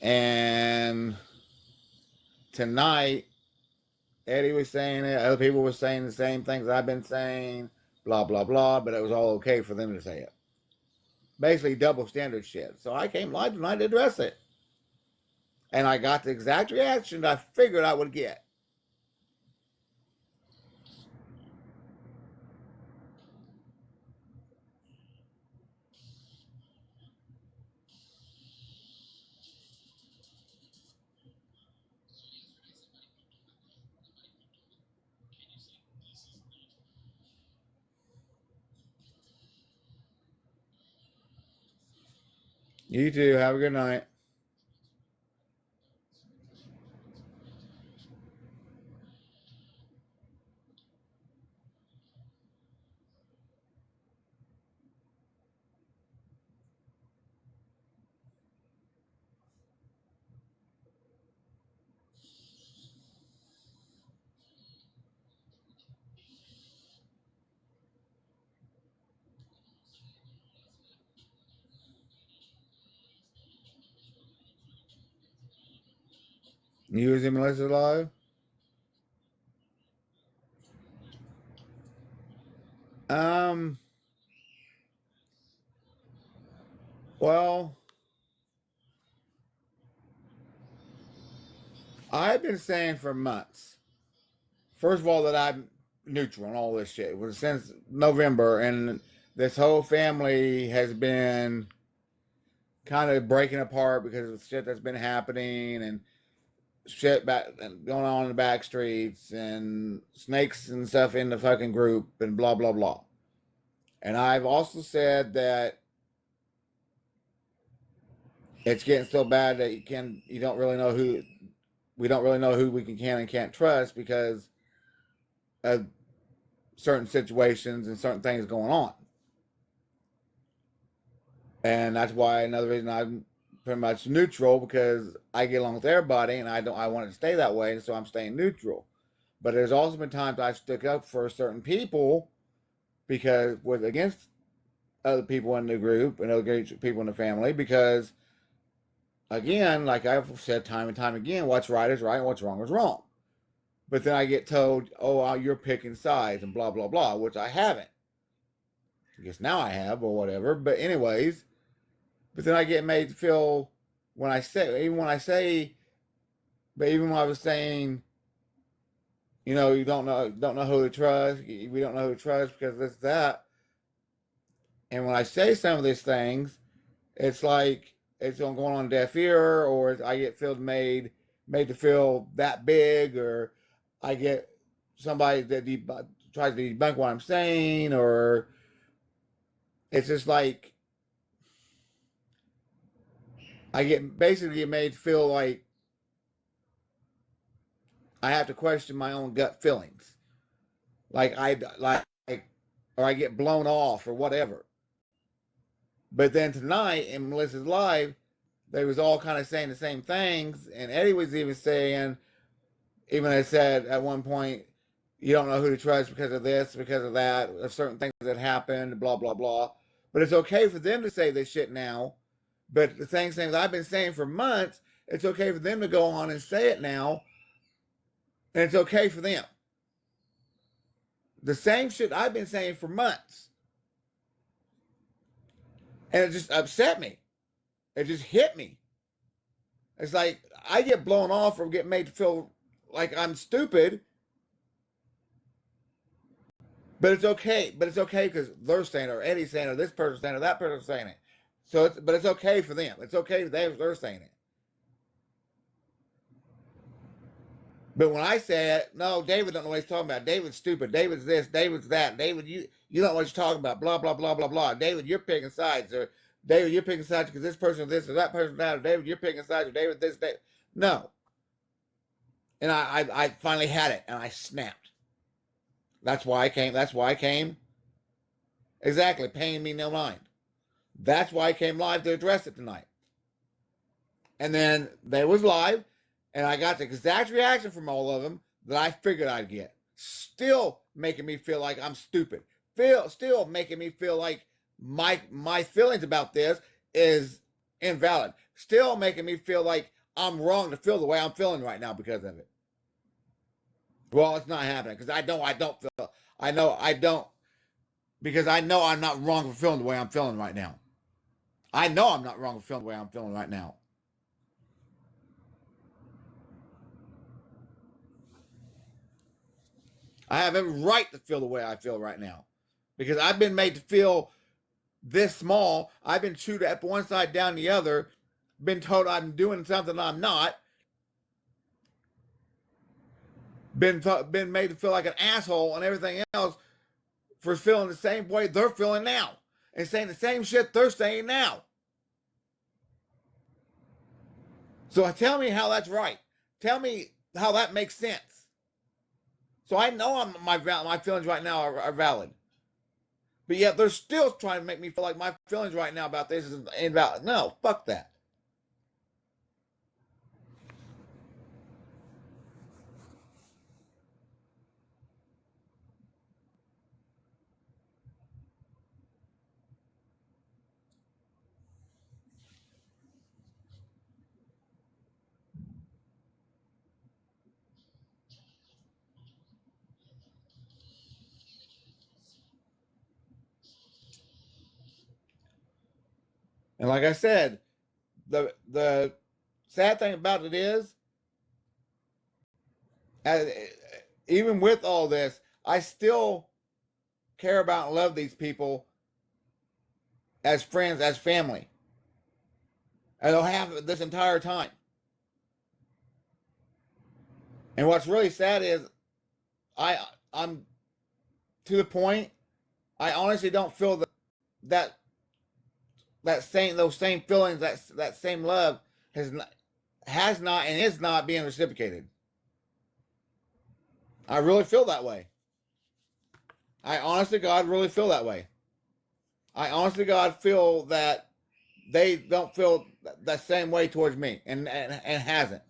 And tonight, Eddie was saying it. Other people were saying the same things I've been saying. Blah blah blah. But it was all okay for them to say it. Basically, double standard shit. So I came live tonight to address it, and I got the exact reaction I figured I would get. You too. Have a good night. You was in Melissa Live? Um, well, I've been saying for months, first of all, that I'm neutral on all this shit. It was since November, and this whole family has been kind of breaking apart because of shit that's been happening and shit back going on in the back streets and snakes and stuff in the fucking group and blah blah blah. And I've also said that it's getting so bad that you don't really know who we don't really know who we can and can't trust because of certain situations and certain things going on. And that's why another reason I'm pretty much neutral, because I get along with everybody and I want it to stay that way, so I'm staying neutral. But there's also been times I stuck up for certain people because was against other people in the group and other people in the family because again, like I've said time and time again, what's right is right and what's wrong is wrong. But then I get told, oh, you're picking sides and blah, blah, blah, which I haven't. I guess now I have or whatever. But, anyways, but then I get made to feel but even when I was saying, you don't know who to trust. We don't know who to trust because this, that. And when I say some of these things, it's like it's going on deaf ear, or I get made to feel that big, or I get somebody that tries to debunk what I'm saying, or it's just like I get basically get made to feel like I have to question my own gut feelings, like or I get blown off or whatever. But then tonight in Melissa's live, they was all kind of saying the same things, and Eddie was even saying, even I said at one point, you don't know who to trust because of this, because of that, of certain things that happened, blah blah blah. But it's okay for them to say this shit now. But the same things I've been saying for months, it's okay for them to go on and say it now, and it's okay for them. The same shit I've been saying for months, and it just upset me. It just hit me. It's like I get blown off or get made to feel like I'm stupid. But it's okay. But it's okay because they're saying it, or Eddie's saying it, or this person's saying it, or that person's saying it. But it's okay for them. It's okay they're saying it. But when I say it, no, David don't know what he's talking about. David's stupid. David's this. David's that. David, you don't know what you're talking about. Blah blah blah blah blah. David, you're picking sides, or David, you're picking sides because this person is this or that person that. Or David, you're picking sides, or David this. David. No, and I finally had it, and I snapped. That's why I came. That's why I came. Exactly, paying me no mind. That's why I came live to address it tonight. And then they was live, and I got the exact reaction from all of them that I figured I'd get. Still making me feel like I'm stupid. Still making me feel like my feelings about this is invalid. still making me feel like I'm wrong to feel the way I'm feeling right now because of it. Well, it's not happening because I don't feel, I don't, because I know I'm not wrong for feeling the way I'm feeling right now. I know I'm not wrong for feeling the way I'm feeling right now. I have every right to feel the way I feel right now because I've been made to feel this small. I've been chewed up one side down the other, been told I'm doing something I'm not, been made to feel like an asshole and everything else for feeling the same way they're feeling now and saying the same shit they're saying now. So tell me how that's right. Tell me how that makes sense. So I know my feelings right now are valid. But yet they're still trying to make me feel like my feelings right now about this is invalid. No, fuck that. And like I said, the sad thing about it is, as, even with all this, I still care about and love these people as friends, as family. And I'll have this entire time. And what's really sad is I I'm to the point I honestly don't feel that that same those same feelings, that same love has not and is not being reciprocated. I really feel that way. I honestly God really feel that way. I honestly God feel that they don't feel the same way towards me and hasn't.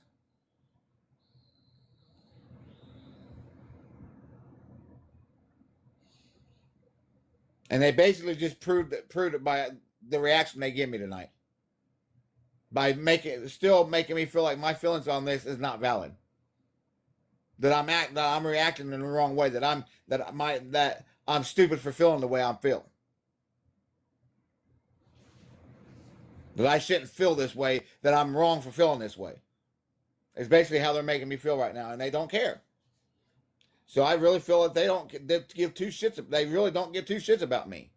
And they basically just proved it by the reaction they give me tonight. By making me feel like my feelings on this is not valid. That I'm reacting in the wrong way, that I'm stupid for feeling the way I'm feeling. That I shouldn't feel this way, that I'm wrong for feeling this way. It's basically how they're making me feel right now, and they don't care. So I really feel that they give two shits. They really don't give two shits about me.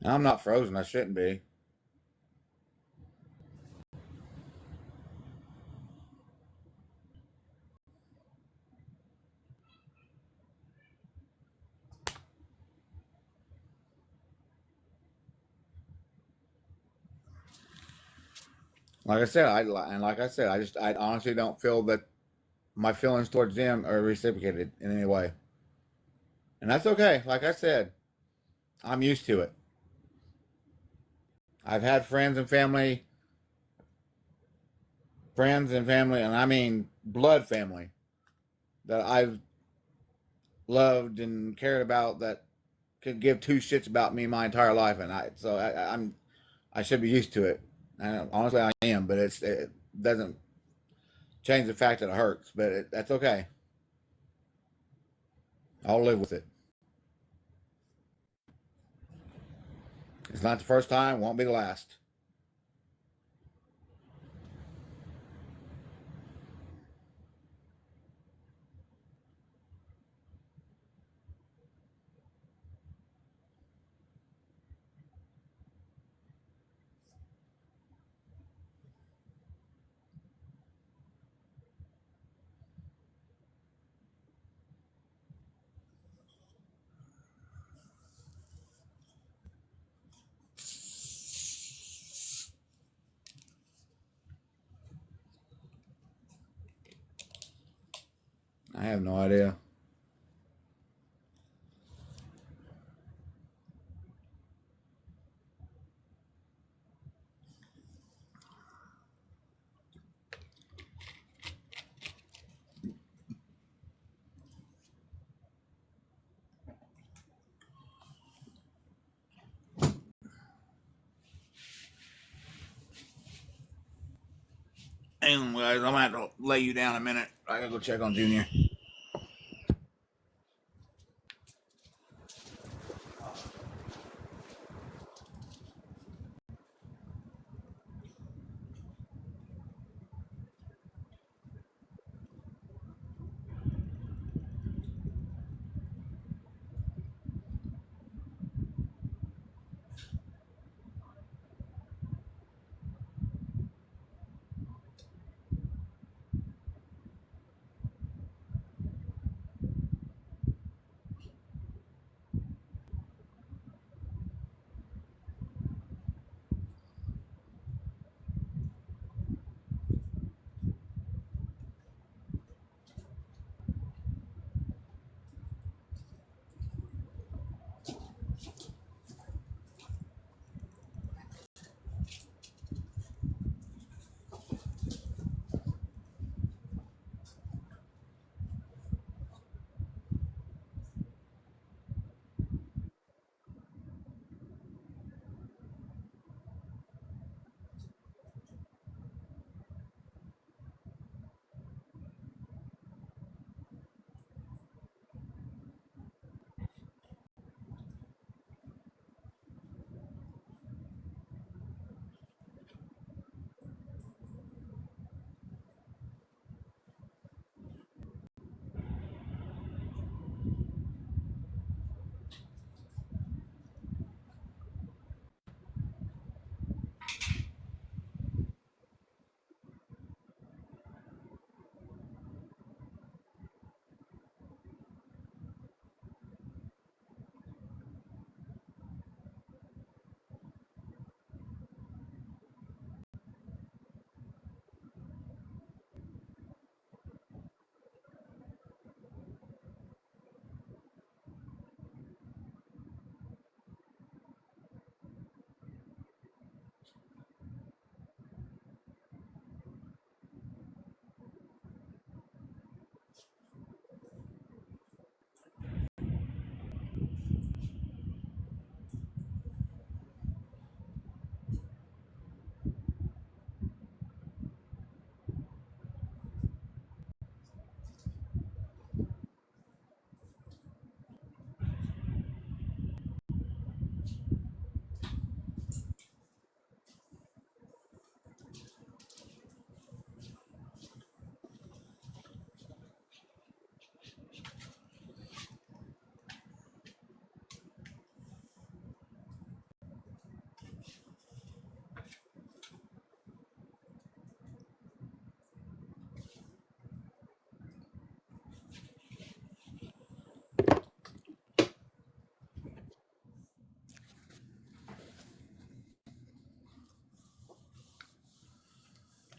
I'm not frozen. I shouldn't be. Like I said, I honestly don't feel that my feelings towards them are reciprocated in any way, and that's okay. Like I said, I'm used to it. I've had friends and family, and I mean blood family that I've loved and cared about that could give two shits about me my entire life, and I should be used to it. And honestly, I am, but it doesn't change the fact that it hurts. But that's okay. I'll live with it. It's not the first time, won't be the last. I have no idea. Anyways, I'm gonna have to lay you down a minute. I gotta go check on Junior.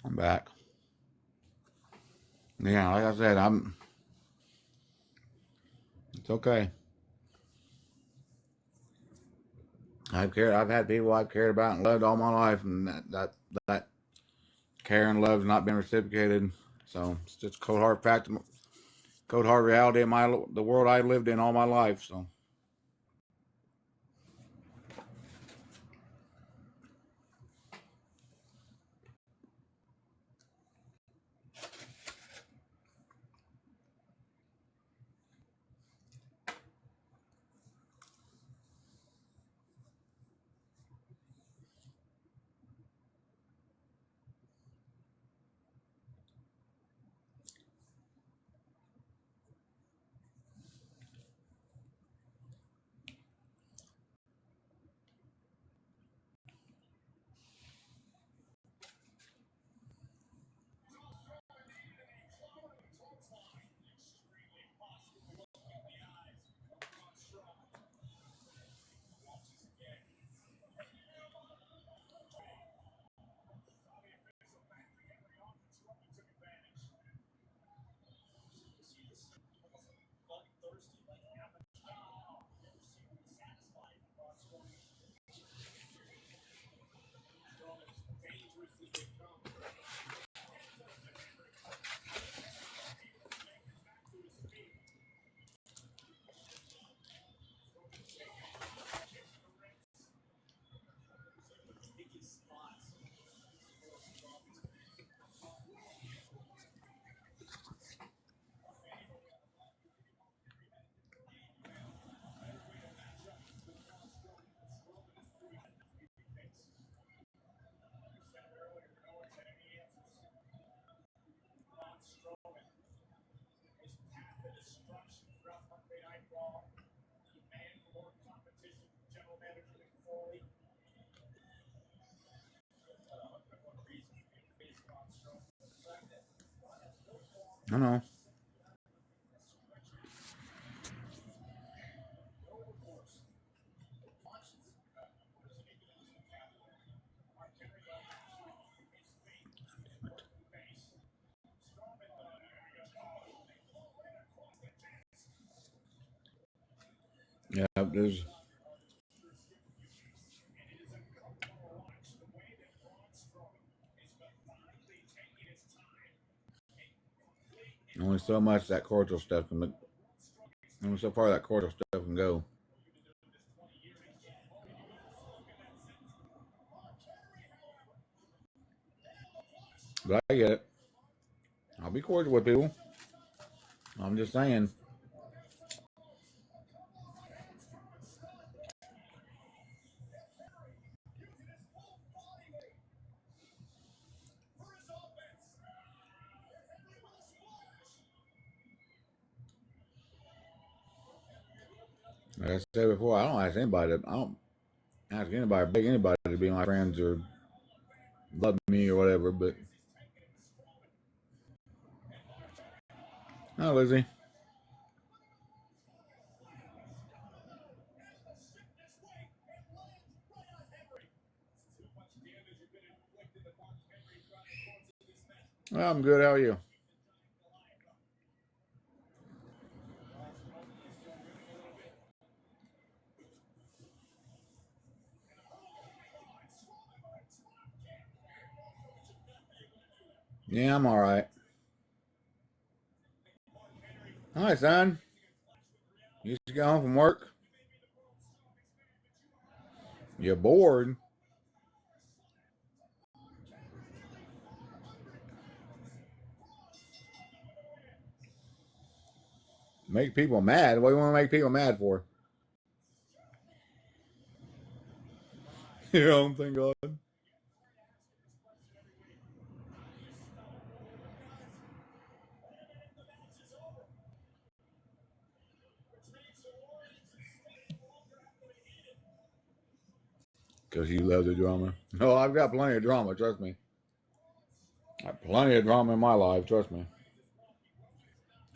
I'm back. Yeah, like I said, it's okay. I've had people I've cared about and loved all my life, and that care and love has not been reciprocated. So it's just a cold hard fact, cold hard reality of the world I lived in all my life. So I know. Yeah, there's only so much that cordial stuff can. Only so far that cordial stuff can go. But I get it. I'll be cordial with people. I'm just saying. Like I said before, I don't ask anybody. I don't ask anybody, beg anybody to be my friends or love me or whatever. But oh, Lizzie. Well, I'm good. How are you? Yeah, I'm all right. Hi, son. You just got home from work? You're bored? Make people mad? What do you want to make people mad for? You don't think God? Because you love the drama. No, I've got plenty of drama. Trust me. I have plenty of drama in my life. Trust me.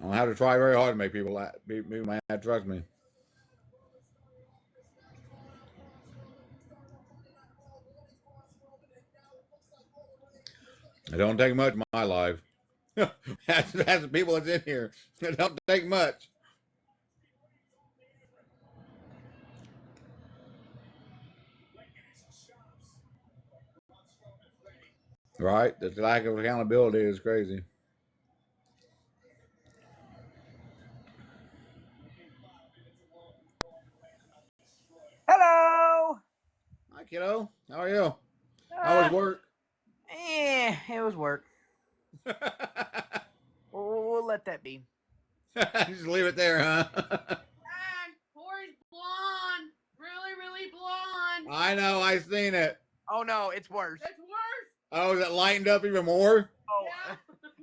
I don't have to try very hard to make people be mad. Trust me. It don't take much in my life. that's the people that's in here. It don't take much. Right? The lack of accountability is crazy. Hello. Hi, kiddo. How are you? How was work? It was work. We'll let that be. Just leave it there, huh? Dad, Corey's blonde. Really, really blonde. I know. I seen it. Oh no, it's worse. It's worse. Oh, is it lightened up even more? Oh, Yeah.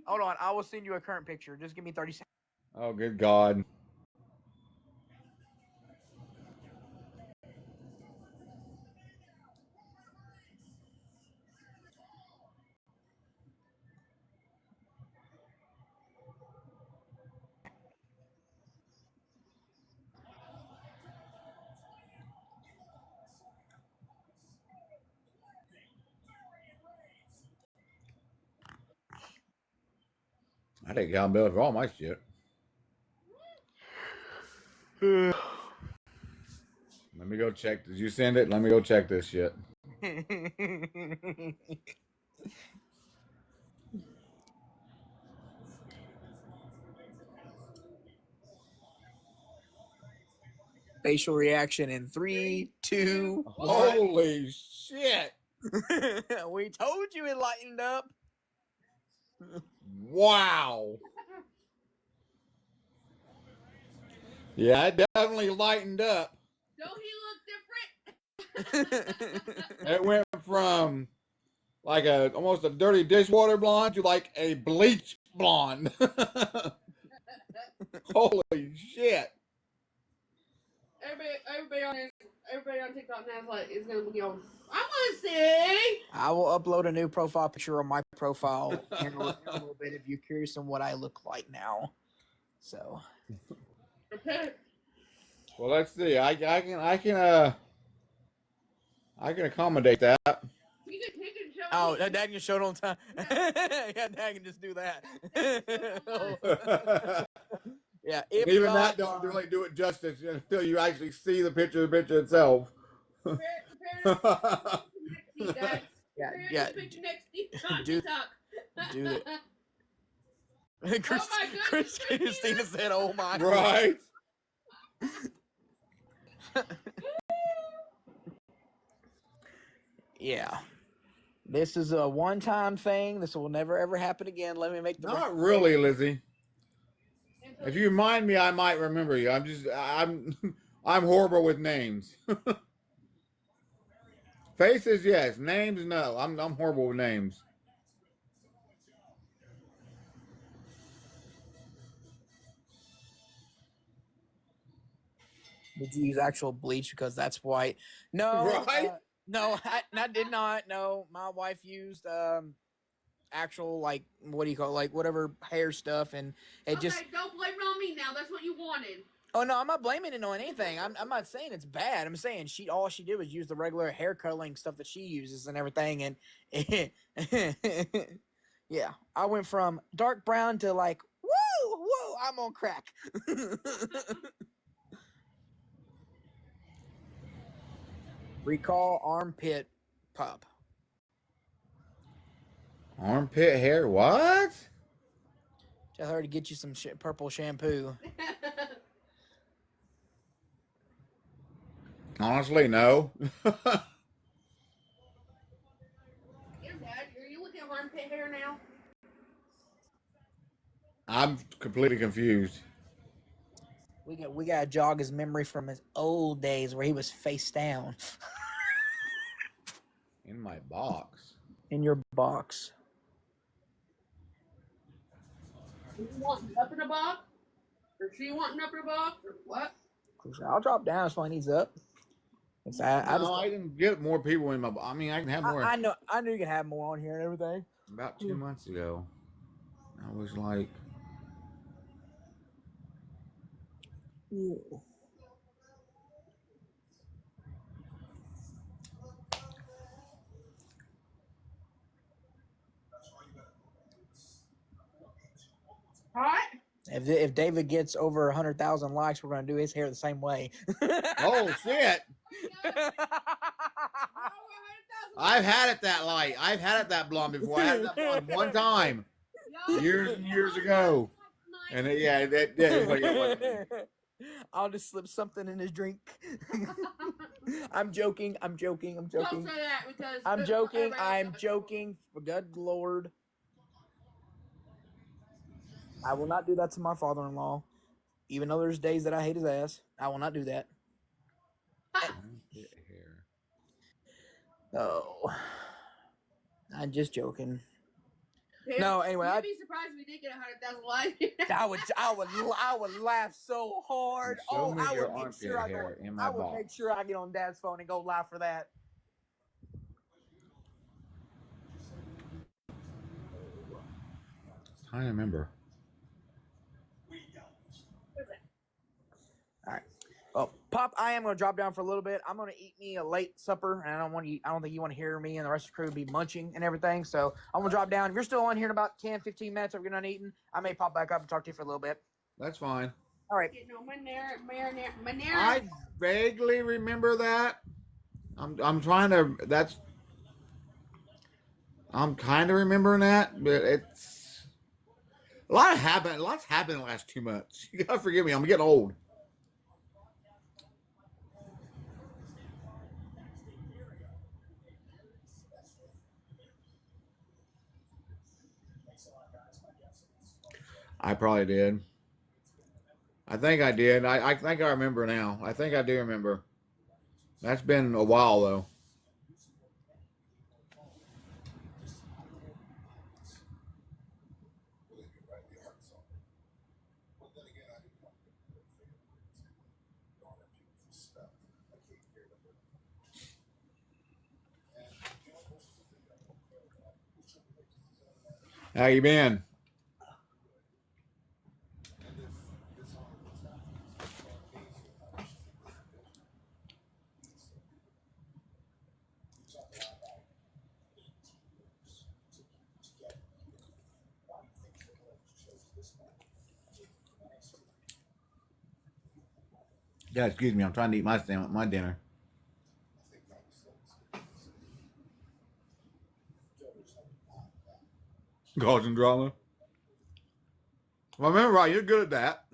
hold on. I will send you a current picture. Just give me 30 seconds. Oh, good God. I take accountability for all my shit. Let me go check. Did you send it? Let me go check this shit. Facial reaction in 3, 2, 1. Holy shit. We told you it lightened up. Wow. Yeah, it definitely lightened up. Don't he look different? It went from like almost a dirty dishwater blonde to like a bleach blonde. Holy shit. Everybody on TikTok now is gonna be going, I want see. I will upload a new profile picture on my profile in a little bit if you're curious on what I look like now. So Okay. Well, let's see. I can accommodate that. You can show oh, me. Dad can show it on time. Yeah, Dad can just do that. Yeah, if Even not, that don't really do it justice until you actually see the picture itself. Compare it next to you, Dad. yeah, Compare yeah, this picture next to you on do- TikTok. do it. Oh my goodness, Christina said, "Oh my." Right. Yeah. This is a one-time thing. This will never ever happen again. Let me make the Not really, Lizzie. If you remind me, I might remember you. I'm I'm horrible with names. Faces, yes. Names, no. I'm horrible with names. Did you use actual bleach because that's white? No, Right? no, I did not. No, my wife used actual like what do you call it? Like whatever hair stuff, and it Okay, just. don't blame it on me now. That's what you wanted. Oh no, I'm not blaming it on anything. I'm not saying it's bad. I'm saying all she did was use the regular hair coloring stuff that she uses and everything, and yeah, I went from dark brown to like whoa, I'm on crack. Recall armpit pup. Armpit hair, what? Tell her to get you some purple shampoo. Honestly, no. Yeah, Dad, are you looking at armpit hair now? I'm completely confused. We gotta jog his memory from his old days where he was face down In my box. in your box. You want up in a box? Or she wanting up in a box? Or what? I'll drop down if I needs up. I didn't get more people in my. I mean, I can have more. I know you can have more on here and everything. About 2 months ago, I was like, Yeah. Hot? If David gets over 100,000 likes, we're gonna do his hair the same way. "Oh shit! I've had it that light. I've had it that blonde before. I had it that blonde one time, years and years ago, and I'll just slip something in his drink. I'm joking. Don't say that because I'm joking. For good Lord. I will not do that to my father-in-law. Even though there's days that I hate his ass. I will not do that. Oh. I'm just joking. No, anyway, I'd be surprised if we did get 100,000 likes. I would laugh so hard. Show me I your would make armpit sure hair in my I would box. make sure I get on Dad's phone and go live for that. I remember. All right. Well, Pop, I am going to drop down for a little bit. I'm going to eat me a late supper, and I don't think you want to hear me and the rest of the crew be munching and everything. So I'm going to drop down. If you're still on here in about 10, 15 minutes, if you're not eating, I may pop back up and talk to you for a little bit. That's fine. All right. Getting on marinara. I vaguely remember that. I'm trying to. I'm kind of remembering that, but it's lots happened in the last 2 months. You gotta forgive me. I'm getting old. I probably did. I think I did. I think I remember now. I think I do remember. That's been a while though. How you been? Yeah, excuse me. I'm trying to eat my dinner. Causing drama. Well, remember, right? You're good at that.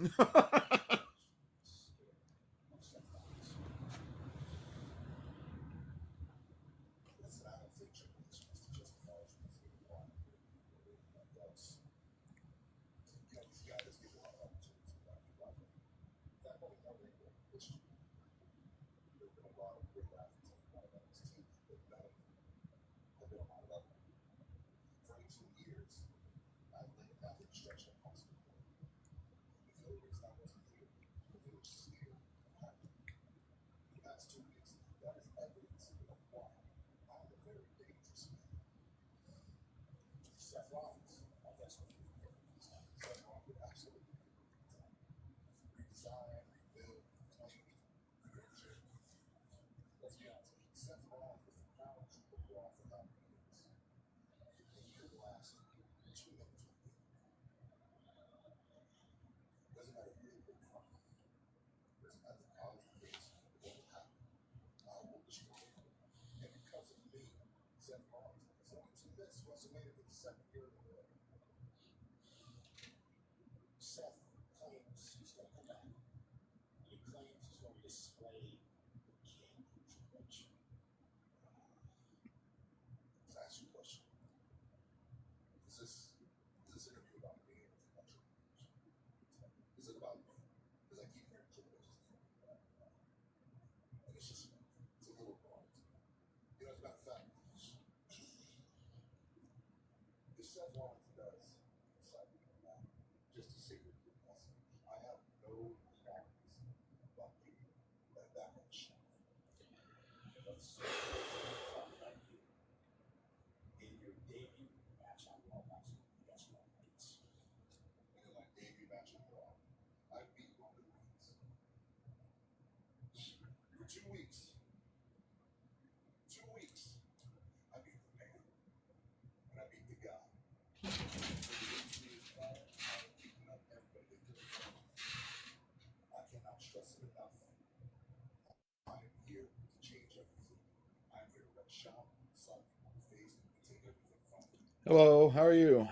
Hello, how are you?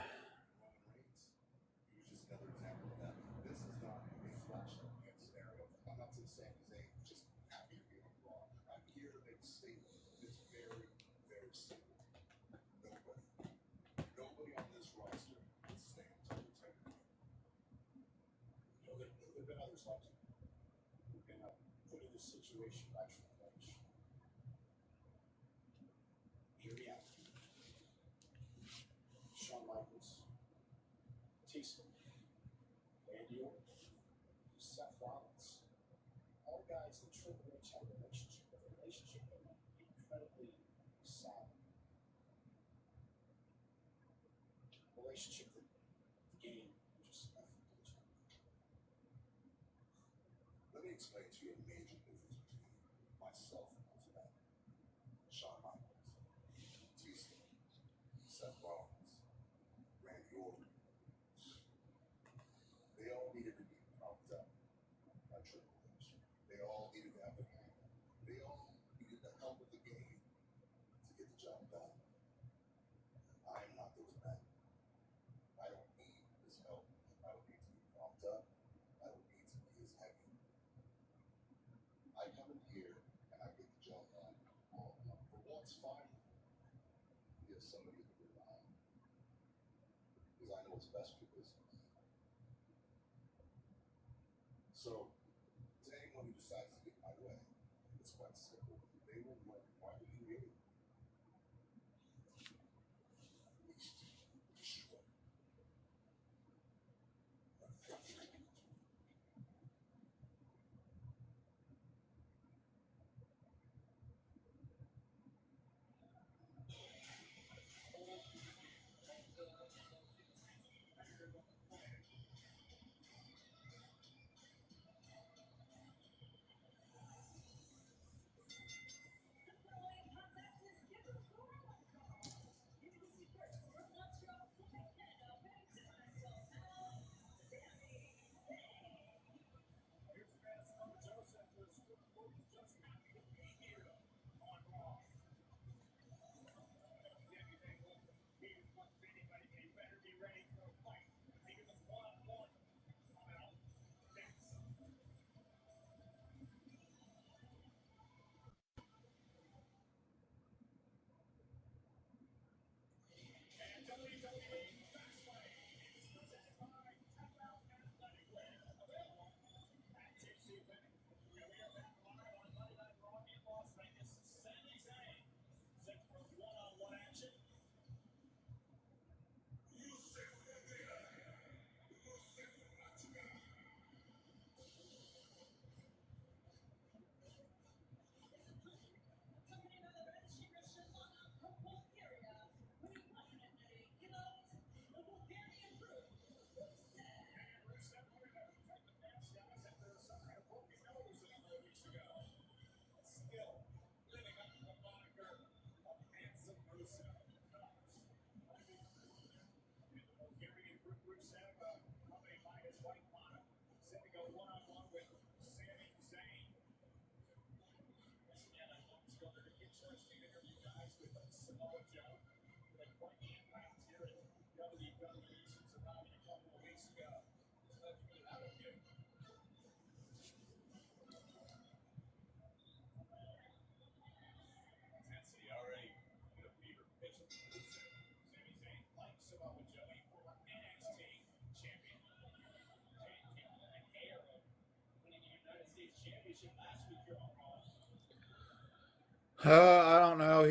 I don't know.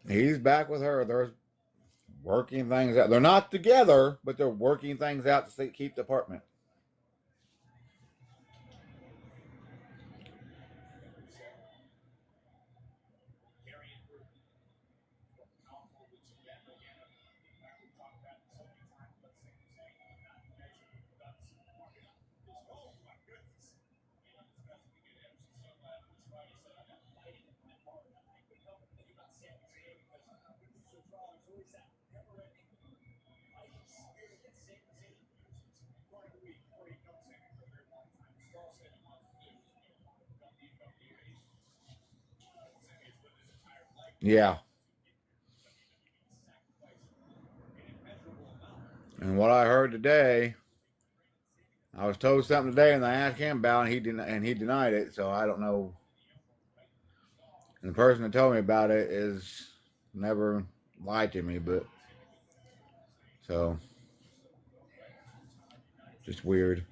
He's back with her. They're working things out. They're not together, but they're working things out to keep the apartment. Yeah. And what I heard today, I was told something today, and I asked him about, it, and he denied it. So I don't know. And the person that told me about it is never lied to me, but so just weird.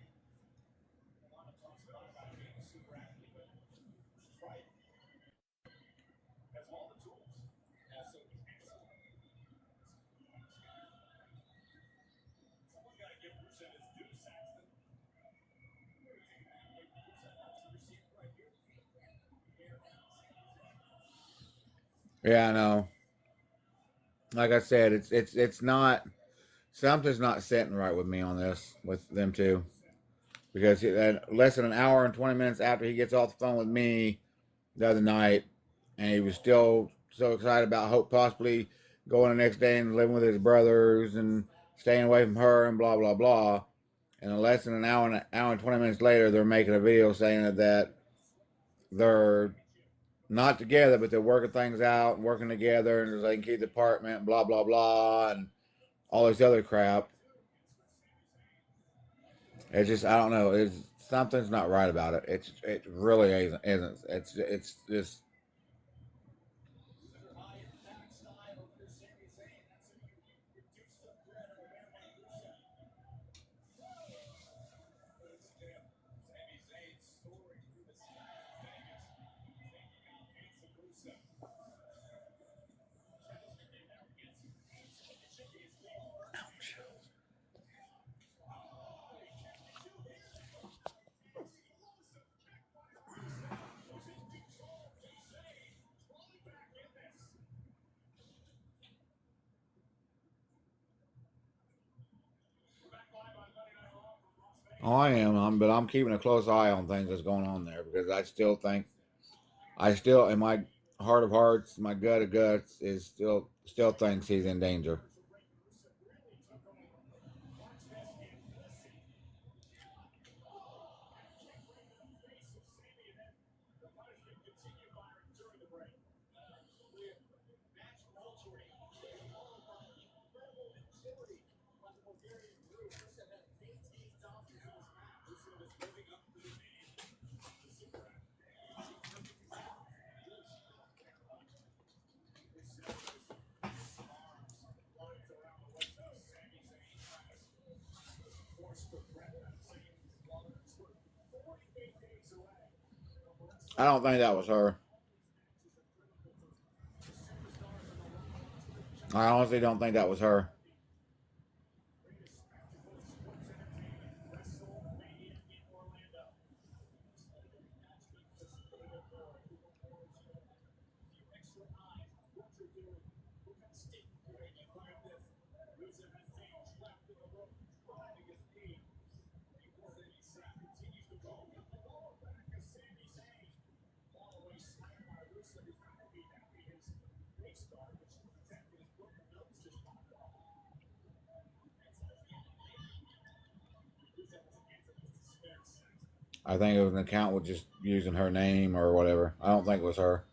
Yeah, I know. Like I said, it's not something's not sitting right with me on this with them two because less than an hour and 20 minutes after he gets off the phone with me the other night, and he was still so excited about hope possibly going the next day and living with his brothers and staying away from her and blah blah blah. And in less than an hour and 20 minutes later, they're making a video saying that they're not together, but they're working things out and working together, and they can keep the apartment, blah blah blah, and all this other crap. It's just I don't know. It's something's not right about it. It really isn't. It's just oh, I am. But I'm keeping a close eye on things that's going on there because I still, in my heart of hearts, my gut of guts, is still thinks he's in danger. I don't think that was her. I honestly don't think that was her. I think it was an account with just using her name or whatever. I don't think it was her.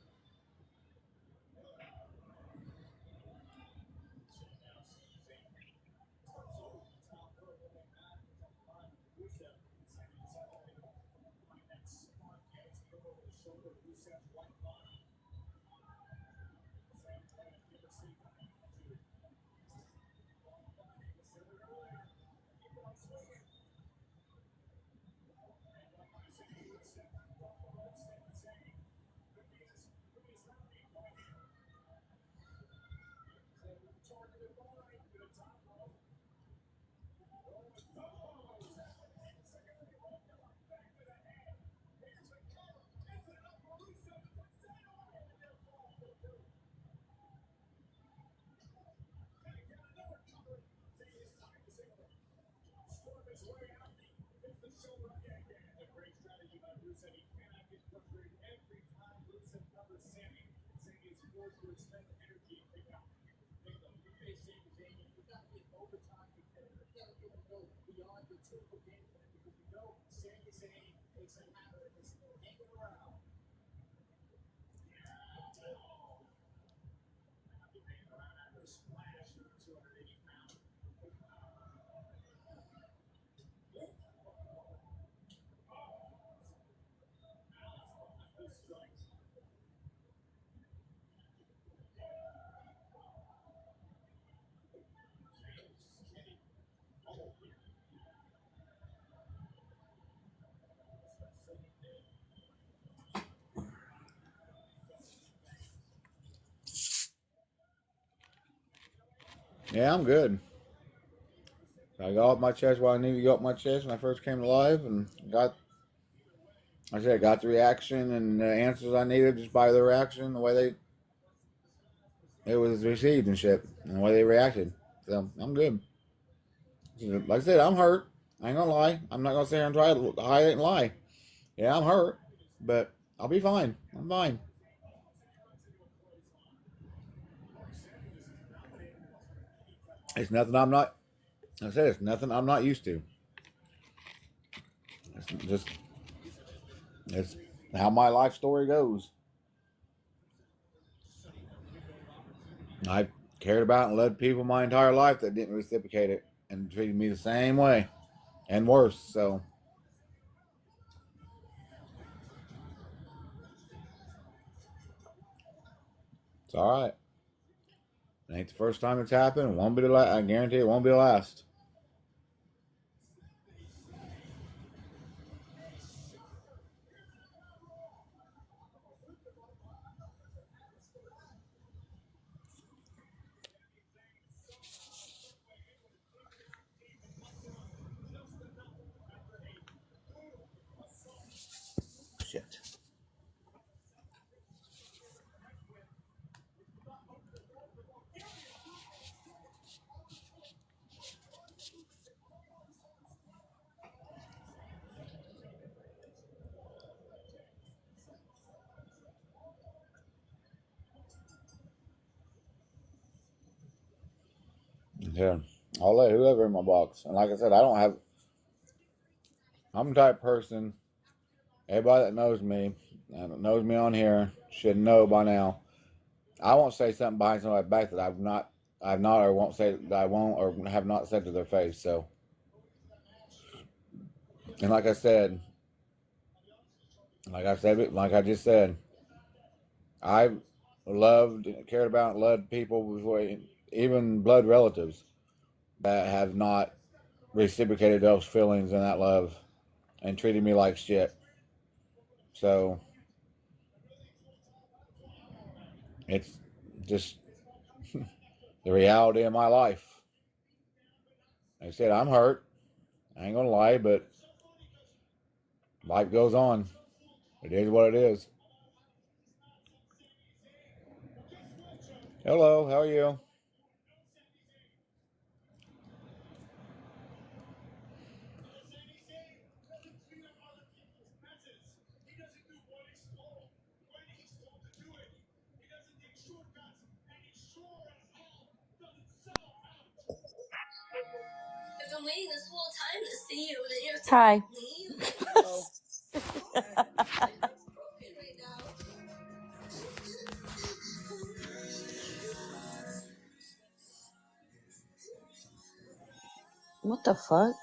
Yeah, I'm good. I got off my chest what I needed to get off my chest when I first came to live, and got the reaction and the answers I needed just by the reaction, the way it was received and shit, and the way they reacted. So I'm good. Like I said, I'm hurt. I ain't gonna lie. I'm not gonna sit here and try to hide it and lie. Yeah, I'm hurt, but I'll be fine. I'm fine. It's nothing I'm not. Like I said, it's nothing I'm not used to. It's just it's how my life story goes. I've cared about and loved people my entire life that didn't reciprocate it and treated me the same way and worse. So it's all right. It ain't the first time it's happened. It won't be the last. I guarantee it won't be the last. Shit. Yeah. I'll let whoever in my box. And like I said, I'm the type of person, everybody that knows me, and knows me on here, should know by now. I won't say something behind somebody's back that I've not, or won't say that I won't, or have not said to their face. So, and like I just said, I loved, cared about, and loved people before, even blood relatives that have not reciprocated those feelings and that love and treated me like shit. So it's just the reality of my life. Like I said, I'm hurt. I ain't gonna lie, but life goes on. It is what it is. Hello, how are you? been waiting this whole time to see you. That you're Hi. Oh. right now. What the fuck?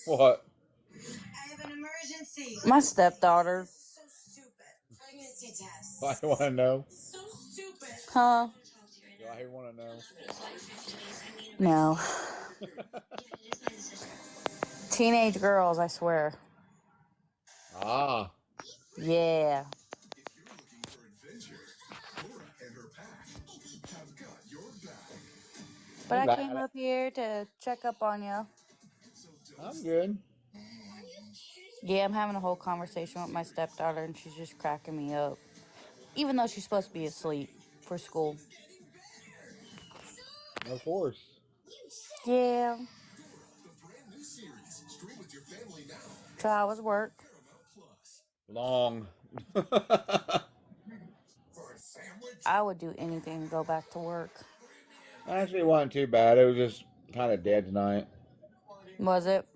What? I have an emergency. My stepdaughter. So stupid. Pregnancy test. I want to know. So stupid. Huh? Do I want to know? No. Teenage girls, I swear. Ah. Yeah. But I'm I glad. came up here to check up on you. I'm good. Yeah, I'm having a whole conversation with my stepdaughter, and she's just cracking me up. Even though she's supposed to be asleep for school. Of course. Yeah. So how was work? Long. I would do anything to go back to work. Actually, it wasn't too bad. It was just kind of dead tonight. Was it?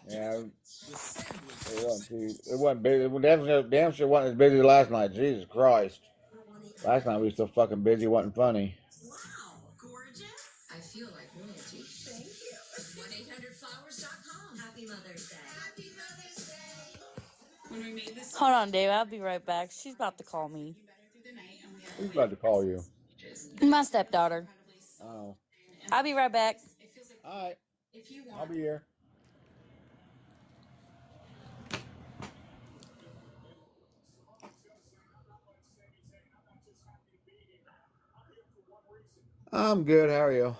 Yeah. It wasn't too. It wasn't busy. It definitely, damn sure wasn't as busy as last night. Jesus Christ. Last night we were so fucking busy. It wasn't funny. Wow, gorgeous. I feel like royalty. Thank you. 1-800-Flowers.com. Happy Mother's Day. Happy Mother's Day. When we made this. Hold on, Dave. I'll be right back. She's about to call me. Who's about to call you? My stepdaughter. Oh. I'll be right back. All right. I'll be here. I'm good. How are you?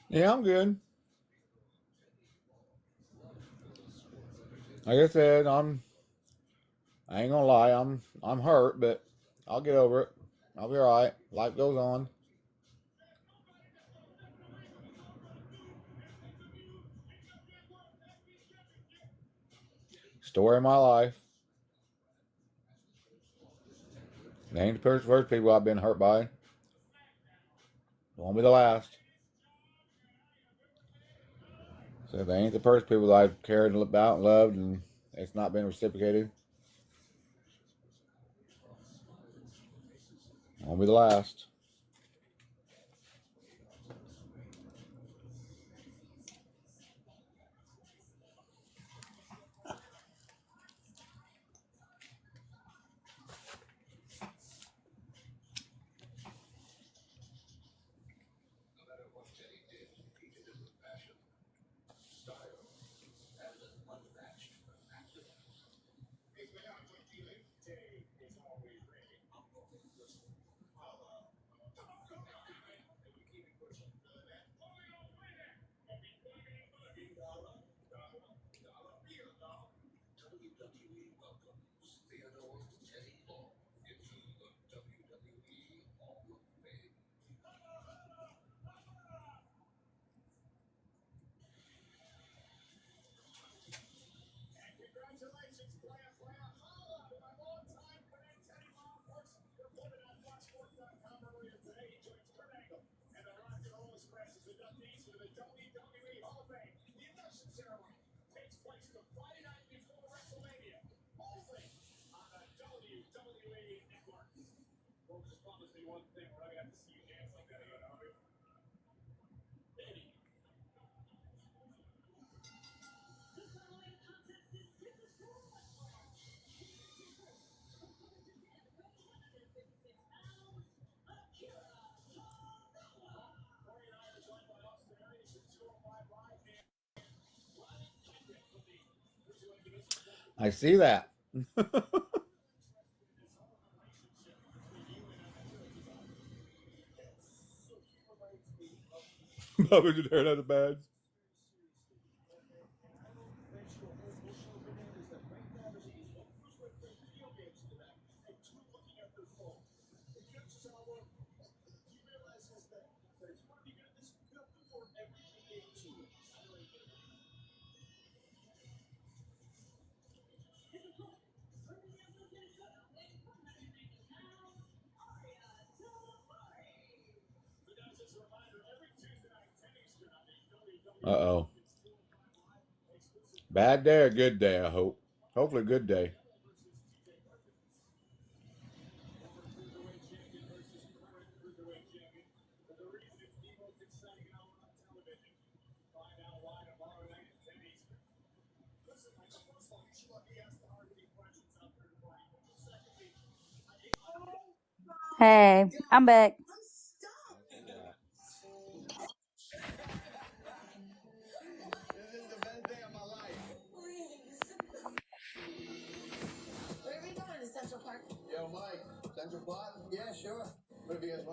Yeah, I'm good. Like I said, I ain't gonna lie, I'm hurt, but I'll get over it. I'll be alright. Life goes on. Story of my life. They ain't the first people I've been hurt by. Won't be the last. So they ain't the first people I've cared about and loved, and it's not been reciprocated. Won't be the last. I see that. Bubba just heard out the beds. Uh-oh. Bad day or good day, I hope. Hopefully good day. Hey, I'm back.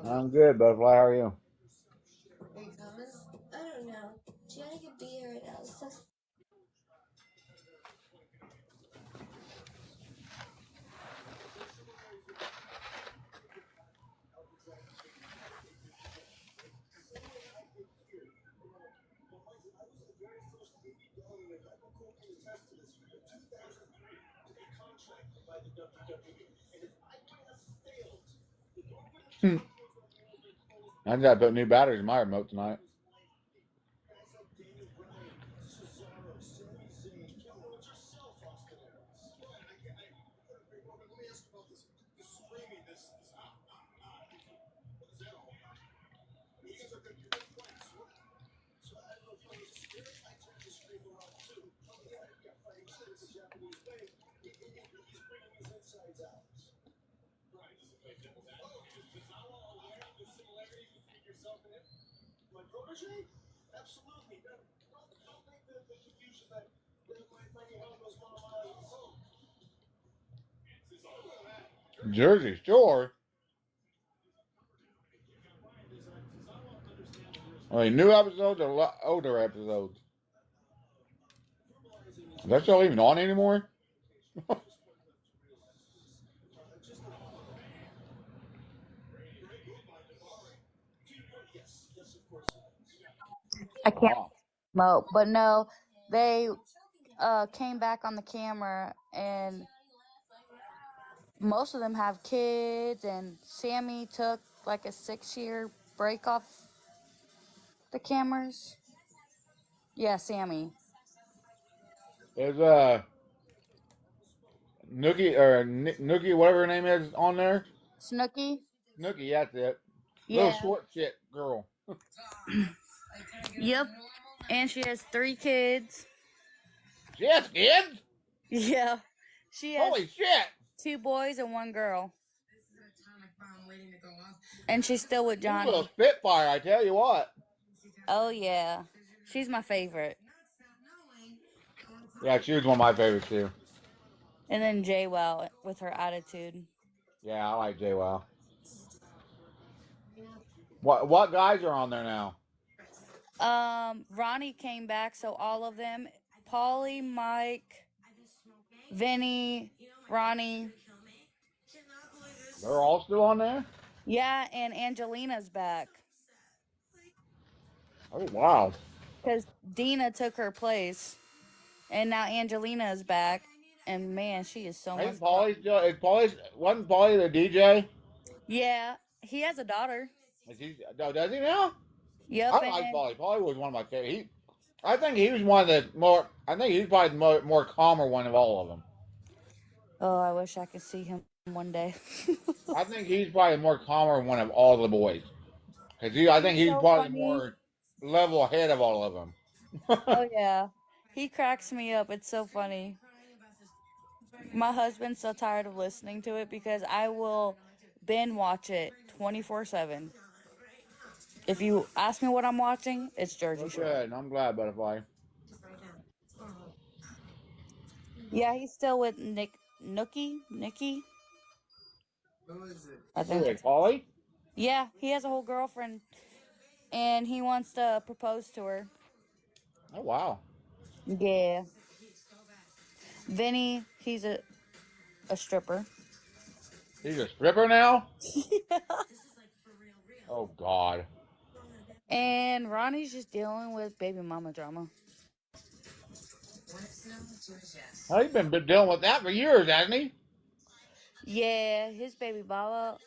I'm good, Butterfly. How are you? I just got to put new batteries in my remote tonight. Jersey Shore? I mean, new episodes or older episodes? Is that still even on anymore? I can't Wow. smoke, but no, they came back on the camera, and most of them have kids. And Sammy took like a 6-year break off the cameras. Yeah, Sammy. Is Nookie or Nookie, whatever her name is, on there? Snooki. Nookie, that's it. Little Yeah. short shit girl. Yep. And she has 3 kids. She has kids? Yeah. She has Holy shit! 2 boys and 1 girl. And she's still with She's a little Johnny. spitfire, I tell you what. Oh yeah. She's my favorite. Yeah, she was one of my favorites too. And then JWoww with her attitude. Yeah, I like JWoww. What guys are on there now? Ronnie came back, so all of them. Paulie, Mike, Vinny, Ronnie. They're all still on there? Yeah, and Angelina's back. Oh wow. Because Dina took her place. And now Angelina is back. And man, she is so much Ain't Paulie still? Wasn't Paulie the DJ? Yeah, he has a daughter. Is he? No, does he now? Yep, I like and Paulie. Paulie was one of my favorite. I think he was one of the more. I think he's probably the more calmer one of all of them. oh, I wish I could see him one day. I think he's probably the more calmer one of all the boys. Cause I think He's he's so probably the funny. more level head of all of them. Oh yeah, he cracks me up. It's so funny. My husband's so tired of listening to it because I will binge watch it 24/7. If you ask me what I'm watching, it's Jersey Well, Shore. good. I'm glad, Butterfly. Yeah, he's still with Nikki. I Who think is that's. Paulie? Yeah, he has a whole girlfriend, and he wants to propose to her. Oh wow, Yeah, Vinny, he's a stripper. he's a stripper now. Oh God. And Ronnie's just dealing with baby mama drama. Oh, he's been dealing with that for years, hasn't he? Yeah, his baby mama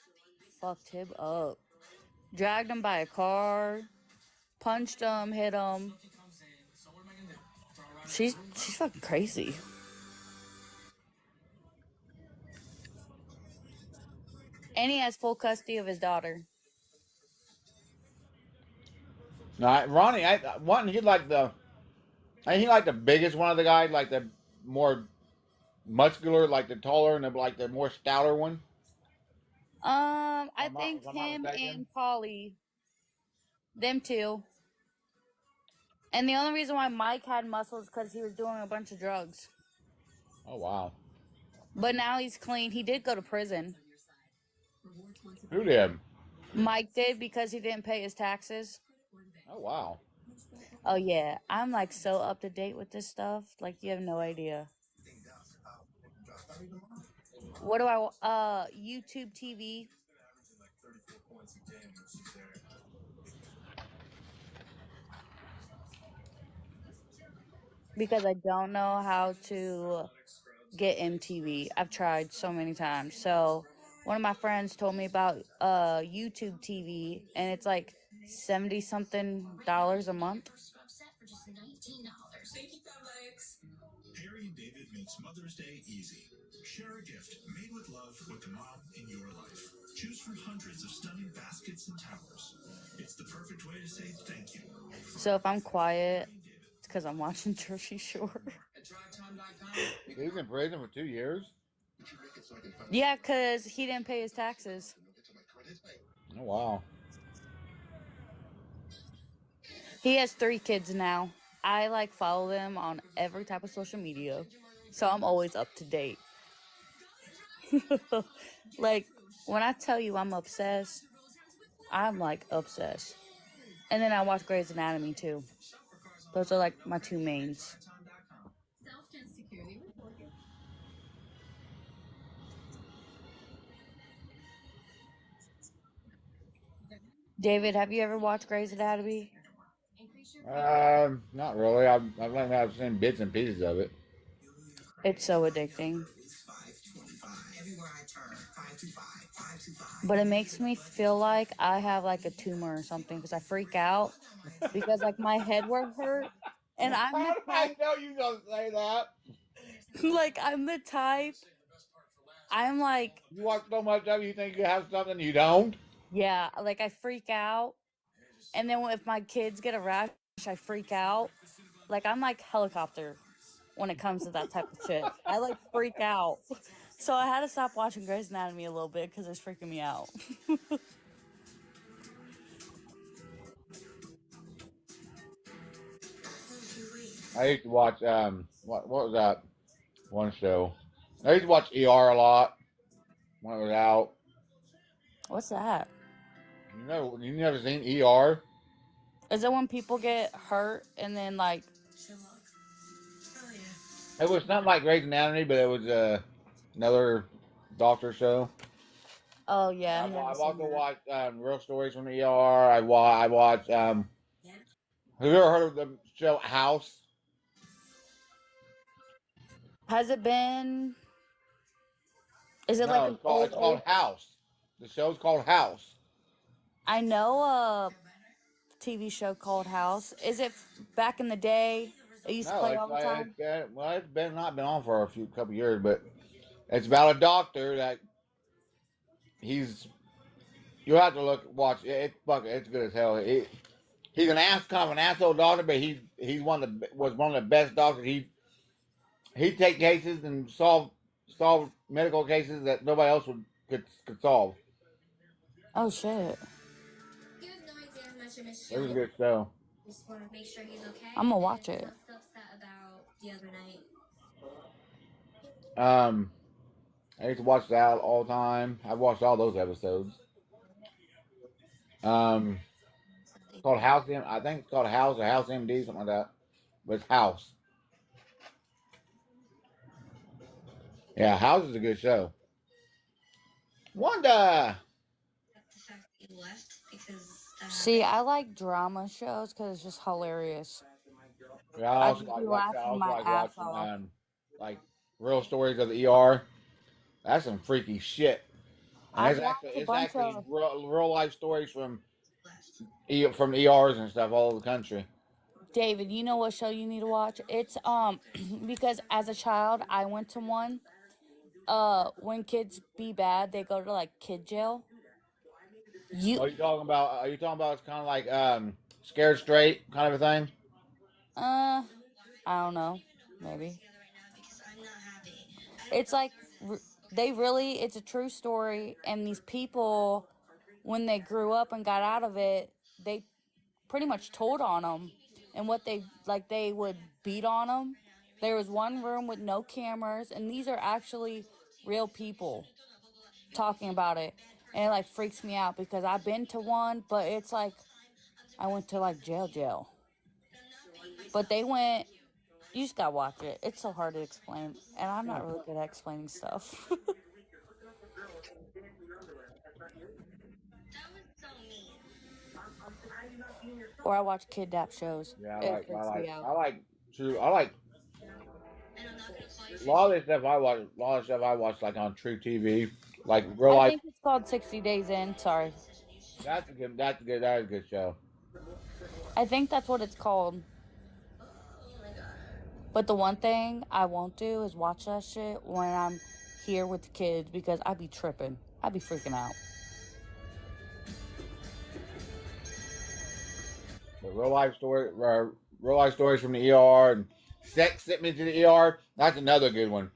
fucked him up. Dragged him by a car, punched him, hit him. She's fucking crazy. And he has full custody of his daughter. No, Ronnie. He like the. I think he like the biggest one of the guys, like the more muscular, like the taller and like the more stouter one. I think If I'm not him mistaken. and Polly, them two. And the only reason why Mike had muscles because he was doing a bunch of drugs. Oh wow. But now he's clean. He did go to prison. Who did? Mike did because he didn't pay his taxes. Oh wow. Oh yeah, I'm like so up to date with this stuff. Like you have no idea. What do YouTube TV? Because I don't know how to get MTV. I've tried so many times. So one of my friends told me about YouTube TV, and it's like 70 something dollars a month. Harry and David makes Mother's Day easy. Share a gift made with love with the mom in your life. Choose from hundreds of stunning baskets and towers. It's the perfect way to say thank you. So if I'm quiet, it's because I'm watching Jersey Shore. He's in prison for 2 years. Yeah, because he didn't pay his taxes. Oh wow. He has 3 kids now. I like follow them on every type of social media. So I'm always up to date. Like when I tell you I'm obsessed, I'm like obsessed. And then I watch Grey's Anatomy too. Those are like my 2 mains. David, have you ever watched Grey's Anatomy? Not really. I've seen bits and pieces of it. It's so addicting. But it makes me feel like I have like a tumor or something because I freak out because like my head would hurt. And I'm How the did I type, know you gonna say that? like, I'm the type, I'm like, You watch so much of it, you think you have something you don't. yeah, like I freak out. And then if my kids get a rash, I freak out. Like, I'm like helicopter when it comes to that type of shit. I like freak out. So I had to stop watching Grey's Anatomy a little bit because it's freaking me out. I used to watch what was that one show? I used to watch ER a lot when it was out. What's that? You never seen ER? Is it when people get hurt and then like, It was not like Grey's Anatomy, but it was another doctor show. oh yeah, I've I've never seen also that. watched Real Stories from the ER. I watched. Have you ever heard of the show House? Has it been? Is it like No, an old it's called House. The show's called House. I know TV show called House. Is it back in the day? It used to No, play all the time. it's been not been on for a couple years, but it's about a doctor that he's. You have to watch it. It's good as hell. He's kind of an asshole doctor, but he's was one of the best doctors. He take cases and solve medical cases that nobody else could solve. Oh shit! You have no idea how much I miss It was a you. good show. Just want to make sure he's okay. I'm gonna watch it. I was so upset about the other night. I used to watch that all the time. I've watched all those episodes. It's called House. I think it's called House or House MD, something like that. But it's House. Yeah, House is a good show. Wanda. The fact that you left because that See, happened. I like drama shows because it's just hilarious. Yeah, I also just be like I laughing also my like ass watching off. like real stories of the ER. That's some freaky shit. And I've watched a it's bunch actually of real life stories from Left. from ERs and stuff all over the country. David. You know what show you need to watch? It's because as a child I went to one. When kids be bad, they go to like kid jail. You Are you talking about? Are you talking about? It's kind of like Scared Straight kind of a thing. I don't know, maybe. It's like it's a true story, and these people, when they grew up and got out of it, they pretty much told on them, and what they would beat on them. There was one room with no cameras, and these are actually real people talking about it, and it like freaks me out because I've been to one, but it's like I went to like jail, but they went. You just gotta watch it. It's so hard to explain, and I'm not really good at explaining stuff. That was so mean. Or I watch kidnap shows. Yeah, It freaks me out. I like I like And I'm not gonna call you a lot of this stuff I watch. A lot of stuff I watch like on True TV, like real I life. think it's called 60 Days In. Sorry. That's a good. That's good. That is a good show. I think that's what it's called. Oh my god. But the one thing I won't do is watch that shit when I'm here with the kids because I be tripping. I be freaking out. But real life stories from the ER and sex sent me to the ER. That's another good one.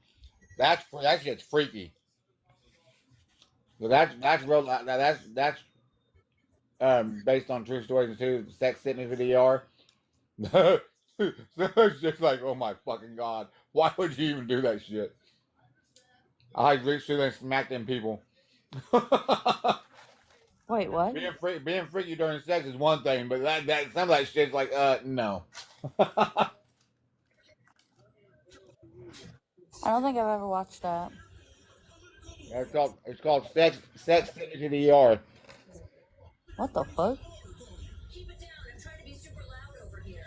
That shit's freaky. So that's real. That's based on true stories too. Sex sent me to the ER. So it's just like, oh my fucking god, why would you even do that shit? I reached through and smacked them people. Wait, what? Being freaky during sex is one thing, but that some of that shit's like, no. I don't think I've ever watched that. It's called sex sent me to the ER. What the fuck? Keep it down. I'm trying to be super loud over here.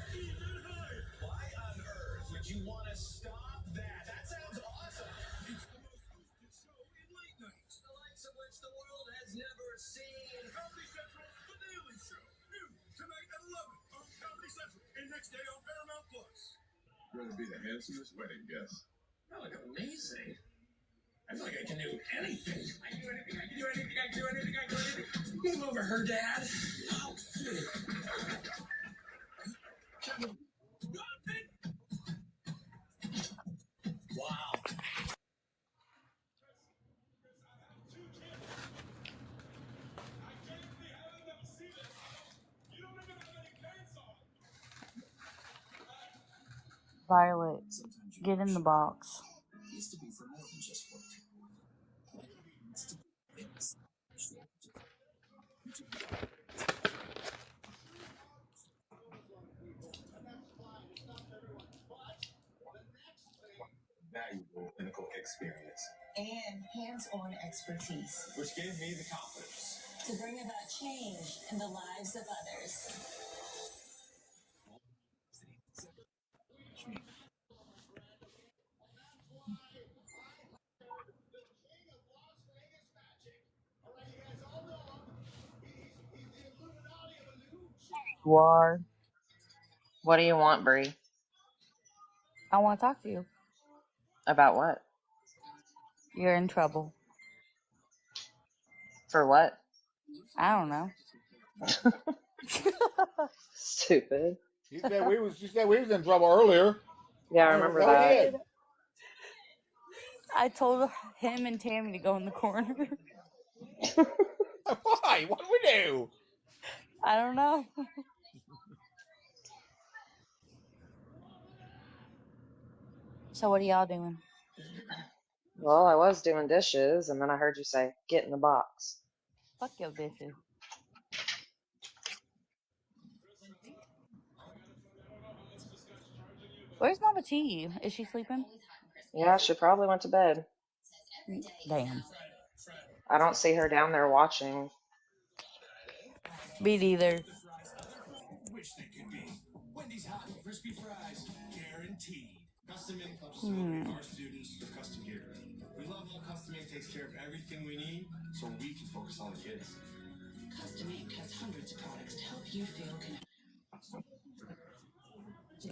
Why on earth would you want to stop that? That sounds awesome. It's the most hosted show in late night. The likes of which the world has never seen. Comedy Central's The Daily Show. New tonight at 11 on Comedy Central and next day on Paramount Plus. You want to be the handsomest wedding guest? I look amazing. I feel like I can do anything. I can do anything. I can do anything. I can do anything. I can do anything. Move over her, Dad. Oh, wow. Violet, get in the box. Used to be for more than just work. Valuable clinical experience, and hands-on expertise which gave me the confidence. to bring about change in the lives of others. You are. What do you want, Bree? I want to talk to you. About what? You're in trouble. For what? I don't know. Stupid. She said we was in trouble earlier. Yeah, I remember Go that. ahead. I told him and Tammy to go in the corner. Why? What do we do? I don't know. So what are y'all doing? Well, I was doing dishes, and then I heard you say, "Get in the box." Fuck your dishes. Where's Mama T? Is she sleeping? Yeah, she probably went to bed. Damn. I don't see her down there watching. Me neither. Wish they could be. Wendy's hot and crispy fries, guaranteed. Custom Ink helps motivate our students with custom gear. We love how Custom Ink takes care of everything we need, so we can focus on the kids. Custom Ink has hundreds of products to help you feel connected.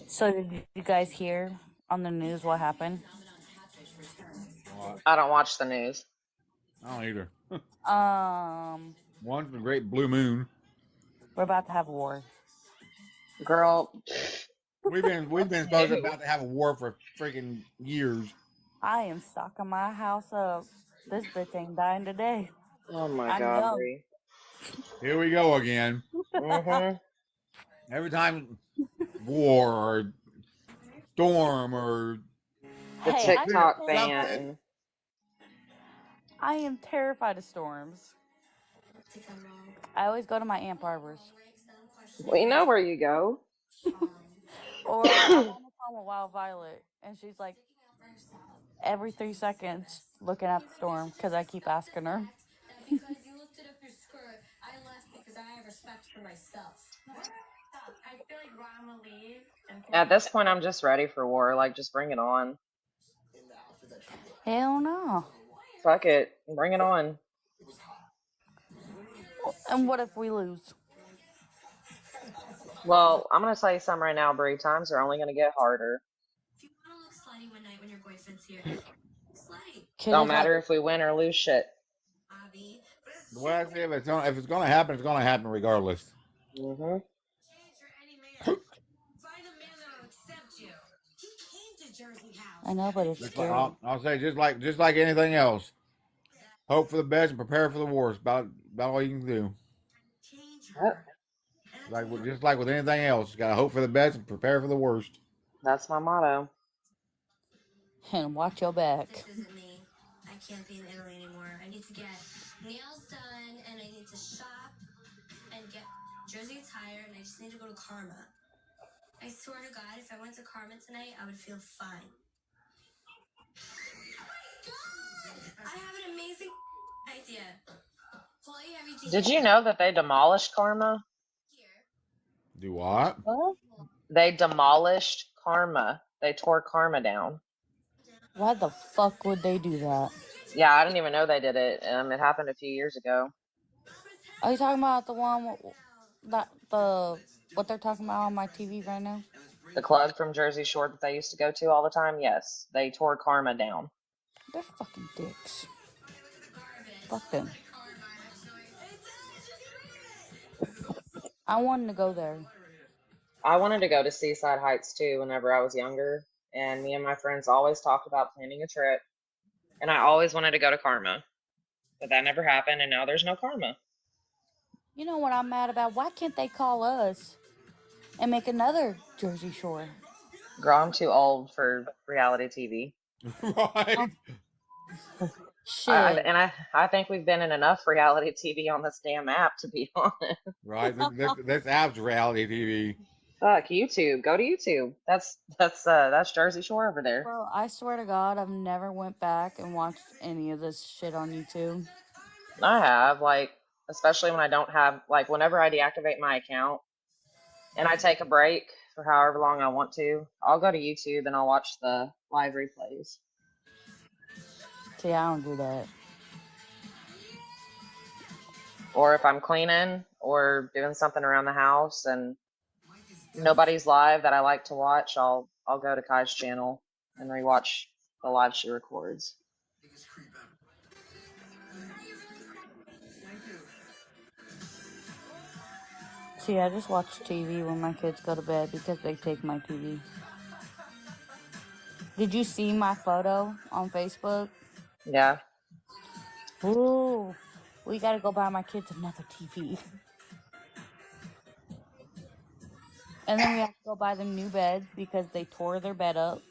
So did you guys hear on the news what happened? I don't watch the news. I don't either. We're One's the great blue moon. about to have a war. Girl, We've been supposed to about to have a war for freaking years. I am stocking my house up. This bitch ain't dying today. oh my I'm God, young. Bree. Here we go again. Mm-hmm. Every time war or storm or The Hey, TikTok ban. I am terrified of storms. I always go to my Aunt Barbara's. We know where you go. Or I'm on the phone with Wild Violet, and she's like, every 3 seconds looking at the storm because I keep asking her. Because you lifted up your skirt, I left because I have respect for myself. I feel like Ron will leave. At this point, I'm just ready for war. Like, just bring it on. Hell no. Fuck it. Bring it on. And what if we lose? Well, I'm going to tell you something right now, Bree. Times are only going to get harder. If you want to look slutty one night when your boyfriend's here, slutty. Don't matter if we win or lose shit. Abby. the way I say if it's gonna happen, it's gonna happen regardless. Mm-hmm. Change for any man. Find a man that'll accept you. He came to Jersey House. I know, but it's Just scary. I'll say just like anything else. Hope for the best and prepare for the worst. About all you can do. Just like with anything else, you gotta hope for the best and prepare for the worst. That's my motto. And watch your back. This isn't me. I can't be in Italy anymore. I need to get nails done, and I need to shop and get Jersey Tire, and I just need to go to Karma. I swear to God, if I went to Karma tonight, I would feel fine. Oh my God! I have an amazing idea. Chloe, everything. Did you know that they demolished Karma? Here. Do what? What? They demolished Karma. They tore Karma down. Why the fuck would they do that? Yeah, I didn't even know they did it. It happened a few years ago. Are you talking about the one what they're talking about on my TV right now? The club from Jersey Shore that they used to go to all the time? Yes. They tore Karma down. They're fucking dicks. Fuck them. I wanted to go there. I wanted to go to Seaside Heights too whenever I was younger. And me and my friends always talked about planning a trip. And I always wanted to go to Karma. But that never happened, and now there's no Karma. You know what I'm mad about? Why can't they call us and make another Jersey Shore? Girl, I'm too old for reality TV. Right. Shit. I think we've been in enough reality TV on this damn app, to be honest. Right. This app's reality TV. Fuck YouTube. Go to YouTube. That's Jersey Shore over there. Bro, I swear to God, I've never went back and watched any of this shit on YouTube. I have, like, especially when I don't have, like, whenever I deactivate my account and I take a break for however long I want to, I'll go to YouTube and I'll watch the live replays. See, I don't do that. Or if I'm cleaning or doing something around the house and nobody's live that I like to watch, I'll go to Kai's channel and rewatch the live she records. See, I just watch TV when my kids go to bed because they take my TV. Did you see my photo on Facebook? Yeah. Ooh, we gotta go buy my kids another TV. And then we have to go buy them new beds because they tore their bed up.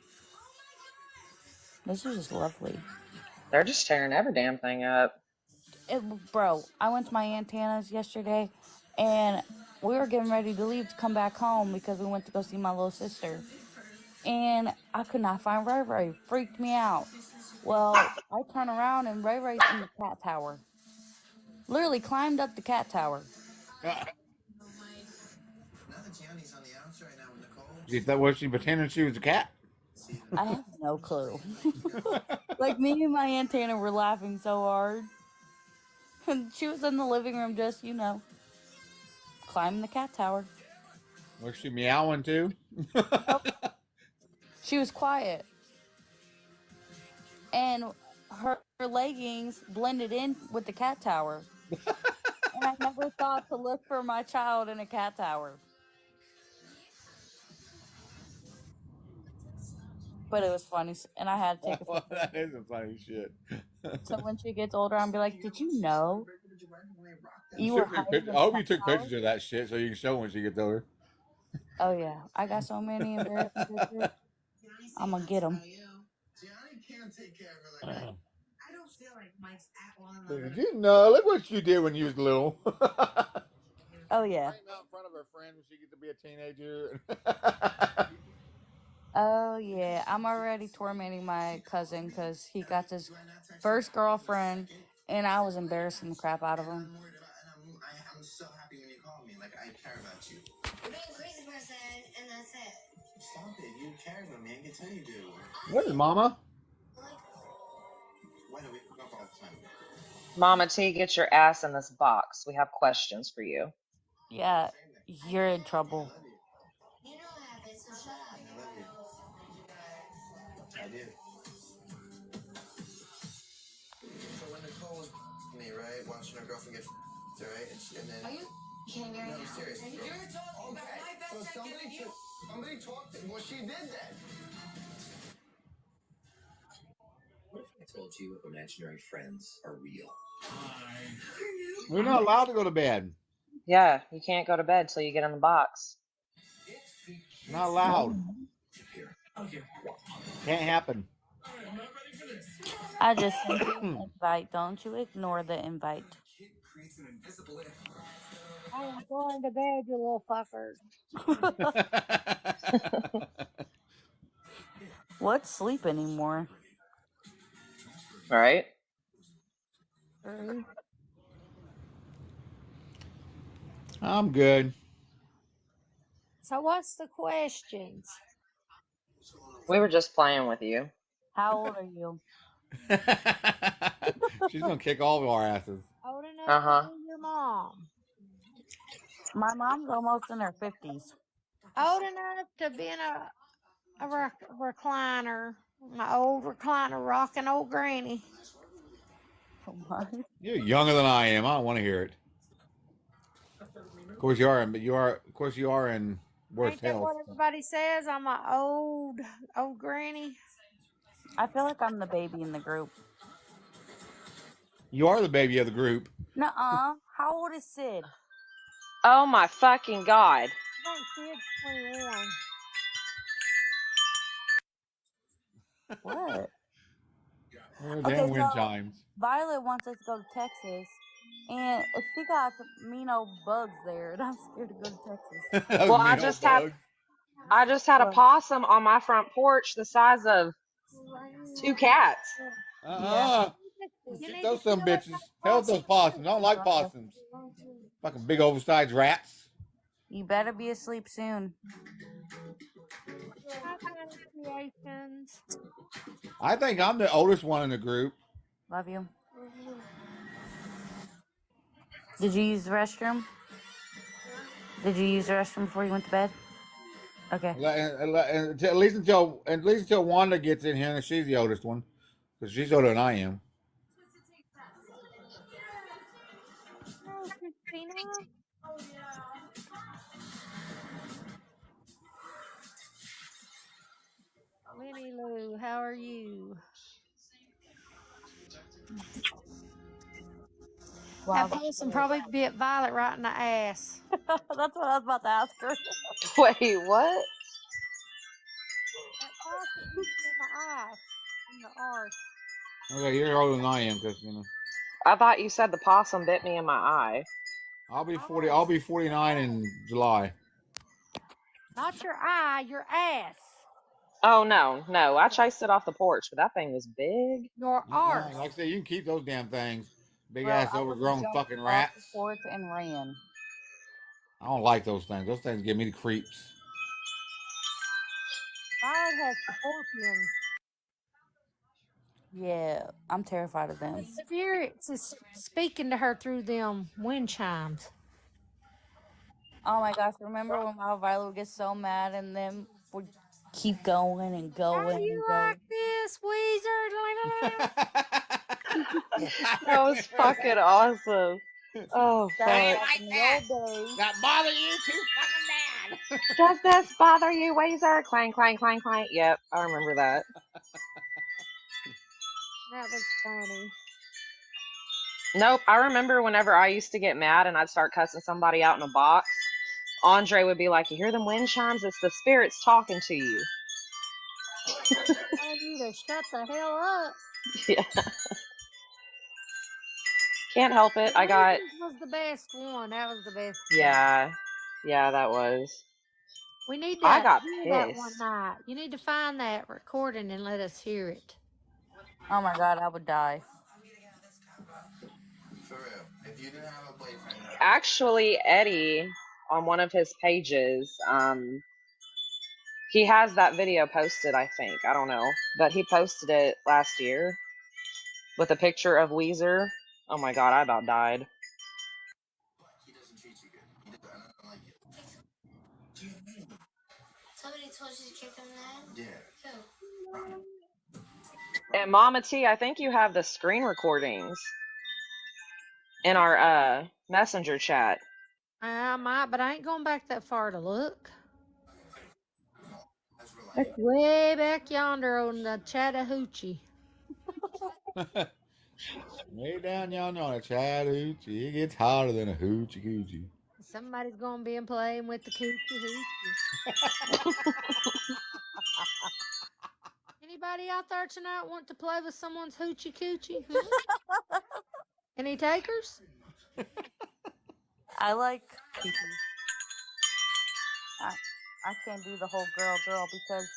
This is just lovely. They're just tearing every damn thing up. Bro, I went to my Aunt Tana's yesterday, and we were getting ready to leave to come back home because we went to go see my little sister. And I could not find Ray Ray. Freaked me out. Well, I turn around and Ray Ray's in the cat tower. Literally climbed up the cat tower. You thought was she pretending she was a cat? I have no clue. Like, me and my Aunt Tana were laughing so hard. And she was in the living room just, climbing the cat tower. Was she meowing too? Nope. She was quiet. And her leggings blended in with the cat tower. And I never thought to look for my child in a cat tower. But it was funny, and I had to take a picture. That is some funny shit. So when she gets older, I'll be like, "Did you know you were hiding in I hope the you took cat tower?" pictures of that shit so you can show when she gets older. Oh yeah, I got so many embarrassing pictures. I'm gonna get them. Did you know? Look what you did when you was little. Oh yeah. Right now in front of her friend when she gets to be a teenager. Oh yeah, I'm already tormenting my cousin because he got this first girlfriend, and I was embarrassing the crap out of him. I'm so happy when you call me. Like, I care about you. You're being a crazy person, and that's it. Stop it. You care about me. I can tell you do. What is Mama? Why do we hook up all the time? Mama T, get your ass in this box. We have questions for you. Yeah, you're in trouble. You know what happened, so shut up. I love you. I do. So when Nicole was me, right, watching her girlfriend get right, and then. Are you kidding me right now? I'm serious. You're talking about my best so somebody talked. Well, she did that. What if I told you imaginary friends are real? We're not allowed to go to bed. Yeah, you can't go to bed till you get in the box. Not allowed. Can't happen. I just sent you an invite. Don't you ignore the invite. I am going to bed, you little fucker. What's sleep anymore? Right? I'm good. So what's the questions? We were just playing with you. How old are you? She's gonna kick all of our asses. Old enough Uh-huh. to be your mom. My mom's almost in her 50s. Old enough to be in a recliner. My old recliner rocking old granny. What? You're younger than I am. I don't want to hear it. Of course you are, but you are. Of course you are in worse Ain't that health. what everybody says? I'm an old granny. I feel like I'm the baby in the group. You are the baby of the group. Nuh-uh. How old is Sid? Oh my fucking God. I think Sid's 21. What? Damn wind chimes. Violet wants us to go to Texas, and she got mean old bugs there, and I'm scared to go to Texas. Well, I just had a possum on my front porch the size of 2 cats. Shoot those some bitches. Hell with those possums. I don't like possums. Fucking big oversized rats. You better be asleep soon. I think I'm the oldest one in the group. Love you. Did you use the restroom? Did you use the restroom before you went to bed? Okay. And at least until Wanda gets in here, and she's the oldest one, because she's older than I am. No, Christina. Winnie Lou, how are you? Wow. That person probably bit Violet right in the ass. That's what I was about to ask her. Wait, what? That possum bit you in the eye, in the arse. Okay, you're older than I am, Christina. I thought you said the possum bit me in my eye. I'll be 40. I'll be 49 in July. Not your eye, your ass. Oh no, no! I chased it off the porch, but that thing was big. Your arse. Like I said, you can keep those damn things. Big Bro, ass I would've overgrown jumped fucking off rats. the porch and ran. I don't like those things. Those things give me the creeps. Violet has scorpions. Yeah, I'm terrified of them. Spirits is speaking to her through them wind chimes. Oh my gosh, remember when my Violet would get so mad and then would keep going and going How do you and like going? this, Weezer? That was fucking awesome. Oh That's fuck! like in the old days. That bother you too fucking bad. Does this bother you, Weezer? Clang, clang, clang, clang. Yep, I remember that. That was funny. Nope, I remember whenever I used to get mad and I'd start cussing somebody out in a box, Andre would be like, "You hear them wind chimes? It's the spirits talking to you." I need to shut the hell up. Yeah. Can't help it. I got. Weezer's was the best one. That was the best. Yeah, yeah, that was. We need to I got hear that one pissed. night. You need to find that recording and let us hear it. Oh my god, I would die. For real. If you didn't have a boyfriend. Actually, Eddie on one of his pages, he has that video posted. I think I don't know, but he posted it last year with a picture of Weezer. Oh my god, I about died. He doesn't treat you good. He doesn't, I don't like it. Somebody told you to kick him then? Yeah. Who? And Mama T, I think you have the screen recordings in our messenger chat. I might, but I ain't going back that far to look. That's real life. That's way back yonder on the Chattahoochee. Way down yonder on a Chattahoochee. It gets hotter than a hoochie coochie. Somebody's gonna be playing with the coochie hoochie. Anybody out there tonight want to play with someone's hoochie coochie? Any takers? I like cookies. I can't do the whole girl because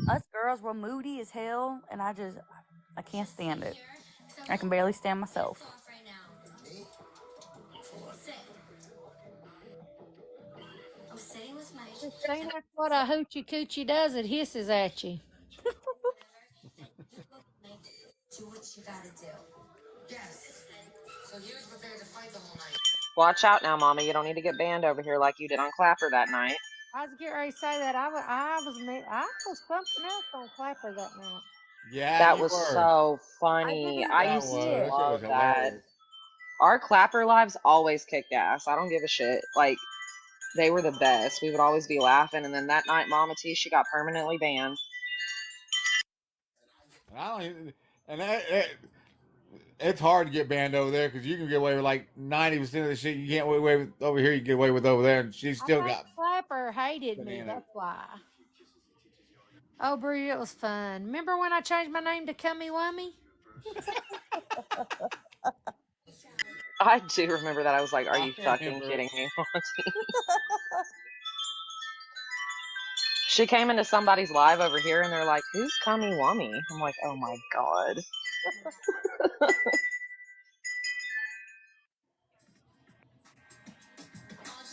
us girls were moody as hell, and I can't stand it. I can barely stand myself. I'm sitting with my. Saying that's what a hoochie coochie does. It hisses at you. Do what you gotta do. Yes. So he was prepared to fight the whole night. Watch out now, Mama. You don't need to get banned over here like you did on Clapper that night. I was getting ready to say that I was something else on Clapper that night. Yeah, That you was were. so funny. I That used was. to That shit love was that. hilarious. Our Clapper lives always kicked ass. I don't give a shit. Like, they were the best. We would always be laughing. And then that night, Mama T, she got permanently banned. And I don't even, and it's hard to get banned over there because you can get away with like 90% of the shit you can't get away with over here. You get away with over there, and she's still I got. think Clapper hated me. Banana. That's why. Oh, Bree, it was fun. Remember when I changed my name to Cummy Wummy? I do remember that. I was like, are you I fucking remember. kidding me, Mama T? She came into somebody's live over here, and they're like, who's Cummy Wummy? I'm like, oh my god.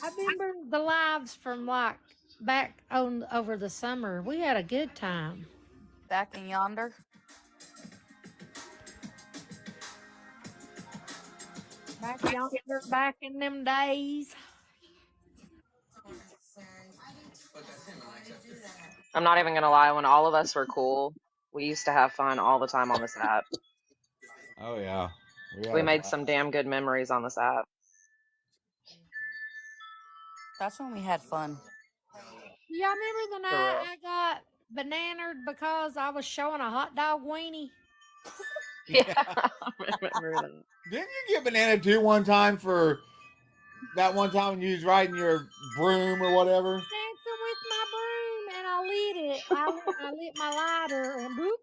I remember the lives from like back on over the summer. We had a good time. Back in yonder. Back yonder, back in them days. But that's him, and I I'm not even gonna lie. When all of us were cool, we used to have fun all the time on this app. Oh yeah, we had We a made blast. some damn good memories on this app. That's when we had fun. Y'all remember the For night real. I got bananaed because I was showing a hot dog weenie? Yeah, I remember that. Didn't you get banana too one time for that one time when you was riding your broom or whatever? Dancing with my broom, and I lit it. I lit my lighter, and boop.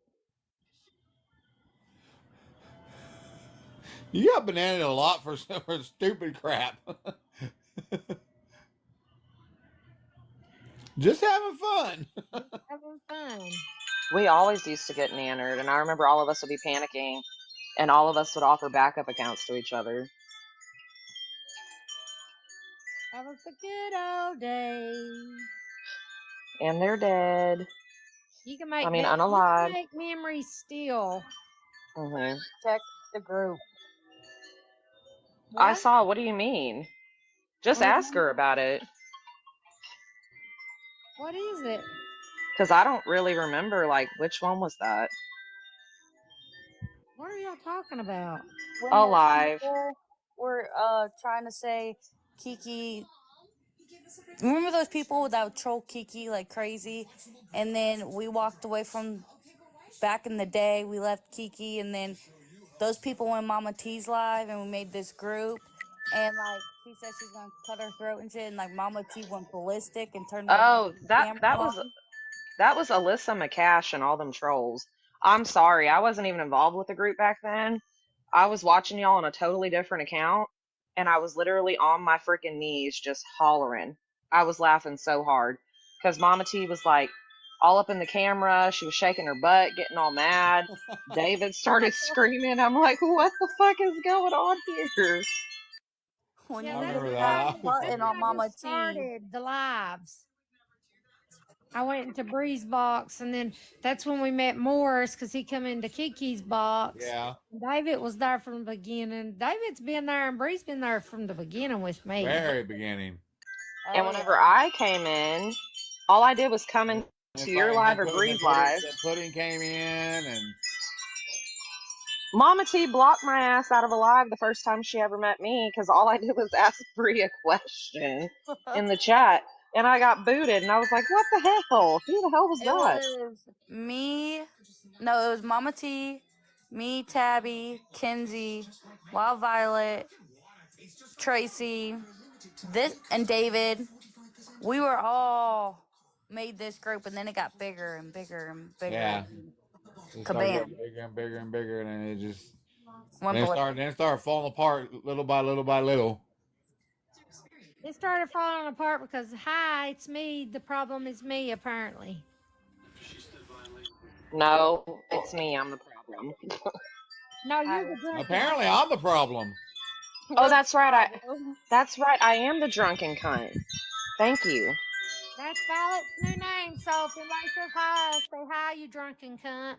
You got banana a lot for stupid crap. Just having fun. Having fun. We always used to get nannered, and I remember all of us would be panicking, and all of us would offer backup accounts to each other. That was the good old days. And they're dead. You can I make mean, you can unalive. make memories still. Hmm. Check the group. I What? saw. What do you mean? Just ask her about it, What is it? because I don't really remember. Like, which one was that? What are y'all talking about? When those Alive. people were trying to say Kiki. Remember those people that would troll Kiki like crazy, and then we walked away from back in the day. We left Kiki, and then those people went Mama T's live, and we made this group. And like she said, she's gonna cut her throat and shit, and like Mama T went ballistic and turned the Oh, camera on. that was Alyssa McCash and all them trolls. I'm sorry, I wasn't even involved with the group back then. I was watching y'all on a totally different account, and I was literally on my freaking knees just hollering. I was laughing so hard because Mama T was like all up in the camera. She was shaking her butt, getting all mad. David started screaming. I'm like, what the fuck is going on here? When Yeah, you I hit remember that that. that's button when on I Mama just T. started the lives. I went into Bree's box, and then that's when we met Morris because he come into Kiki's box. Yeah, David was there from the beginning. David's been there, and Bree's been there from the beginning with me. very beginning. And Oh whenever yeah. I came in, all I did was come And into your live or Bree's live. then Pudding came in, and Mama T blocked my ass out of a live the first time she ever met me because all I did was ask Bree a question in the chat, and I got booted. And I was like, "What the hell? Who the hell was It that?" was me. No, it was Mama T, me, Tabby, Kenzie, Wild Violet, Tracy, this, and David. We were all made this group, and then it got bigger and bigger and bigger. yeah, it started Kabam! getting bigger and bigger and bigger, and then it just Went then it started falling apart little by little by little. It started falling apart because, hi, it's me. The problem is me, apparently. No, it's me. I'm the problem. No, you're the drunken. Apparently, I'm the problem. Oh, that's right. That's right. I am the drunken cunt. Thank you. That's Violet's new name. So if anybody says hi, say hi, you drunken cunt.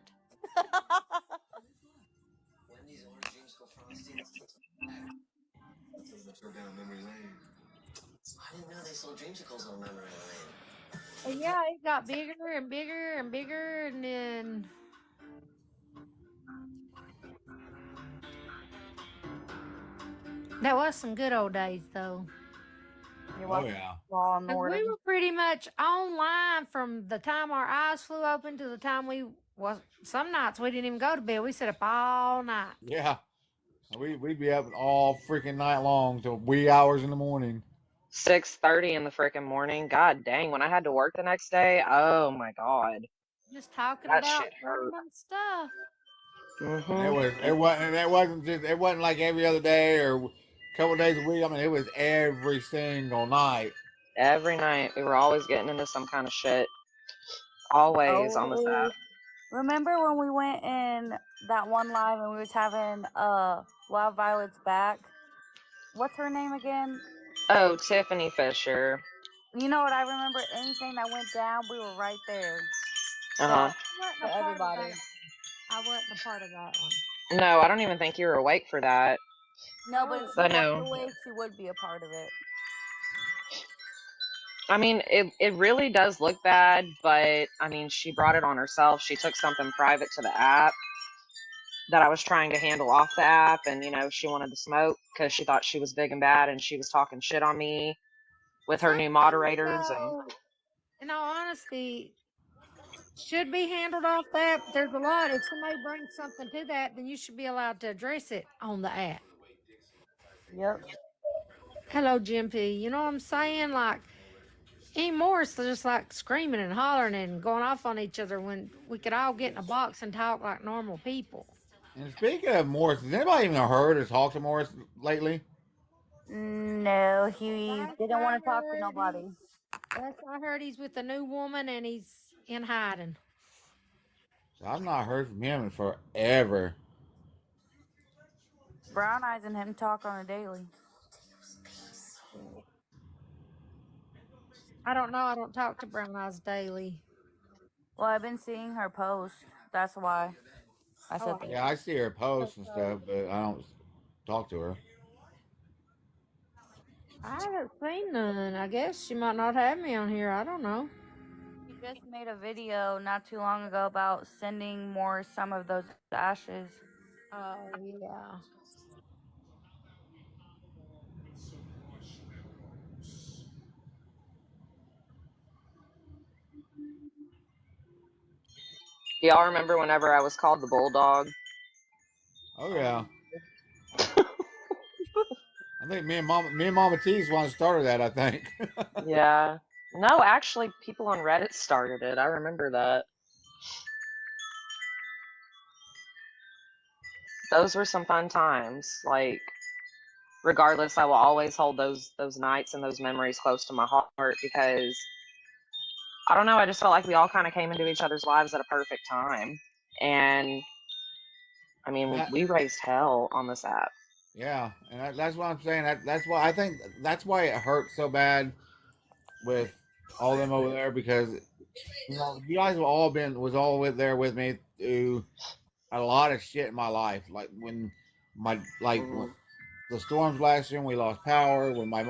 But yeah, it got bigger and bigger and bigger, and then that was some good old days, though. Oh yeah. Because we were pretty much online from the time our eyes flew open to the time some nights we didn't even go to bed. We sat up all night. Yeah. We'd be up all freaking night long till wee hours in the morning. 6:30 in the freaking morning. God dang! When I had to work the next day, oh my god, Just talking that about shit hurt. random stuff. Mm-hmm. It wasn't like every other day or a couple days a week. I mean, it was every single night. Every night we were always getting into some kind of shit. Always on this app. Remember when we went in that one live and we was having Wild Violet's back? What's her name again? Oh, Tiffany Fisher. You know what? I remember anything that went down, we were right there. Uh-huh. For everybody. I wasn't a part of that one. No, I don't even think you were awake for that. No, but if she But wasn't no. awake, she would be a part of it. I mean, it really does look bad, but I mean, she brought it on herself. She took something private to the app that I was trying to handle off the app, and she wanted the smoke because she thought she was big and bad, and she was talking shit on me with her Some new things, moderators, and in all honesty, should be handled off that. But there's a lot. If somebody brings something to that, then you should be allowed to address it on the app. Yep. Hello, Jim P. You know what I'm saying? Like, anymore, it's just like screaming and hollering and going off on each other when we could all get in a box and talk like normal people. And speaking of Morris, has anybody even heard or talked to Morris lately? No, he Last didn't I want to talk to heard, nobody. last I heard, he's with a new woman and he's in hiding. I've not heard from him in forever. Brown Eyes and him talk on a daily. I don't know. I don't talk to Brown Eyes daily. Well, I've been seeing her post. That's why I said that. Yeah, I see her posts and stuff, but I don't talk to her. I haven't seen none. I guess she might not have me on here. I don't know. She just made a video not too long ago about sending more some of those ashes. Oh, yeah. y'all remember whenever I was called the Bulldog? Oh yeah. I think me and Mama T's one started that. I think. Yeah. No, actually, people on Reddit started it. I remember that. Those were some fun times. Like, regardless, I will always hold those nights and those memories close to my heart because I don't know, I just felt like we all kind of came into each other's lives at a perfect time. And I mean, we raised hell on this app. Yeah, and that's what I'm saying. That's why I think that's why it hurt so bad with all them over there because you guys have all there with me through a lot of shit in my life. Like when when the storms last year, when we lost power. When my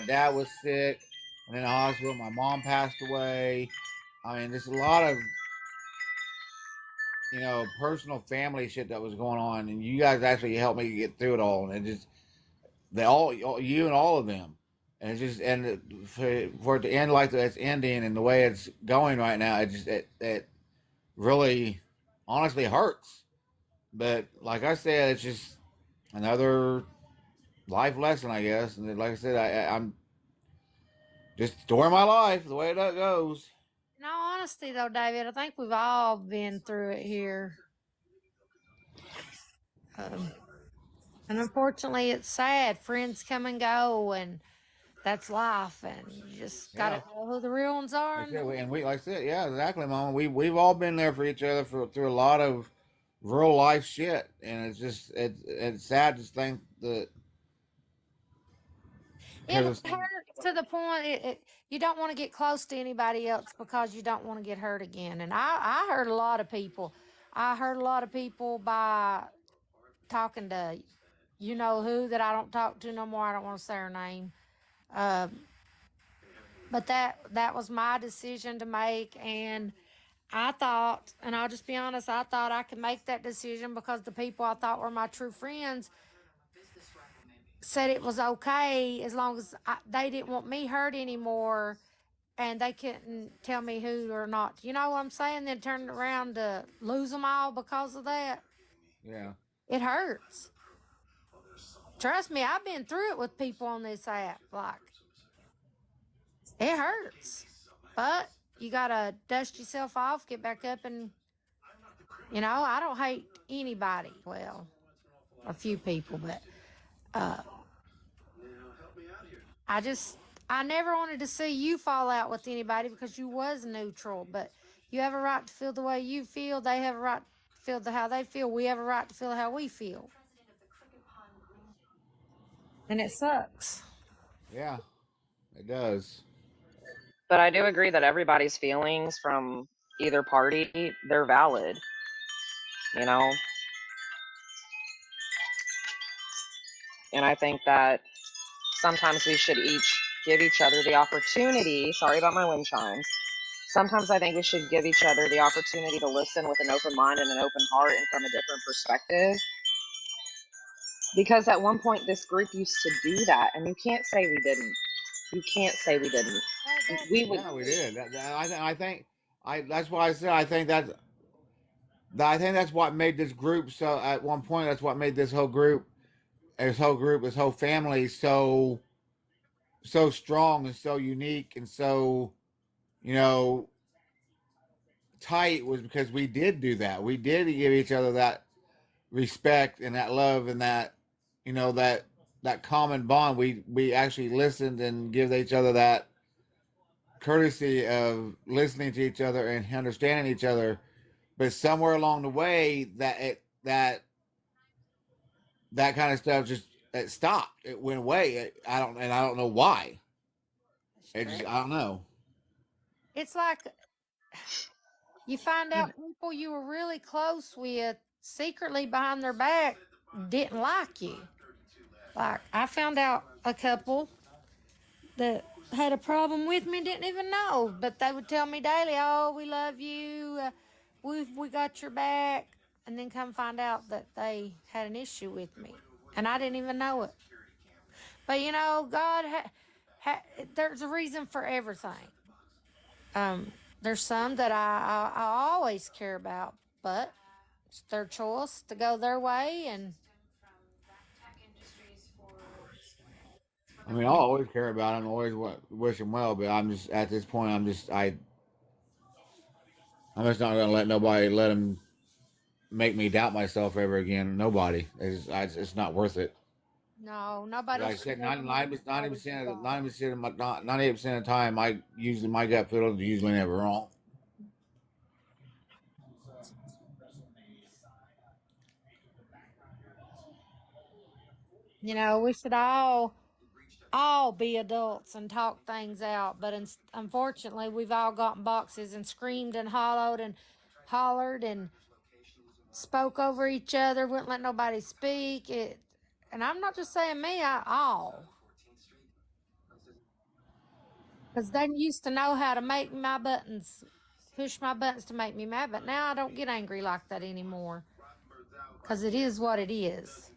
dad was sick and in the hospital, my mom passed away. I mean, there's a lot of personal family shit that was going on, and you guys actually helped me get through it all. And it just you and all of them, and for it to end like it's ending and the way it's going right now, it really, honestly hurts. But like I said, it's just another life lesson, I guess. And like I said, I'm just storing my life the way that goes. In all honesty, though, David, I think we've all been through it here. And unfortunately, it's sad. Friends come and go, and that's life. And you just gotta know who the real ones are. Like I said, yeah, exactly, Mama. We've all been there for each other through a lot of real life shit, and it's sad to think that it hurts to the point you don't want to get close to anybody else because you don't want to get hurt again. And I hurt a lot of people. I hurt a lot of people by talking to you know who that I don't talk to no more. I don't want to say her name. But that was my decision to make, and I thought, and I'll just be honest, I thought I could make that decision because the people I thought were my true friends said it was okay as long as they didn't want me hurt anymore, and they couldn't tell me who or not. You know what I'm saying? Then turn around to lose them all because of that. Yeah. It hurts. Trust me, I've been through it with people on this app. Like, it hurts. But you got to dust yourself off, get back up, and, I don't hate anybody. Well, a few people, but I never wanted to see you fall out with anybody because you was neutral, but you have a right to feel the way you feel. They have a right to feel how they feel. We have a right to feel how we feel. And it sucks. Yeah, it does. But I do agree that everybody's feelings from either party, they're valid. And I think that sometimes we should each give each other the opportunity. Sorry about my wind chimes. Sometimes I think we should give each other the opportunity to listen with an open mind and an open heart and from a different perspective. Because at one point, this group used to do that, and you can't say we didn't. You can't say we didn't. We would. Yeah, we did. I think that's why I said I think that's what made this group so. At one point, that's what made this whole group, this whole family so strong and so unique and so, you know, tight, was because we did do that. We did give each other that respect and that love and that, you know, that common bond. We actually listened and give each other that courtesy of listening to each other and understanding each other. But somewhere along the way, that kind of stuff just it stopped. It went away. I don't know why. I don't know. It's like you find out people you were really close with secretly behind their back didn't like you. Like I found out a couple that had a problem with me, didn't even know, but they would tell me daily, "Oh, we love you, we got your back," and then come find out that they had an issue with me, and I didn't even know it. But you know, God, there's a reason for everything. There's some that I always care about, but it's their choice to go their way, and I mean, I'll always care about him, always wish him well, but I'm just at this point, I'm just not gonna let nobody let him make me doubt myself ever again. Nobody. It's not worth it. no, nobody. Like I said, 90% of my 98% of the time, my gut feel is usually never wrong. You know, we should all be adults and talk things out, but unfortunately, we've all gotten boxes and screamed and hollowed and hollered and spoke over each other, wouldn't let nobody speak. And I'm not just saying me, all. Because they used to know how to make my buttons, push my buttons to make me mad, but now I don't get angry like that anymore. Because it is what it is.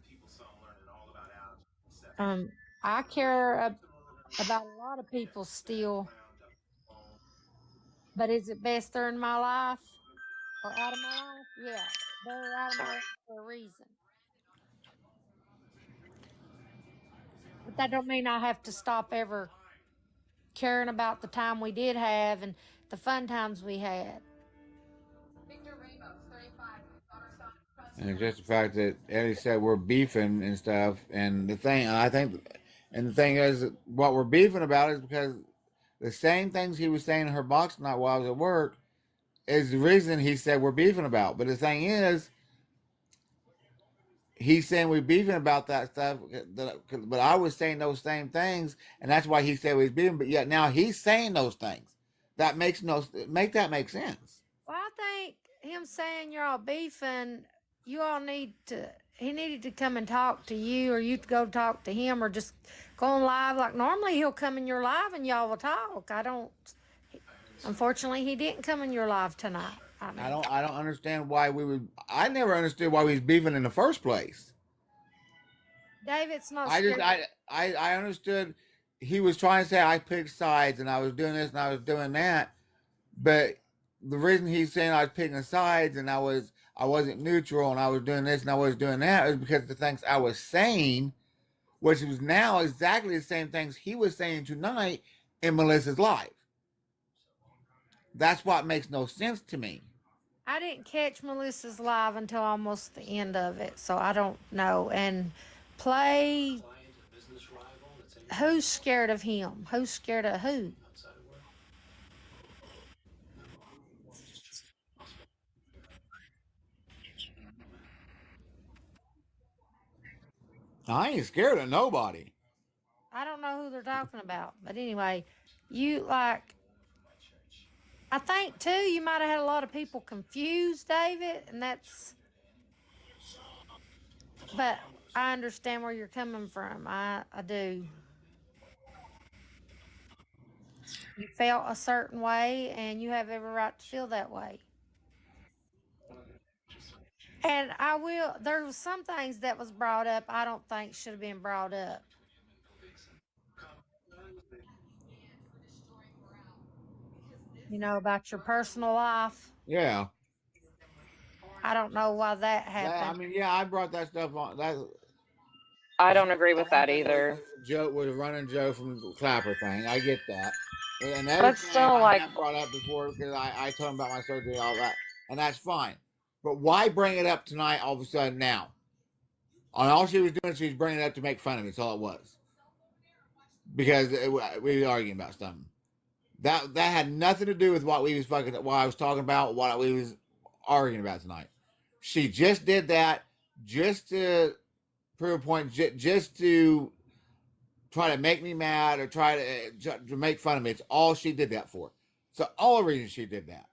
I care about a lot of people still. But is it best they're in my life or out of my life? Yeah, they're out of my life for a reason. But that don't mean I have to stop ever caring about the time we did have and the fun times we had. And just the fact that Eddie said we're beefing and stuff, and the thing is, what we're beefing about is because the same things he was saying in her box tonight while I was at work is the reason he said we're beefing about. But the thing is, he's saying we're beefing about that stuff, but I was saying those same things, and that's why he said we was beefing. But yet now he's saying those things. That makes make sense. Well, I think him saying you're all beefing, you all he needed to come and talk to you, or you to go talk to him, or just go on live like normally he'll come in your live and y'all will talk. Unfortunately, he didn't come in your live tonight. I don't understand why I never understood why we was beefing in the first place. David's not. I understood he was trying to say I picked sides and I was doing this and I was doing that, but the reason he's saying I was picking sides and I wasn't neutral and I was doing this and I was doing that is because the things I was saying, which was now exactly the same things he was saying tonight in Melissa's live. That's what makes no sense to me. I didn't catch Melissa's live until almost the end of it, so I don't know. And Play, who's scared of him? Who's scared of who? I ain't scared of nobody. I don't know who they're talking about, but anyway, I think too, you might have had a lot of people confused, David, but I understand where you're coming from. I do. You felt a certain way, and you have every right to feel that way. And there was some things that was brought up I don't think should have been brought up. About your personal life. Yeah. I don't know why that I happened. mean, yeah, I brought that stuff on. I don't agree with that That either. Joe was running Joe from the Clapper thing. I get that. And But everything still, I like, have brought up before because I told him about my surgery, all that, and that's fine. But why bring it up tonight all of a sudden now? And all she was doing, she was bringing it up to make fun of me. That's all it was. Because we were arguing about something. That had nothing to do with what I was talking about, what we was arguing about tonight. She just did that just to prove a point, just to try to make me mad or try to make fun of me. It's all she did that for. It's the only reason she did that.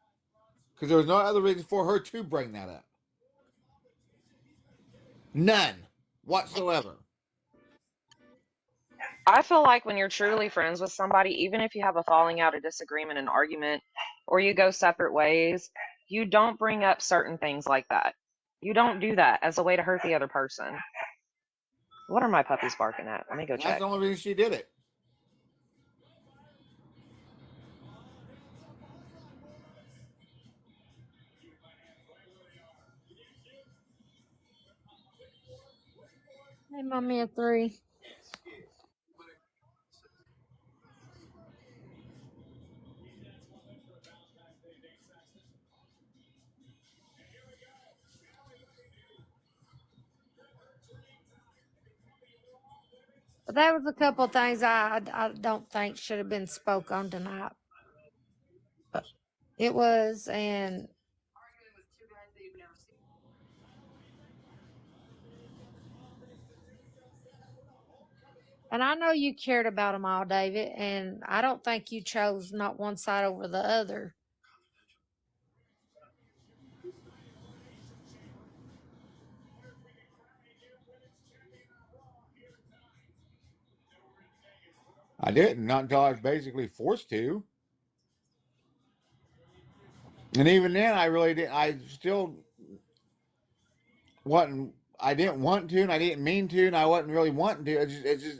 Because there was no other reason for her to bring that up. None whatsoever. I feel like when you're truly friends with somebody, even if you have a falling out, a disagreement, an argument, or you go separate ways, you don't bring up certain things like that. You don't do that as a way to hurt the other person. What are my puppies barking at? Let me go That's check. the only reason she did it. Hey, Mommy at 3. But that was a couple of things I don't think should have been spoke on tonight. But it was, and I know you cared about them all, David, and I don't think you chose not one side over the other. I didn't, not until I was basically forced to. And even then, I really didn't. I still wasn't. I didn't want to, and I didn't mean to, and I wasn't really wanting to. It's just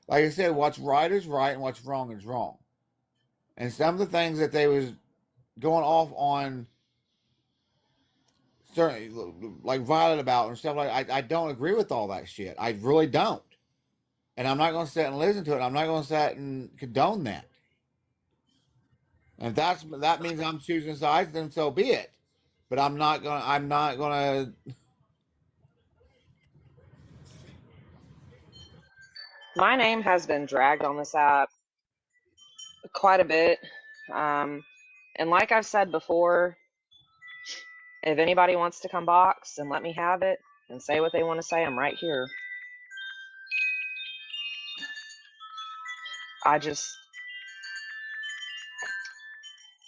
like I said, what's right is right, and what's wrong is wrong. And some of the things that they was going off on, certainly like Violet about and stuff like, I don't agree with all that shit. I really don't, and I'm not going to sit and listen to it. I'm not going to sit and condone that. And if that means I'm choosing sides, then so be it. But I'm not gonna. I'm not gonna. My name has been dragged on this app quite a bit. And like I've said before, if anybody wants to come box and let me have it and say what they want to say, I'm right here.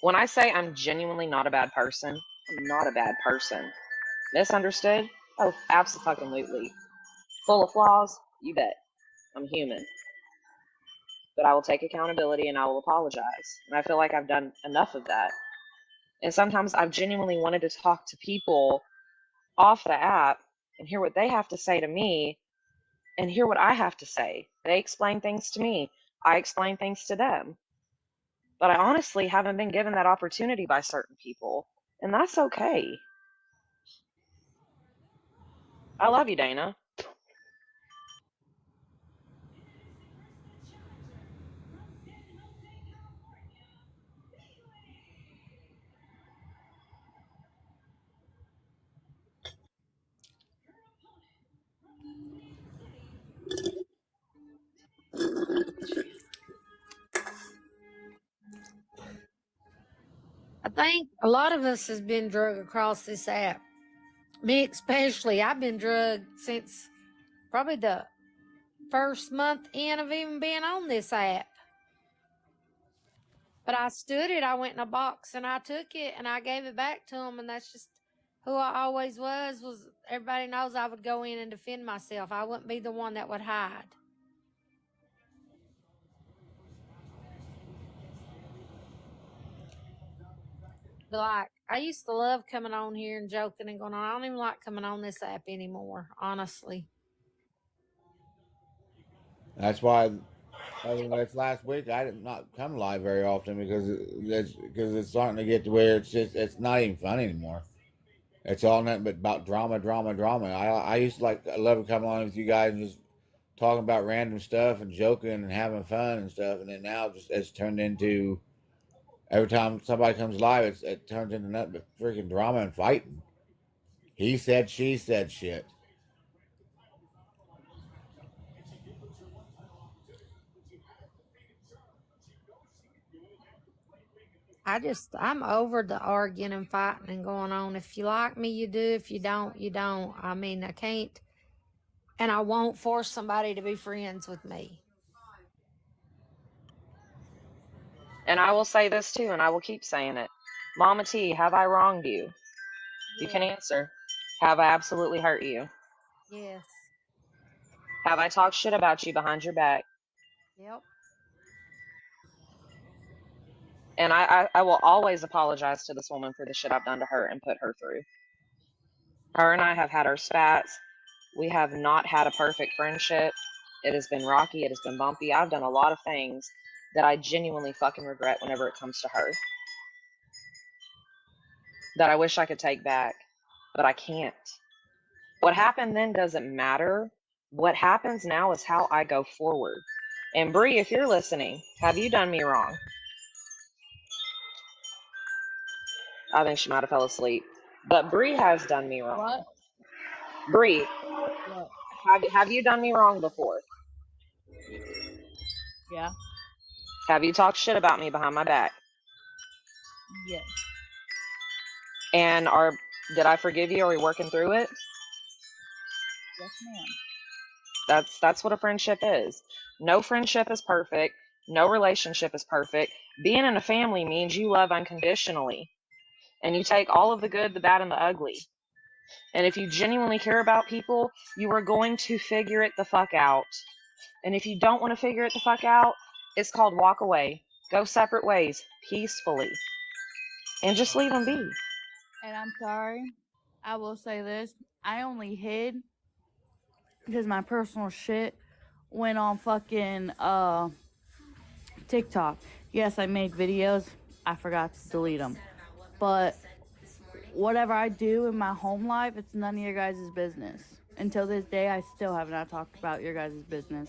When I say I'm genuinely not a bad person, I'm not a bad person. Misunderstood? Oh, absolutely. Full of flaws? You bet. I'm human. But I will take accountability and I will apologize. And I feel like I've done enough of that. And sometimes I've genuinely wanted to talk to people off the app and hear what they have to say to me and hear what I have to say. They explain things to me. I explain things to them. But I honestly haven't been given that opportunity by certain people. And that's okay. I love you, Dana. I think a lot of us has been drugged across this app. Me especially. I've been drugged since probably the first month in of even being on this app. But I stood it. I went in a box and I took it and I gave it back to them. And that's just who I always was everybody knows I would go in and defend myself. I wouldn't be the one that would hide. But like, I used to love coming on here and joking and going on. I don't even like coming on this app anymore, honestly. That's why. Other than this last week, I did not come live very often because it's starting to get to where it's not even fun anymore. It's all nothing but about drama, drama, drama. I used to I love to come on with you guys and just talking about random stuff and joking and having fun and stuff. And then now it's turned into every time somebody comes live, it turns into nothing but freaking drama and fighting. He said, she said shit. I'm over the arguing and fighting and going on. If you like me, you do. If you don't, you don't. I mean, I can't, and I won't force somebody to be friends with me. And I will say this too, and I will keep saying it. Mama T, have I wronged you? You can answer. Have I absolutely hurt you? Yes. Have I talked shit about you behind your back? Yep. And I will always apologize to this woman for the shit I've done to her and put her through. Her and I have had our spats. We have not had a perfect friendship. It has been rocky. It has been bumpy. I've done a lot of things that I genuinely fucking regret whenever it comes to her. That I wish I could take back, but I can't. What happened then doesn't matter. What happens now is how I go forward. And Bree, if you're listening, have you done me wrong? I think she might have fell asleep. But Bree has done me wrong. What? Bree, What? have you done me wrong before? Yeah. Have you talked shit about me behind my back? Yes. And did I forgive you? Are we working through it? Yes, ma'am. That's what a friendship is. No friendship is perfect. No relationship is perfect. Being in a family means you love unconditionally. And you take all of the good, the bad, and the ugly. And if you genuinely care about people, you are going to figure it the fuck out. And if you don't want to figure it the fuck out, it's called walk away. Go separate ways peacefully. And just leave them be. And I'm sorry. I will say this. I only hid because my personal shit went on fucking TikTok. Yes, I made videos. I forgot to delete them. But whatever I do in my home life, it's none of your guys' business. Until this day, I still have not talked about your guys' business.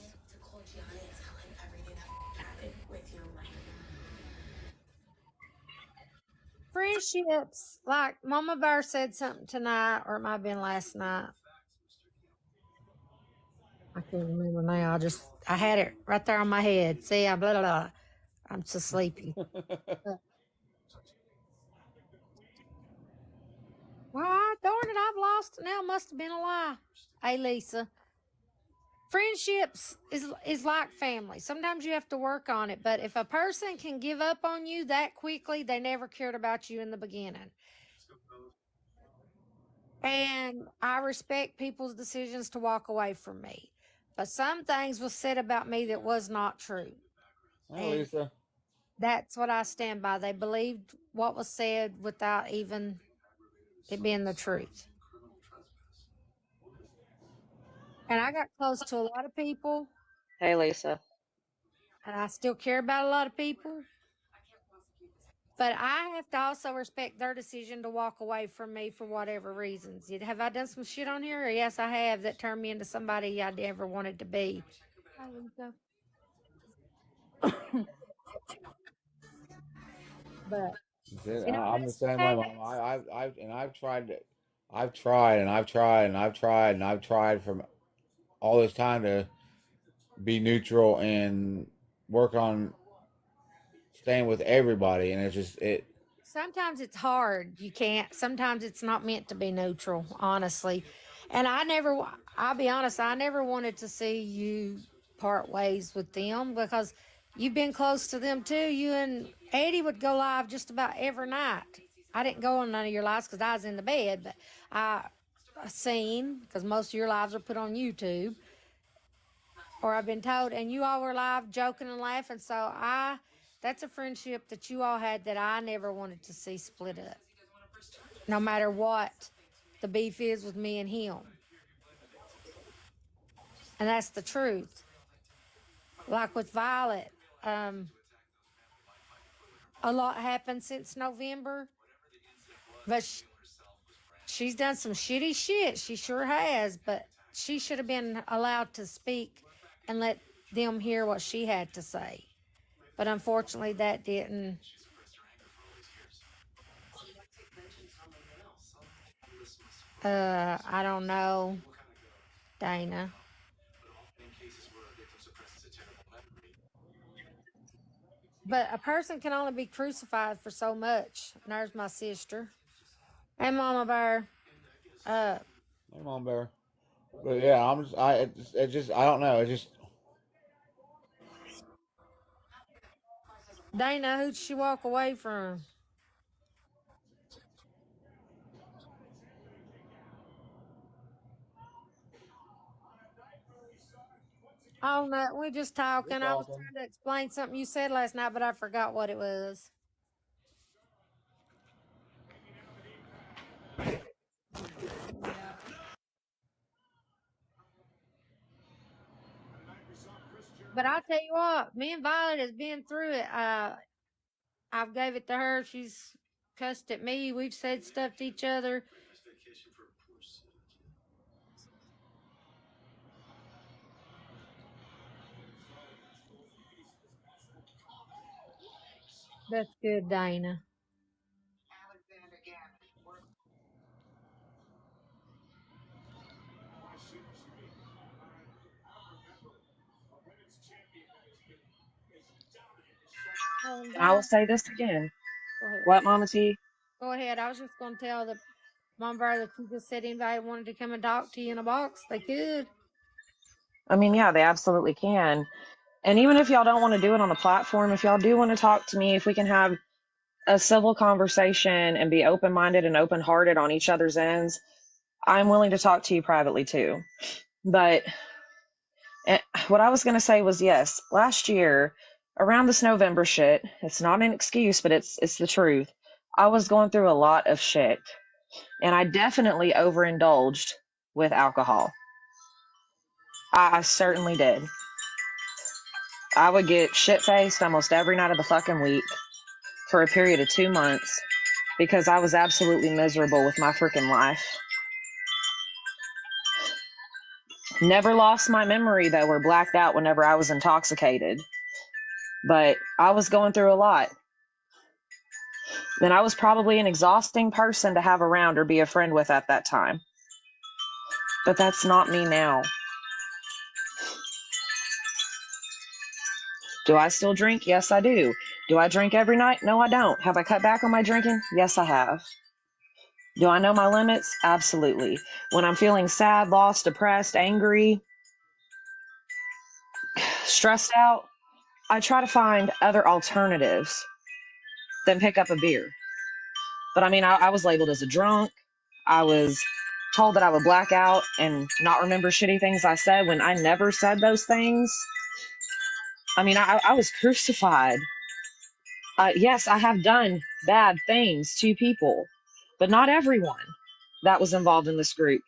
Friendships, like Mama Bear said something tonight, or it might have been last night. I can't remember now. I had it right there on my head. See, blah, blah, blah. I'm so sleepy. Well, darn it, I've lost it now. Must have been a lie. Hey, Lisa. Friendships is like family. Sometimes you have to work on it, but if a person can give up on you that quickly, they never cared about you in the beginning. And I respect people's decisions to walk away from me. But some things was said about me that was not true. Hi, Lisa. That's what I stand by. They believed what was said without even it being the truth. And I got close to a lot of people. Hey, Lisa. And I still care about a lot of people. But I have to also respect their decision to walk away from me for whatever reasons. Have I done some shit on here? Or yes, I have. That turned me into somebody I never wanted to be. I think so. But I'm the same way, Mom. I've tried to, I've tried and I've tried and I've tried and I've tried from all this time to be neutral and work on staying with everybody, and it's just it. Sometimes it's hard. You can't. Sometimes it's not meant to be neutral, honestly. And I'll be honest, I never wanted to see you part ways with them because you've been close to them too. You and Eddie would go live just about every night. I didn't go on none of your lives because I was in the bed, but I seen, because most of your lives are put on YouTube, or I've been told, and you all were live joking and laughing. So That's a friendship that you all had that I never wanted to see split up. No matter what the beef is with me and him. And that's the truth. Like with Violet, a lot happened since November, but she's done some shitty shit. She sure has, but she should have been allowed to speak and let them hear what she had to say. But unfortunately, that didn't. I don't know, Dana. But a person can only be crucified for so much. And there's my sister. Hey, Mama Bear. Hey, Mom Bear. But yeah, I don't know. It just, Dana, who'd she walk away from? Oh, no, we're just talking. I was trying to explain something you said last night, but I forgot what it was. But I'll tell you what, me and Violet has been through it. I've gave it to her. She's cussed at me. We've said stuff to each other. That's good, Dana. And I will say this again. Go ahead. What, Mama T? Go ahead. I was just going to tell the Mom Bear that you just said anybody wanted to come and talk to you in a box, they could. I mean, yeah, they absolutely can. And even if y'all don't want to do it on the platform, if y'all do want to talk to me, if we can have a civil conversation and be open-minded and open-hearted on each other's ends, I'm willing to talk to you privately too. But what I was going to say was, yes, last year around this November shit, it's not an excuse, but it's the truth. I was going through a lot of shit, and I definitely overindulged with alcohol. I certainly did. I would get shit-faced almost every night of the fucking week for a period of 2 months because I was absolutely miserable with my freaking life. Never lost my memory, though, or blacked out whenever I was intoxicated. But I was going through a lot. And I was probably an exhausting person to have around or be a friend with at that time. But that's not me now. Do I still drink? Yes, I do. Do I drink every night? No, I don't. Have I cut back on my drinking? Yes, I have. Do I know my limits? Absolutely. When I'm feeling sad, lost, depressed, angry, stressed out, I try to find other alternatives than pick up a beer. But I mean, I was labeled as a drunk. I was told that I would black out and not remember shitty things I said when I never said those things. I mean, I was crucified. Yes, I have done bad things to people, but not everyone that was involved in this group.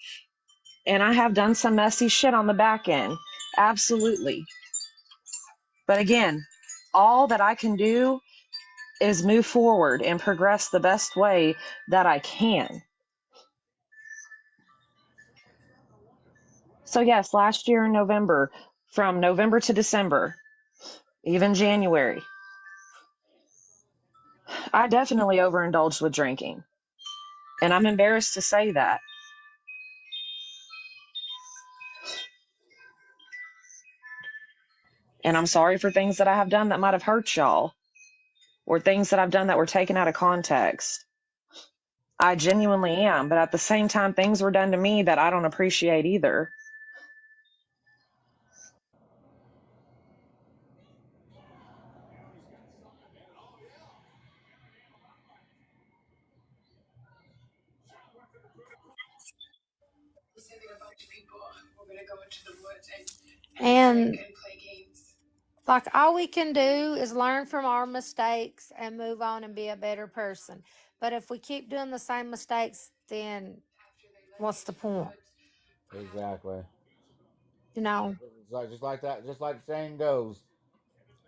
And I have done some messy shit on the back end. Absolutely. But again, all that I can do is move forward and progress the best way that I can. So yes, last year in November, from November to December, even January, I definitely overindulged with drinking. And I'm embarrassed to say that. And I'm sorry for things that I have done that might have hurt y'all, or things that I've done that were taken out of context. I genuinely am, but at the same time, things were done to me that I don't appreciate either. And Like, all we can do is learn from our mistakes and move on and be a better person. But if we keep doing the same mistakes, then what's the point? Exactly. You know? It's like just like that, just like the saying goes,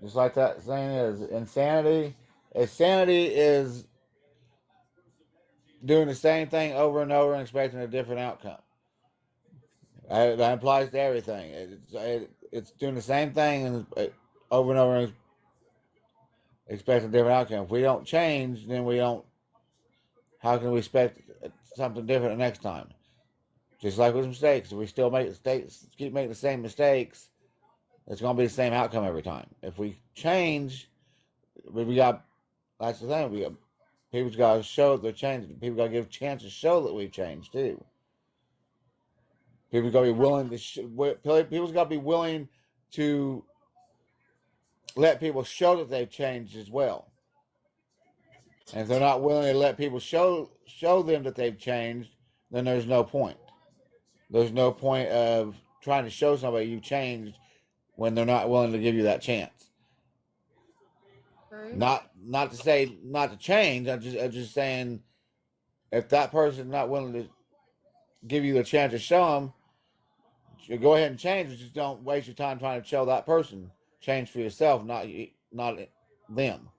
just like that saying is, insanity is doing the same thing over and over and expecting a different outcome. That applies to everything. It's doing the same thing and over and over and expecting a different outcome. If we don't change, then we don't. How can we expect something different the next time? Just like with mistakes, if we still make mistakes, keep making the same mistakes, it's going to be the same outcome every time. If we change, we got, that's the thing. We got people's got to show that they're changing. People got to give a chance to show that we've changed too. People got to be willing to. People's got to be willing to let people show that they've changed as well. And if they're not willing to let people show them that they've changed, then there's no point. There's no point of trying to show somebody you've changed when they're not willing to give you that chance. True. Not to say not to change. I'm just saying, if that person's not willing to give you the chance to show them, you go ahead and change. Just don't waste your time trying to show that person. Change for yourself, not them.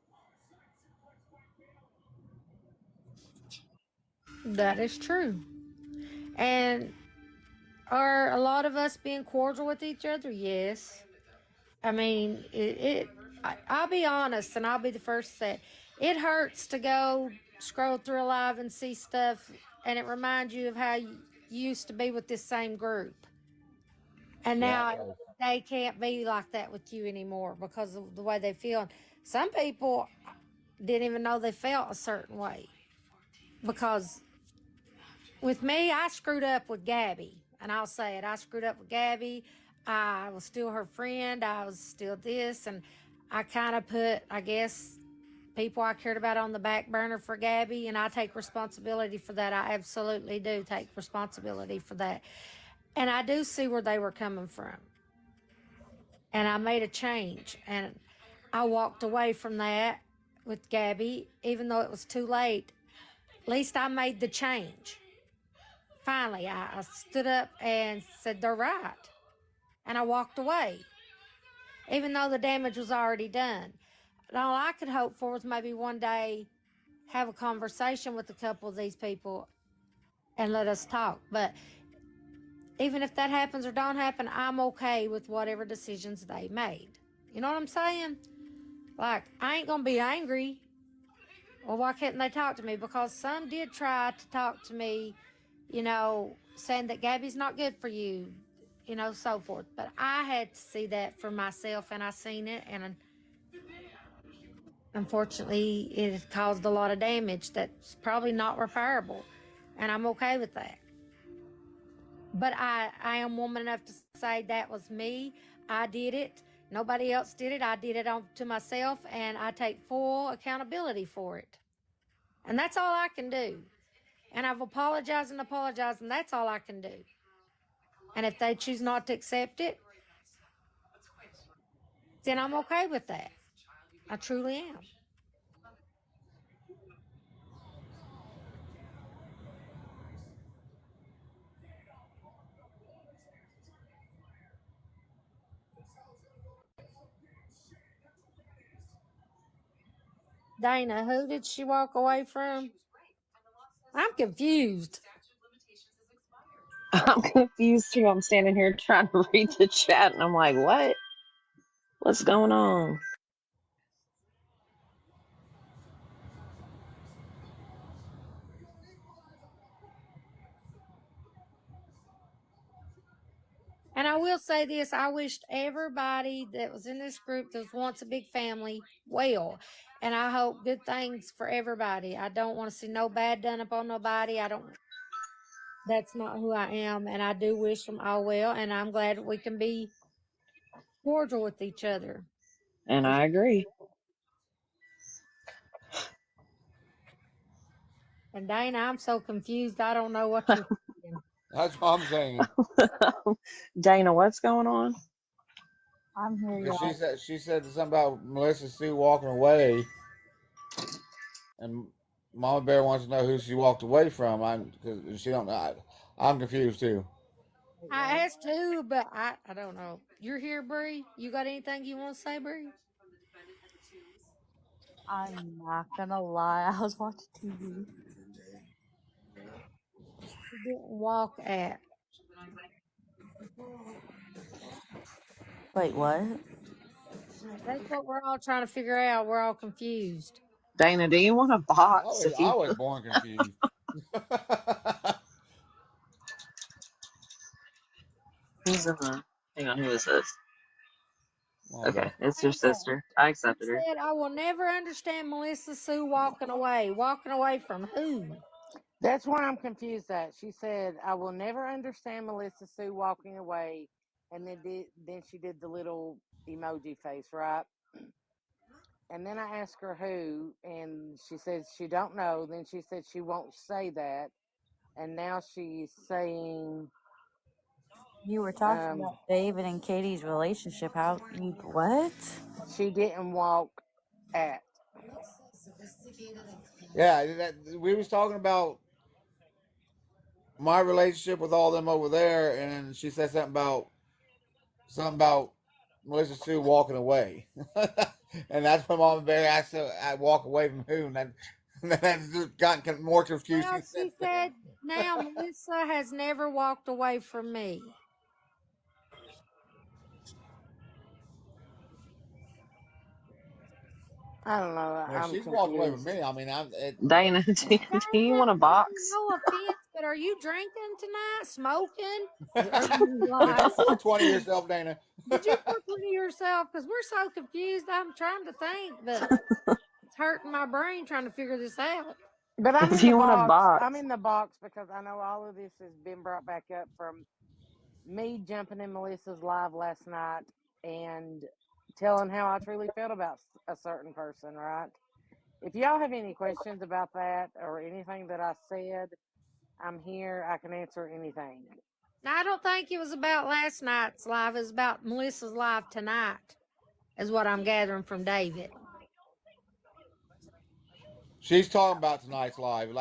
That is true. And are a lot of us being cordial with each other? Yes. I mean, I'll be honest, and I'll be the first to say it hurts to go scroll through Alive and see stuff, and it reminds you of how you used to be with this same group. And now they can't be like that with you anymore because of the way they feel. Some people didn't even know they felt a certain way. Because with me, I screwed up with Gabby. And I'll say it, I screwed up with Gabby. I was still her friend. I was still this. And I kind of put, I guess, people I cared about on the back burner for Gabby. And I take responsibility for that. I absolutely do take responsibility for that. And I do see where they were coming from. And I made a change. And I walked away from that with Gabby, even though it was too late. At least I made the change. Finally, I stood up and said, they're right. And I walked away, even though the damage was already done. And all I could hope for was maybe one day have a conversation with a couple of these people and let us talk. But even if that happens or don't happen, I'm okay with whatever decisions they made. You know what I'm saying? Like, I ain't going to be angry. Well, why couldn't they talk to me? Because some did try to talk to me, you know, saying that Gabby's not good for you, you know, so forth. But I had to see that for myself, and I seen it, and unfortunately, it caused a lot of damage that's probably not repairable, and I'm okay with that. But I am woman enough to say that was me. I did it. Nobody else did it. I did it to myself, and I take full accountability for it. And that's all I can do. And I've apologized, and that's all I can do. And if they choose not to accept it, then I'm okay with that. I truly am. Dana, who did she walk away from? I'm confused. I'm confused too. I'm standing here trying to read the chat and I'm like, what? What's going on? And I will say this, I wished everybody that was in this group that was once a big family well. And I hope good things for everybody. I don't want to see no bad done upon nobody. That's not who I am. And I do wish them all well. And I'm glad we can be cordial with each other. And I agree. And Dana, I'm so confused. I don't know what you're saying. That's what I'm saying. Dana, what's going on? I'm here, Because y'all. she said something about Melissa Sue walking away, and Mama Bear wants to know who she walked away from. Because she don't know. I'm confused too. I asked who, but I don't know. You're here, Bree. You got anything you want to say, Bree? I'm not gonna lie. I was watching TV. She didn't walk at. Wait, what? That's what we're all trying to figure out. We're all confused. Dana, do you want a box? If I you was born confused. who's in the hang on, who is this? Mama Okay, Bear. it's your sister. I She accepted her. said, I will never understand Melissa Sue walking away. Walking away from who? That's why I'm confused at. She said, I will never understand Melissa Sue walking away. And then she did the little emoji face, right? And then I asked her who, and she said she don't know. Then she said she won't say that. And now she's saying, You were talking about David and Katie's relationship. How you what? she didn't walk at. Yeah, we was talking about my relationship with all them over there, and she said something about Melissa Sue walking away, and that's when Mama Bear asked her, "I walk away from who?" And that's just gotten more confusing Well, she since said, then. now Melissa has never walked away from me. I don't know. Well, I'm she's walked away from confused. me. I mean, Dana, do you want a box? No offense, but are you drinking tonight? Smoking? Are you did you like, 420 yourself, Dana? did you 420 yourself? Because we're so confused. I'm trying to think, but it's hurting my brain trying to figure this out. But I'm in Do the you want a box. box? I'm in the box because I know all of this has been brought back up from me jumping in Melissa's live last night and telling how I truly felt about a certain person, right? If y'all have any questions about that or anything that I said, I'm here. I can answer anything. Now, I don't think it was about last night's live. It was about Melissa's live tonight, is what I'm gathering from David. She's talking about tonight's live. To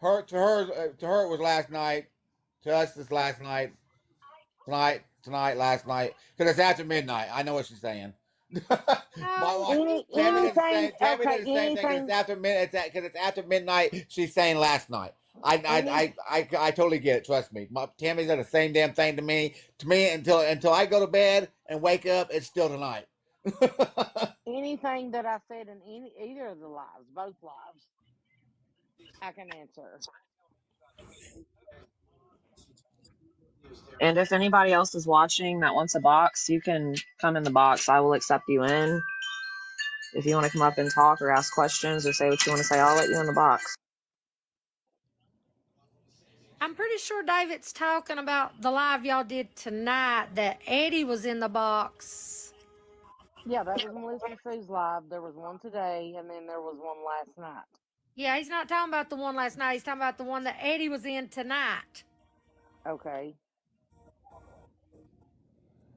her it was last night. To us, this last night. Tonight, last night. Because it's after midnight. I know what she's saying. My wife, Tammy did the Anything, same. Tammy okay, did the same thing. Because anything, it's after midnight. Because it's after midnight. She's saying last night. I totally get it. Trust me. Tammy did the same damn thing to me. Until I go to bed and wake up, it's still tonight. anything that I said in either of the lives, both lives, I can answer. And if anybody else is watching that wants a box, you can come in the box. I will accept you in. If you want to come up and talk or ask questions or say what you want to say, I'll let you in the box. I'm pretty sure David's talking about the live y'all did tonight that Eddie was in the box. Yeah, that was Melissa Sue's live. There was one today, and then there was one last night. Yeah, he's not talking about the one last night. He's talking about the one that Eddie was in tonight. Okay.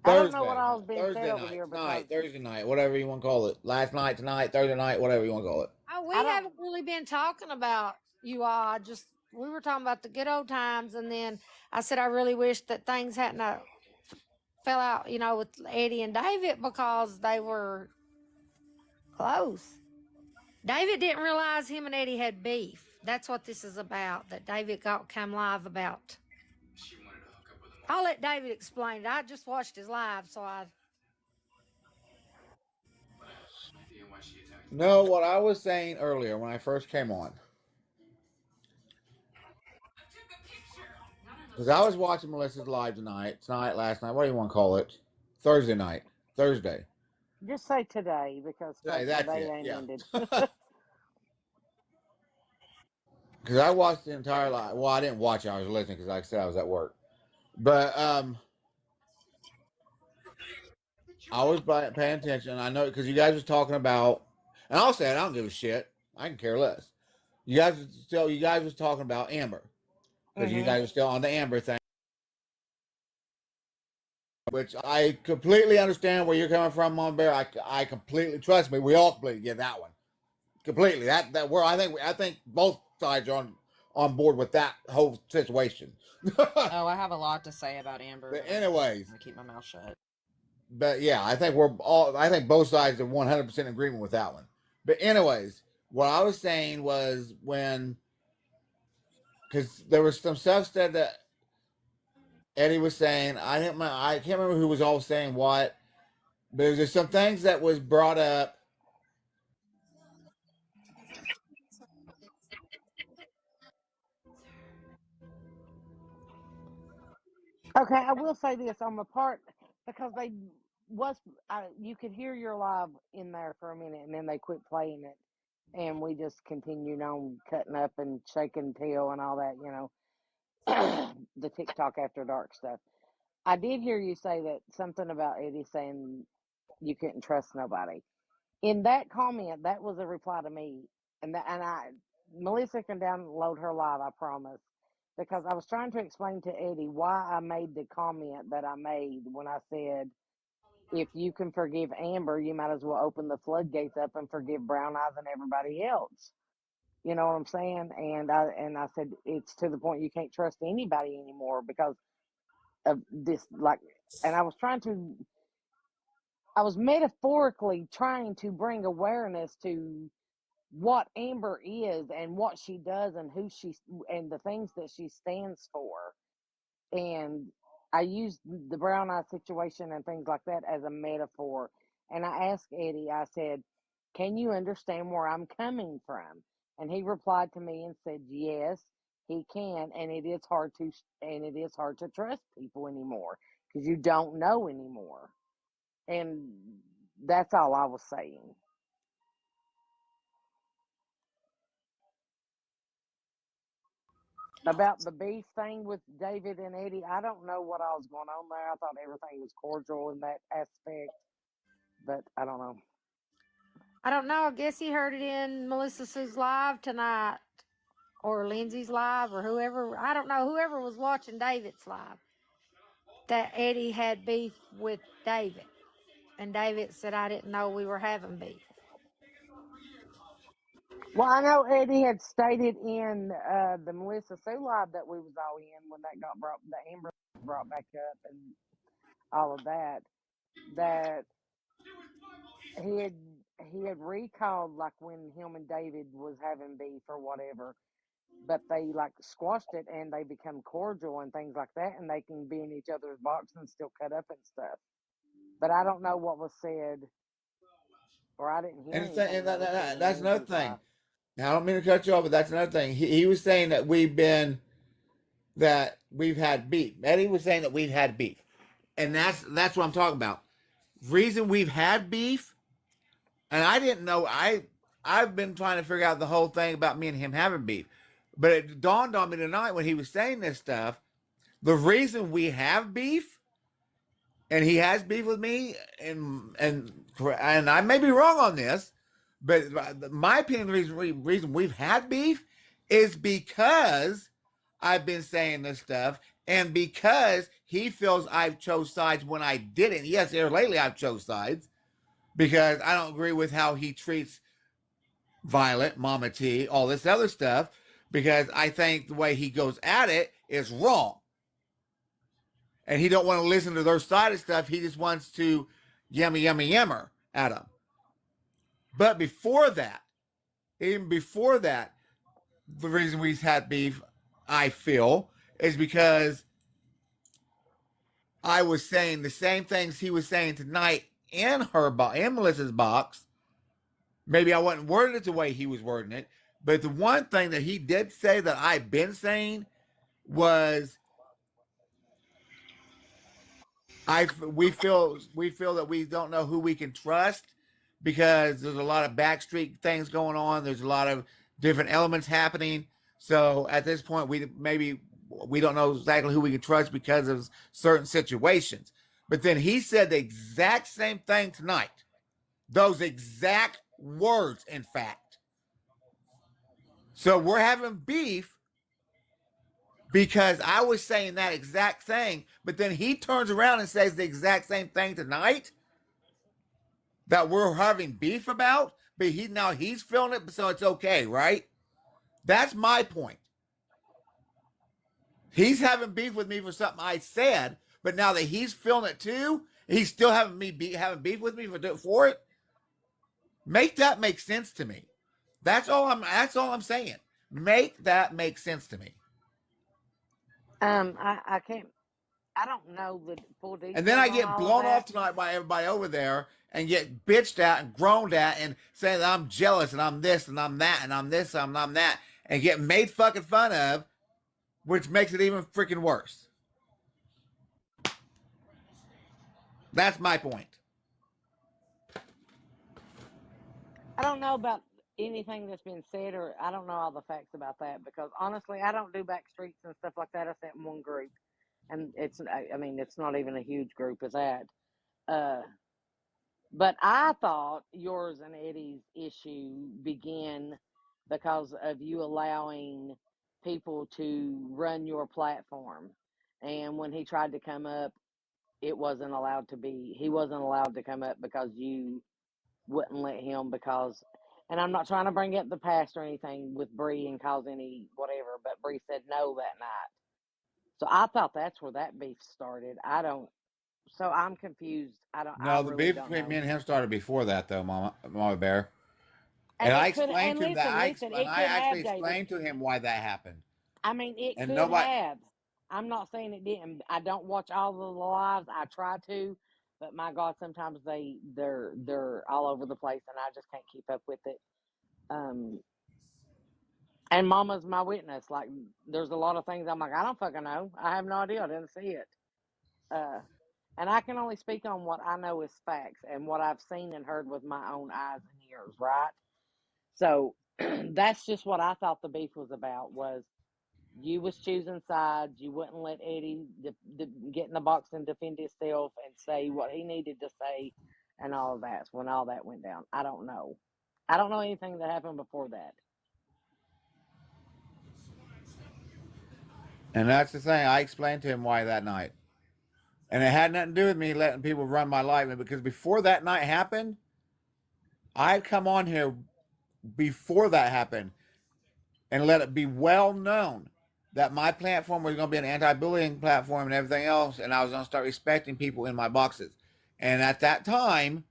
I don't know what Thursday, all's being said Thursday over night, here tonight, because Thursday night, whatever you want to call it. Last night, tonight, Thursday night, whatever you want to call it. Oh, we I don't. haven't really been talking about you all. We were talking about the good old times, and then I said I really wish that things hadn't fell out, with Eddie and David because they were close. David didn't realize him and Eddie had beef. That's what this is about. That David come live about. I'll let David explain it. I just watched his live, so I. No, what I was saying earlier when I first came on, because I was watching Melissa's live tonight, last night, what do you want to call it? Thursday night, Thursday. Just say today because Today, fuck, the that's day it. ain't Yeah. ended. Because I watched the entire live. Well, I didn't watch it. I was listening because, like I said, I was at work. But I was paying attention. I know because you guys was talking about, and I'll say it. I don't give a shit. I can care less. You guys was talking about Amber because you guys are still on the Amber thing. which I completely understand where you're coming from, Mom Bear. I completely trust me. We all completely get that one completely. That where I think both sides are on board with that whole situation. Oh, I have a lot to say about Amber. But anyways, I'm gonna keep my mouth shut. but yeah, I think I think both sides are 100% agreement with that one. But anyways, what I was saying was because there was some stuff said that Eddie was saying. I can't remember who was all saying what, but there's just some things that was brought up. Okay, I will say this on the part because they was you could hear your live in there for a minute and then they quit playing it and we just continued on cutting up and shaking tail and all that, you know, the TikTok after dark stuff. I did hear you say that something about Eddie saying you couldn't trust nobody. In that comment, that was a reply to me, and Melissa can download her live, I promise, because I was trying to explain to Eddie why I made the comment that I made when I said, if you can forgive Amber, you might as well open the floodgates up and forgive Brown Eyes and everybody else. You know what I'm saying? And I said it's to the point you can't trust anybody anymore because of this. Like, and I was metaphorically trying to bring awareness to what Amber is and what she does and who she and the things that she stands for. And I used the brown eye situation and things like that as a metaphor. And I asked Eddie, I said, "Can you understand where I'm coming from?" And he replied to me and said, "Yes, he can." And it is hard to trust people anymore because you don't know anymore. And that's all I was saying. About the beef thing with David and Eddie, I don't know what all was going on there. I thought everything was cordial in that aspect, but I don't know. I don't know. I guess he heard it in Melissa Sue's live tonight, or Lindsay's live, or whoever. I don't know. Whoever was watching David's live, that Eddie had beef with David, and David said, "I didn't know we were having beef." Well, I know Eddie had stated in the Melissa Sue live that we was all in when that got brought, the Amber brought back up, and all of that. That he had he had recalled like when him and David was having beef or whatever, but they like squashed it and they become cordial and things like that, and they can be in each other's box and still cut up and stuff. But I don't know what was said, or I didn't hear anything that was said in That's another Lindsay's thing. life. Now, I don't mean to cut you off, but that's another thing. He was saying that we've had beef. Eddie was saying that we've had beef, and that's what I'm talking about. Reason we've had beef, and I didn't know. I've been trying to figure out the whole thing about me and him having beef, but it dawned on me tonight when he was saying this stuff. The reason we have beef, and he has beef with me, and I may be wrong on this, but my opinion, the reason we've had beef is because I've been saying this stuff, and because he feels I've chose sides when I didn't. Yes, here lately I've chose sides because I don't agree with how he treats Violet, Mama T, all this other stuff, because I think the way he goes at it is wrong. And he don't want to listen to their side of stuff. He just wants to yammer at them. But before that, even before that, the reason we've had beef, I feel, is because I was saying the same things he was saying tonight in Melissa's box. Maybe I wasn't wording it the way he was wording it, but the one thing that he did say that I've been saying was we feel that we don't know who we can trust because there's a lot of backstreet things going on. There's a lot of different elements happening. So at this point, we don't know exactly who we can trust because of certain situations. But then he said the exact same thing tonight. Those exact words, in fact. So we're having beef because I was saying that exact thing, but then he turns around and says the exact same thing tonight that we're having beef about, but he's feeling it, so it's okay, right? That's my point. He's having beef with me for something I said, but now that he's feeling it too, he's still having beef with me for it. Make that make sense to me. That's all I'm saying. Make that make sense to me. I can't. I don't know the full details. And then I on get all of blown that. off tonight by everybody over there and get bitched at and groaned at and saying that I'm jealous and I'm this and I'm that and I'm this and I'm that and get made fucking fun of, which makes it even freaking worse. That's my point. I don't know about anything that's been said, or I don't know all the facts about that, because honestly, I don't do back streets and stuff like that. I sit in one group, and I mean, it's not even a huge group as that. Uh, but I thought yours and Eddie's issue began because of you allowing people to run your platform, and when he tried to come up, he wasn't allowed to come up because you wouldn't let him, because, and I'm not trying to bring up the past or anything with Bree and cause any whatever, but Bree said no that night. So I thought that's where that beef started. So I'm confused. I No, the really beef don't between know. me and him started before that, though, Mama Bear. And And I it could, explained and to him that listen, it I could actually have, David. explained to him why that happened. I mean, it And could nobody, have. I'm not saying it didn't. I don't watch all of the lives. I try to, but my God, sometimes they're all over the place, and I just can't keep up with it. And Mama's my witness. Like, there's a lot of things I'm like, I don't fucking know. I have no idea. I didn't see it. And I can only speak on what I know is facts and what I've seen and heard with my own eyes and ears, right? So that's just what I thought the beef was about, was you was choosing sides. You wouldn't let Eddie get in the box and defend himself and say what he needed to say and all of that. When all that went down, I don't know. I don't know anything that happened before that. and that's the thing. I explained to him why that night. And it had nothing to do with me letting people run my life. Because before that night happened, I'd come on here before that happened and let it be well known that my platform was going to be an anti-bullying platform and everything else, and I was going to start respecting people in my boxes. And at that time,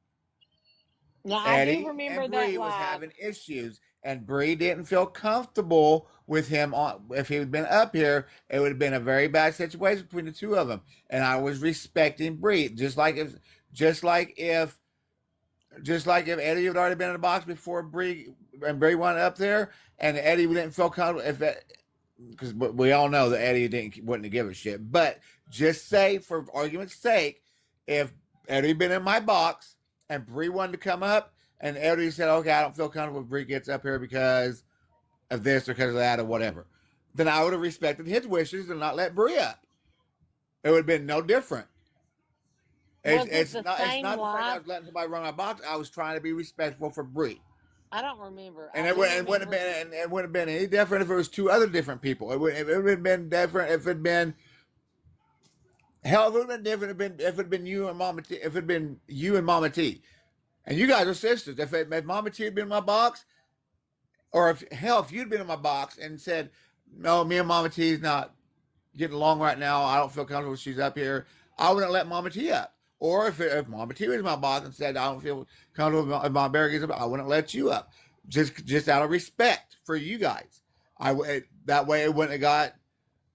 Now, I do Eddie remember and that Bree was live. having issues, and Bree didn't feel comfortable with him. If he had been up here, it would have been a very bad situation between the two of them. And I was respecting Bree, just like if Eddie had already been in the box before Bree went up there, and Eddie didn't feel comfortable because we all know that Eddie wouldn't give a shit. But just say, for argument's sake, if Eddie been in my box and Bree wanted to come up, and Eddie said, "Okay, I don't feel comfortable if Bree gets up here because of this or because of that or whatever," then I would have respected his wishes and not let Bree up. It would have been no different. It's not the fact that I was letting somebody run my box. I was trying to be respectful for Bree. I don't remember. And it wouldn't have been any different if it was two other different people. It would have been different if it had been. Hell, it would have been different if it had been you and Mama T. If it had been you and Mama T, and you guys are sisters. If Mama T had been in my box, or if you'd been in my box and said, "No, me and Mama T is not getting along right now. I don't feel comfortable. She's up here." I wouldn't let Mama T up. Or if Mama T was in my box and said, "I don't feel comfortable if my bear gets up," I wouldn't let you up. Just out of respect for you guys. That way it wouldn't have got,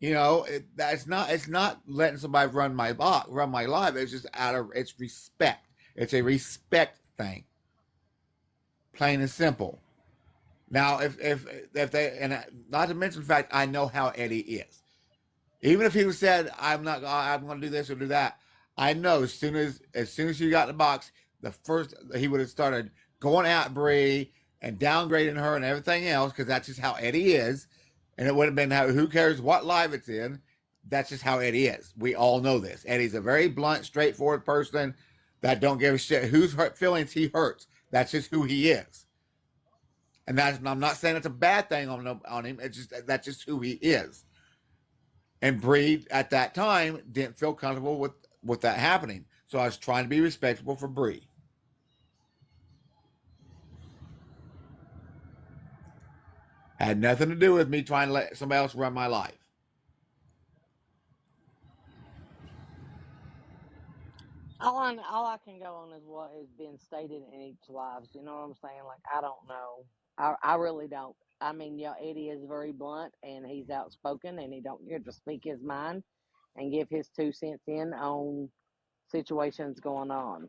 it's not letting somebody run my life. It's just it's respect. It's a respect thing. Plain and simple. Now, if they, and not to mention the fact, I know how Eddie is. Even if he said, I'm going to do this or do that, I know as soon as you got in the box, he would have started going at Bree and downgrading her and everything else, because that's just how Eddie is. And it would have been who cares what live it's in. That's just how Eddie is. We all know this. Eddie's a very blunt, straightforward person that don't give a shit whose feelings he hurts. That's just who he is. And I'm not saying it's a bad thing on him. It's just that's just who he is. And Bree at that time didn't feel comfortable with that happening. So I was trying to be respectable for Bree. Had nothing to do with me trying to let somebody else run my life. All I can go on is what has been stated in each lives. You know what I'm saying? Like, I don't know. I really don't. I mean, yeah, Eddie is very blunt and he's outspoken and he don't care to speak his mind and give his 2 cents in on situations going on.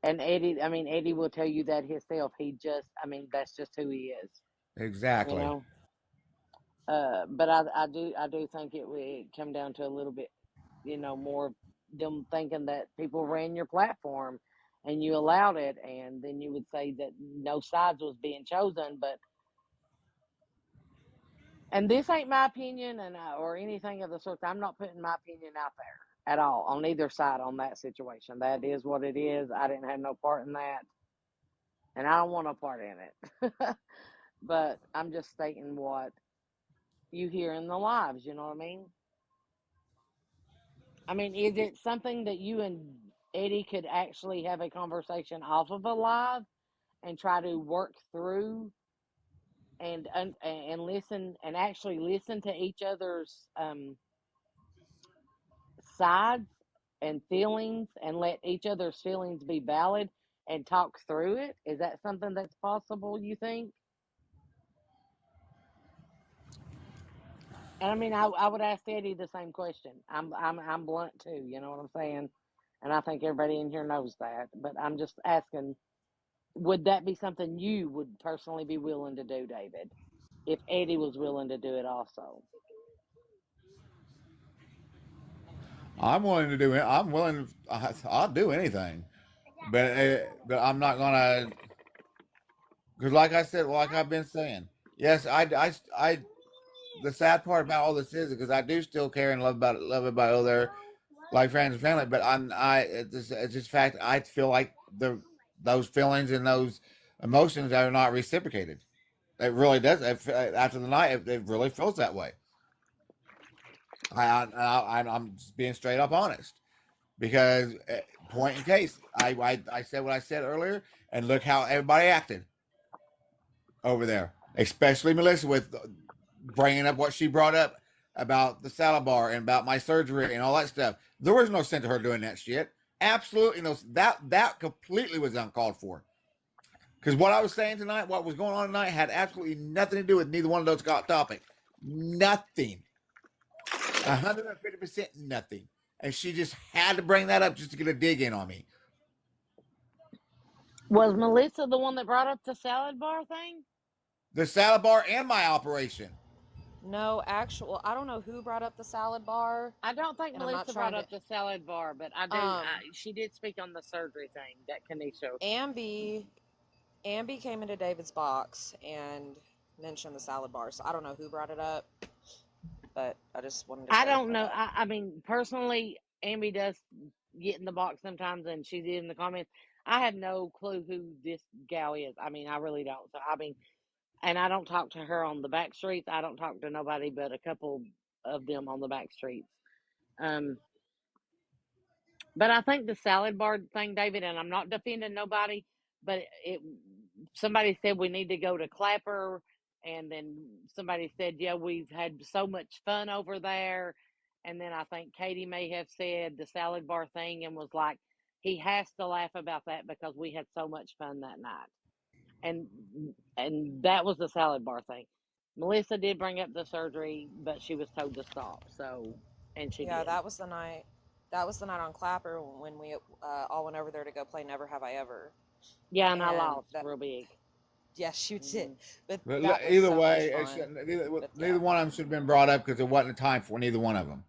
And Eddie will tell you that himself. That's just who he is. You Exactly. know. But I do think it would come down to a little bit, more them thinking that people ran your platform and you allowed it, and then you would say that no sides was being chosen. And this ain't my opinion, or anything of the sort. I'm not putting my opinion out there at all on either side on that situation. That is what it is. I didn't have no part in that, and I don't want no part in it. But I'm just stating what you hear in the lives. You know what I mean? I mean, is it something that you and Eddie could actually have a conversation off of a live and try to work through and listen and actually listen to each other's sides and feelings and let each other's feelings be valid and talk through it? Is that something that's possible, you think? And I mean, I would ask Eddie the same question. I'm blunt too, you know what I'm saying? And I think everybody in here knows that. But I'm just asking, would that be something you would personally be willing to do, David, if Eddie was willing to do it also? I'm willing to do it. I'm willing. I'll do anything, but I'm not gonna. Because like I said, like I've been saying, yes, the sad part about all this is because I do still care and love about other like friends and family, but it's just fact I feel like those feelings and those emotions are not reciprocated. It really does. After the night, it really feels that way. I'm just being straight up honest because point in case, I said what I said earlier, and look how everybody acted over there, especially Melissa with bringing up what she brought up about the salad bar and about my surgery and all that stuff. There was no sense to her doing that shit. Absolutely no. That completely was uncalled for. Because what I was saying tonight, what was going on tonight, had absolutely nothing to do with neither one of those topics. Nothing. 150% nothing. And she just had to bring that up just to get a dig in on me. Was Melissa the one that brought up the salad bar thing? The salad bar and my operation. No, I don't know who brought up the salad bar. I don't think And I'm not Melissa brought trying to. up the salad bar, but she did speak on the surgery thing that Kanisha. Ambi came into David's box and mentioned the salad bar. So I don't know who brought it up, but I just wanted to. I don't know. I mean, personally, Ambi does get in the box sometimes, and she's in the comments. I have no clue who this gal is. I mean, I really don't. So I mean, and I don't talk to her on the back streets. I don't talk to nobody but a couple of them on the back streets. But I think the salad bar thing, David, and I'm not defending nobody, but somebody said we need to go to Clapper, and then somebody said, yeah, we've had so much fun over there. And then I think Katie may have said the salad bar thing and was like, he has to laugh about that because we had so much fun that night. And that was the salad bar thing. Melissa did bring up the surgery, but she was told to stop. So, and she did. That was the night. That was the night on Clapper when we all went over there to go play Never Have I Ever. Yeah, and I lost real big. Yes, you did. But either way, neither one of them should have been brought up because there wasn't a time for neither one of them.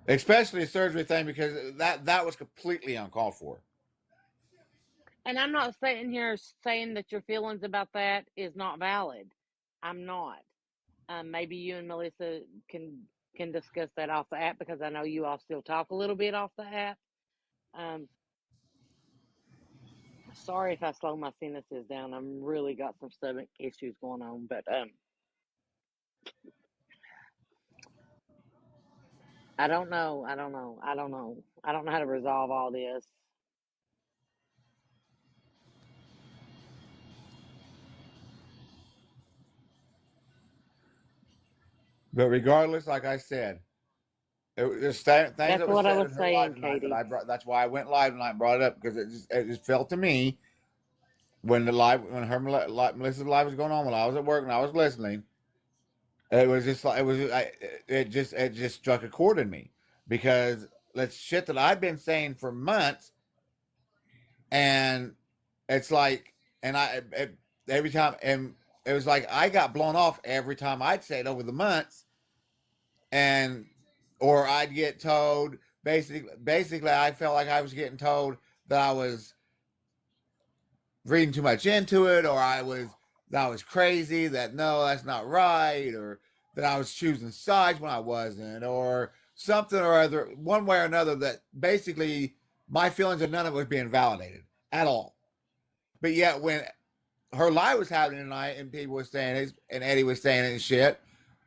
Especially the surgery thing, because that was completely uncalled for. And I'm not sitting here saying that your feelings about that is not valid. I'm not. Maybe you and Melissa can discuss that off the app, because I know you all still talk a little bit off the app. Sorry if I slow my sentences down. I'm really got some stomach issues going on, but I don't know. I don't know. I don't know. I don't know how to resolve all this. But regardless, like I said, there's things That's that were what I said was in her live saying, tonight that Katie. I brought. That's why I went live tonight and brought it up because it just felt to me when Melissa's live was going on when I was at work and I was listening. It was just like it just struck a chord in me because that's shit that I've been saying for months, and it's like, and every time, and it was like I got blown off every time I'd say it over the months, and or I'd get told basically I felt like I was getting told that I was reading too much into it, or that I was crazy, that no, that's not right, or that I was choosing sides when I wasn't, or something or other, one way or another, that basically my feelings of none of it was being validated at all. But yet when her live was happening tonight and people were saying it and Eddie was saying it and shit,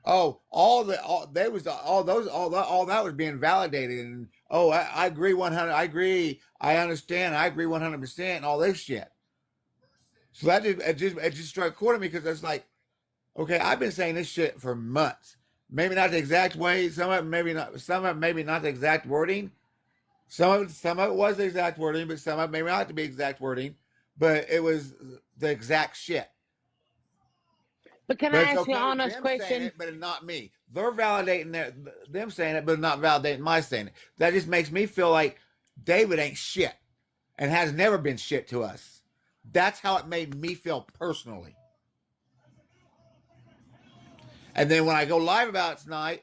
oh, all that was being validated, and oh, I agree 100, I agree, I understand, I agree 100%, and all this shit. So that it just struck a chord in me because it's like, okay, I've been saying this shit for months. Maybe not the exact way. Some of it maybe not. Some of it maybe not the exact wording. Some of it was the exact wording, but some of it maybe not to be exact wording. But it was the exact shit. But can But I it's ask you an okay honest them saying question? it, but it's not me. They're validating them saying it, but not validating my saying it. That just makes me feel like David ain't shit and has never been shit to us. That's how it made me feel personally. And then when I go live about it tonight,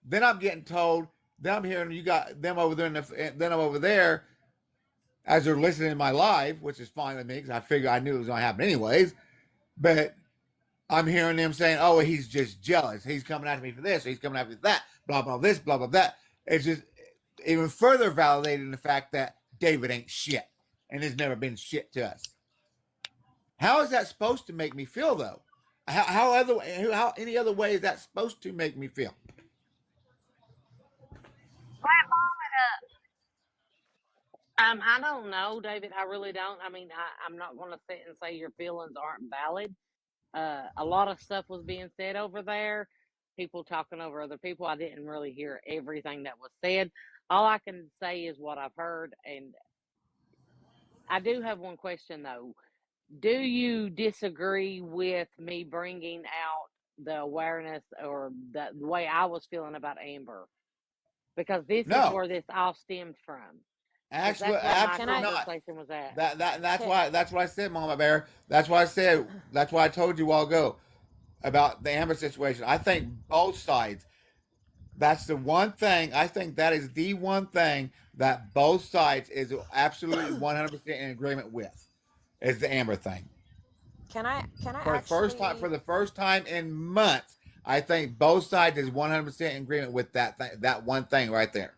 then I'm getting told, then I'm hearing you got them over there, then I'm over there as they're listening to my live, which is fine with me because I knew it was going to happen anyways. But I'm hearing them saying, oh, he's just jealous. He's coming after me for this, or he's coming after me for that, blah, blah, this, blah, blah, that. It's just even further validating the fact that David ain't shit and has never been shit to us. How is that supposed to make me feel, though? How any other way is that supposed to make me feel? I don't know, David. I really don't. I mean, I'm not going to sit and say your feelings aren't valid. A lot of stuff was being said over there. People talking over other people. I didn't really hear everything that was said. All I can say is what I've heard, and I do have one question though. Do you disagree with me bringing out the awareness or the way I was feeling about Amber? Because this is No, where this all stemmed from. Because actually, that's where my Can I? conversation was at. that's Can, why that's what I said, Mama Bear. That's why I told you a while ago about the Amber situation. I think both sides. That's the one thing. I think that is the one thing that both sides is absolutely 100% in agreement with is the Amber thing. Can I? Can I For actually? the first time in months, I think both sides is 100% in agreement with that one thing right there.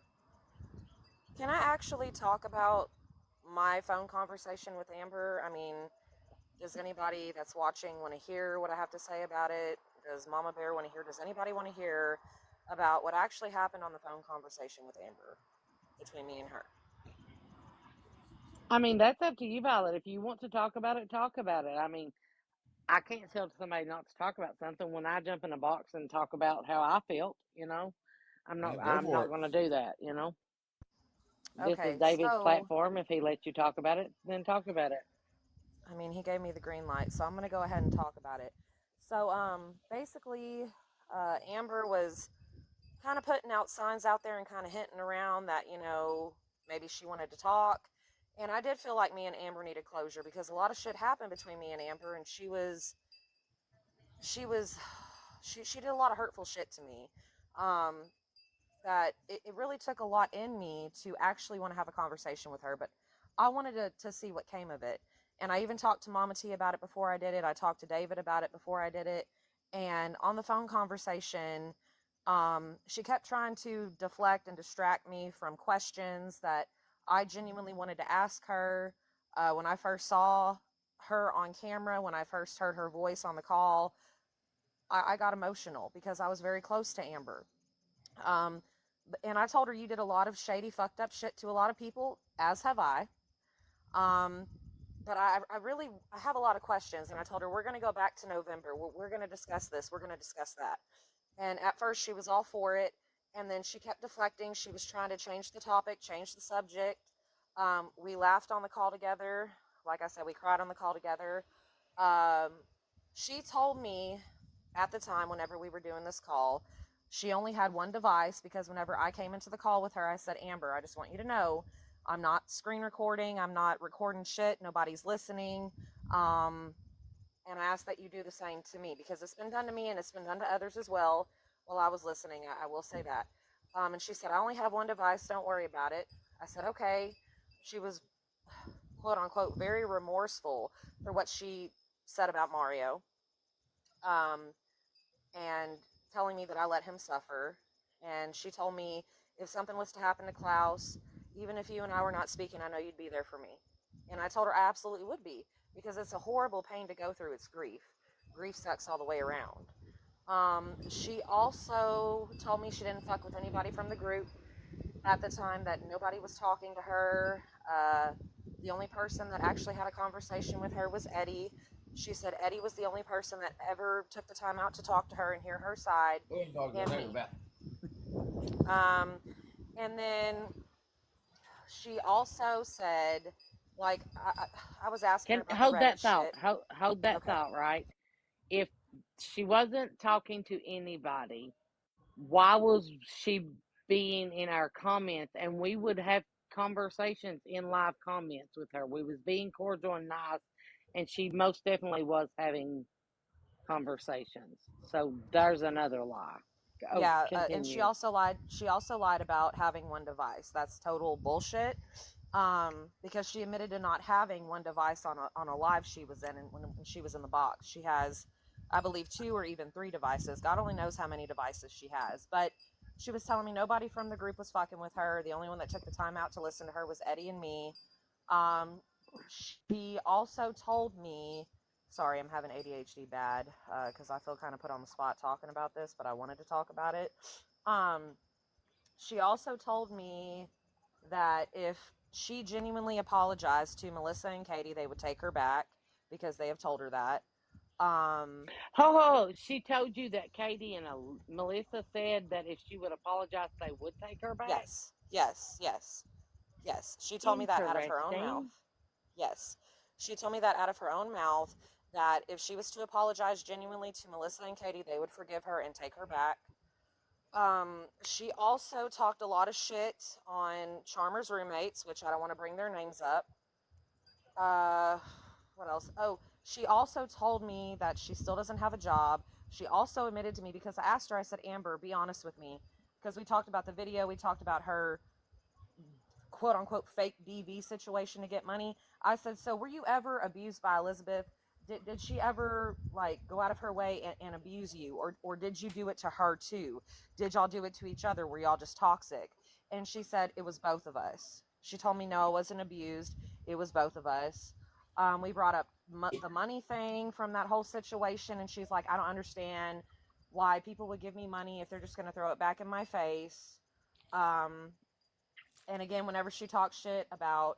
Can I actually talk about my phone conversation with Amber? I mean, does anybody that's watching want to hear what I have to say about it? Does Mama Bear want to hear? Does anybody want to hear about what actually happened on the phone conversation with Amber between me and her? I mean, that's up to you, Violet. If you want to talk about it, talk about it. I mean, I can't tell somebody not to talk about something when I jump in a box and talk about how I felt, you know. Yeah, go I'm for not it. going to do that, you know. This is Okay, David's so platform. If he lets you talk about it, then talk about it. I mean, he gave me the green light, so I'm gonna go ahead and talk about it. So, basically, Amber was kind of putting out signs out there and kind of hinting around that, maybe she wanted to talk. And I did feel like me and Amber needed closure because a lot of shit happened between me and Amber, and she was, she did a lot of hurtful shit to me. Um, that it really took a lot in me to actually want to have a conversation with her, but I wanted to see what came of it. And I even talked to Mama T about it before I did it. I talked to David about it before I did it. And on the phone conversation, she kept trying to deflect and distract me from questions that I genuinely wanted to ask her. When I first saw her on camera, when I first heard her voice on the call, I got emotional because I was very close to Amber. Um, and I told her, you did a lot of shady, fucked up shit to a lot of people, as have I. Um, but I have a lot of questions, and I told her, we're going to go back to November. We're going to discuss this. We're going to discuss that. And at first she was all for it, and then she kept deflecting. She was trying to change the topic, change the subject. We laughed on the call together. Like I said, we cried on the call together. She told me at the time, whenever we were doing this call, she only had one device, because whenever I came into the call with her, I said, Amber, I just want you to know, I'm not screen recording. I'm not recording shit. Nobody's listening. And I ask that you do the same to me, because it's been done to me and it's been done to others as well while I was listening. I will say that. And she said, I only have one device. Don't worry about it. I said, okay. She was, quote unquote, very remorseful for what she said about Mario. And telling me that I let him suffer. And she told me, if something was to happen to Klaus, even if you and I were not speaking, I know you'd be there for me. And I told her I absolutely would be, because it's a horrible pain to go through. It's grief. Grief sucks all the way around. She also told me she didn't fuck with anybody from the group at the time, that nobody was talking to her. The only person that actually had a conversation with her was Eddie. She said Eddie was the only person that ever took the time out to talk to her and hear her side. And me. And then she also said, like, I was asking her about Hold the that Reddit thought. shit. Hold that Okay. thought, right? If she wasn't talking to anybody, why was she being in our comments? And we would have conversations in live comments with her. We was being cordial and nice, and she most definitely was having conversations. So there's another lie. Oh, Yeah, and continue. she also lied about having one device. That's total bullshit. Because she admitted to not having one device on a live she was in, and when she was in the box. She has, I believe, 2 or even 3 devices. God only knows how many devices she has. But she was telling me nobody from the group was fucking with her. The only one that took the time out to listen to her was Eddie and me. She also told me, sorry, I'm having ADHD bad, because I feel kind of put on the spot talking about this, but I wanted to talk about it. She also told me that if she genuinely apologized to Melissa and Katie, they would take her back, because they have told her that. She told you that Katie and Melissa said that if she would apologize, they would take her back? Yes. She told me that out of her own mouth. Interesting. Yes. She told me that out of her own mouth, that if she was to apologize genuinely to Melissa and Katie, they would forgive her and take her back. She also talked a lot of shit on Charmer's roommates, which I don't want to bring their names up. What else? Oh, she also told me that she still doesn't have a job. She also admitted to me, because I asked her, I said, Amber, be honest with me. Because we talked about the video, we talked about her quote unquote fake DV situation to get money. I said, so were you ever abused by Elizabeth? Did she ever like go out of her way and abuse you? Or did you do it to her too? Did y'all do it to each other? Were y'all just toxic? And she said it was both of us. She told me, no, I wasn't abused. It was both of us. We brought up the money thing from that whole situation. And she's like, I don't understand why people would give me money if they're just going to throw it back in my face. And again, whenever she talked shit about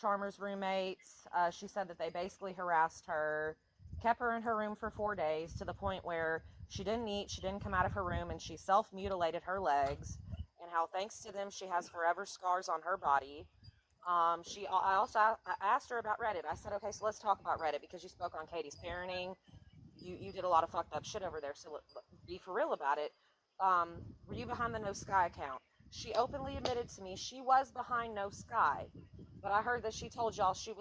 Charmer's roommates, she said that they basically harassed her, kept her in her room for 4 days, to the point where she didn't eat, she didn't come out of her room, and she self-mutilated her legs, and how thanks to them she has forever scars on her body. I also asked her about Reddit. I said, okay, so let's talk about Reddit, because you spoke on Katie's parenting. You did a lot of fucked up shit over there, so be for real about it. Were you behind the No Sky account? She openly admitted to me she was behind No Sky, but I heard that she told y'all she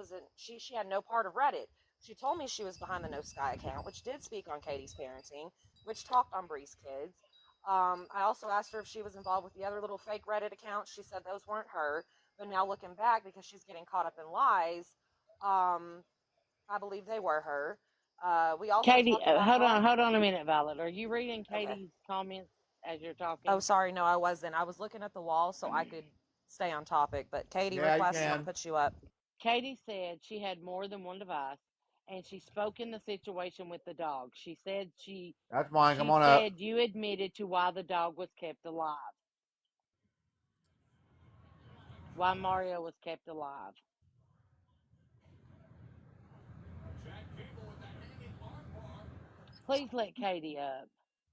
had no part of Reddit. She told me she was behind the No Sky account, which did speak on Katie's parenting, which talked on Bree's kids. I also asked her if she was involved with the other little fake Reddit accounts. She said those weren't her, but now looking back, because she's getting caught up in lies, I believe they were her. We also Katie, talked about hold on a minute, Violet. Are you reading Okay. Katie's comments as you're talking? Oh, sorry, no, I wasn't. I was looking at the wall so I could stay on topic, but Katie Yeah, you requested to can. put you up. Katie said she had more than one device. and she spoke in the situation with the dog. She said That's mine. Come she on up. said you admitted to why the dog was kept alive. Why Mario was kept alive. Please let Katie up.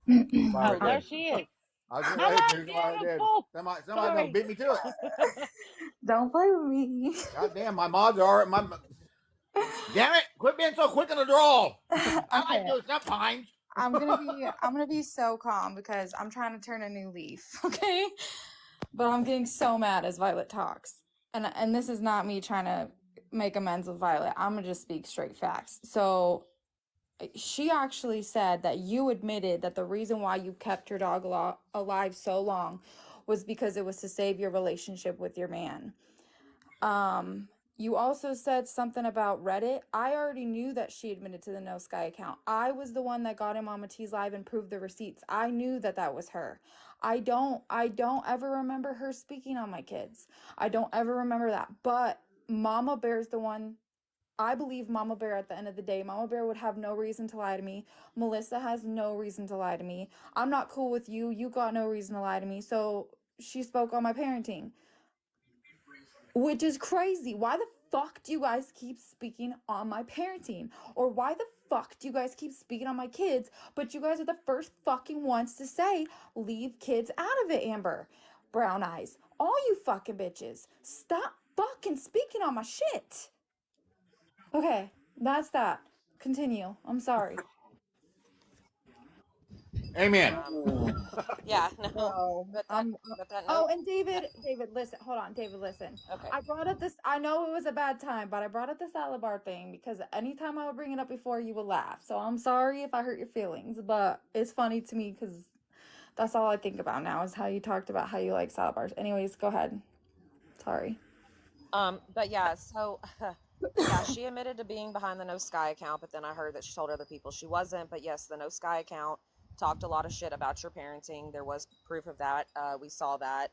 Somebody Oh, already there did. she is. I was My gonna say, love, somebody already did. beautiful. Somebody done Sorry. beat me to it. Don't play with me. God damn, my mods are damn it! Quit being so quick on the draw. I like Okay. doing sometimes. I'm gonna be so calm because I'm trying to turn a new leaf, okay? But I'm getting so mad as Violet talks. And this is not me trying to make amends with Violet. I'm gonna just speak straight facts. So she actually said that you admitted that the reason why you kept your dog alive so long was because it was to save your relationship with your man. You also said something about Reddit. I already knew that she admitted to the No Sky account. I was the one that got in Mama T's live and proved the receipts. I knew that that was her. I don't ever remember her speaking on my kids. I don't ever remember that. But Mama Bear's the one. I believe Mama Bear at the end of the day. Mama Bear would have no reason to lie to me. Melissa has no reason to lie to me. I'm not cool with you. You got no reason to lie to me. So she spoke on my parenting. Which is crazy. Why the fuck do you guys keep speaking on my parenting? Or why the fuck do you guys keep speaking on my kids, but you guys are the first fucking ones to say, leave kids out of it, Amber. Brown eyes. All you fucking bitches. Stop fucking speaking on my shit. Okay, that's that. Continue. I'm sorry. Amen. Yeah, no. Bro, But that oh, note. and David, listen, hold on, David, listen. Okay. I brought up this, I know it was a bad time, but I brought up the salad bar thing because anytime I would bring it up before, you would laugh. So I'm sorry if I hurt your feelings, but it's funny to me because that's all I think about now is how you talked about how you like salad bars. Anyways, go ahead. Sorry. But yeah, so yeah, she admitted to being behind the No Sky account, but then I heard that she told other people she wasn't. But yes, the No Sky account talked a lot of shit about your parenting. There was proof of that. We saw that.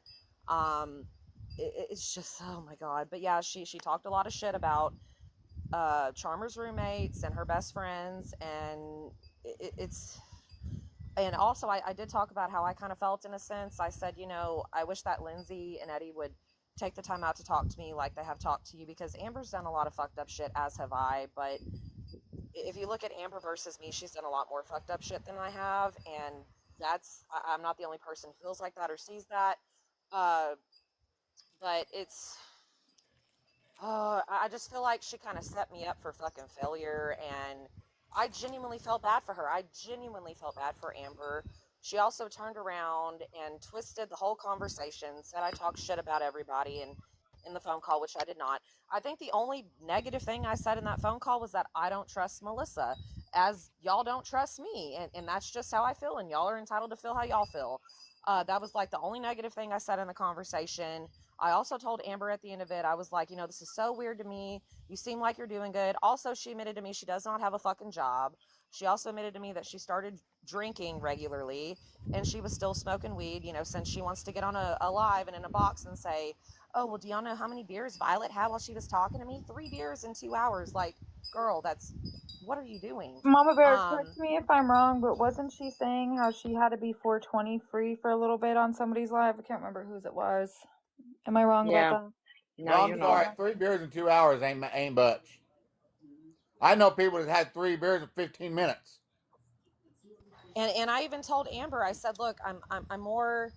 It's just, oh my god. But yeah, she talked a lot of shit about Charmer's roommates and her best friends, and it's. And also, I did talk about how I kind of felt in a sense. I said, you know, I wish that Lindsay and Eddie would take the time out to talk to me like they have talked to you, because Amber's done a lot of fucked up shit, as have I. But if you look at Amber versus me, she's done a lot more fucked up shit than I have, and I'm not the only person who feels like that or sees that. But it's, I just feel like she kind of set me up for fucking failure, and I genuinely felt bad for her. I genuinely felt bad for Amber. She also turned around and twisted the whole conversation, said I talked shit about everybody in the phone call, which I did not. I think the only negative thing I said in that phone call was that I don't trust Melissa, as y'all don't trust me. And that's just how I feel, and y'all are entitled to feel how y'all feel. That was like the only negative thing I said in the conversation. I also told Amber at the end of it, I was like, you know, this is so weird to me. You seem like you're doing good. Also, she admitted to me she does not have a fucking job. She also admitted to me that she started drinking regularly, and she was still smoking weed, you know, since she wants to get on a live and in a box and say, oh, well, do y'all know how many beers Violet had while she was talking to me? 3 beers in 2 hours. Like, girl, what are you doing? Mama Bear, correct me if I'm wrong, but wasn't she saying how she had to be 420 free for a little bit on somebody's live? I can't remember whose it was. Am I wrong about that? No, I'm you're sorry. not. 3 beers in 2 hours ain't much. I know people that had 3 beers in 15 minutes. And I even told Amber, I said, look, I'm more,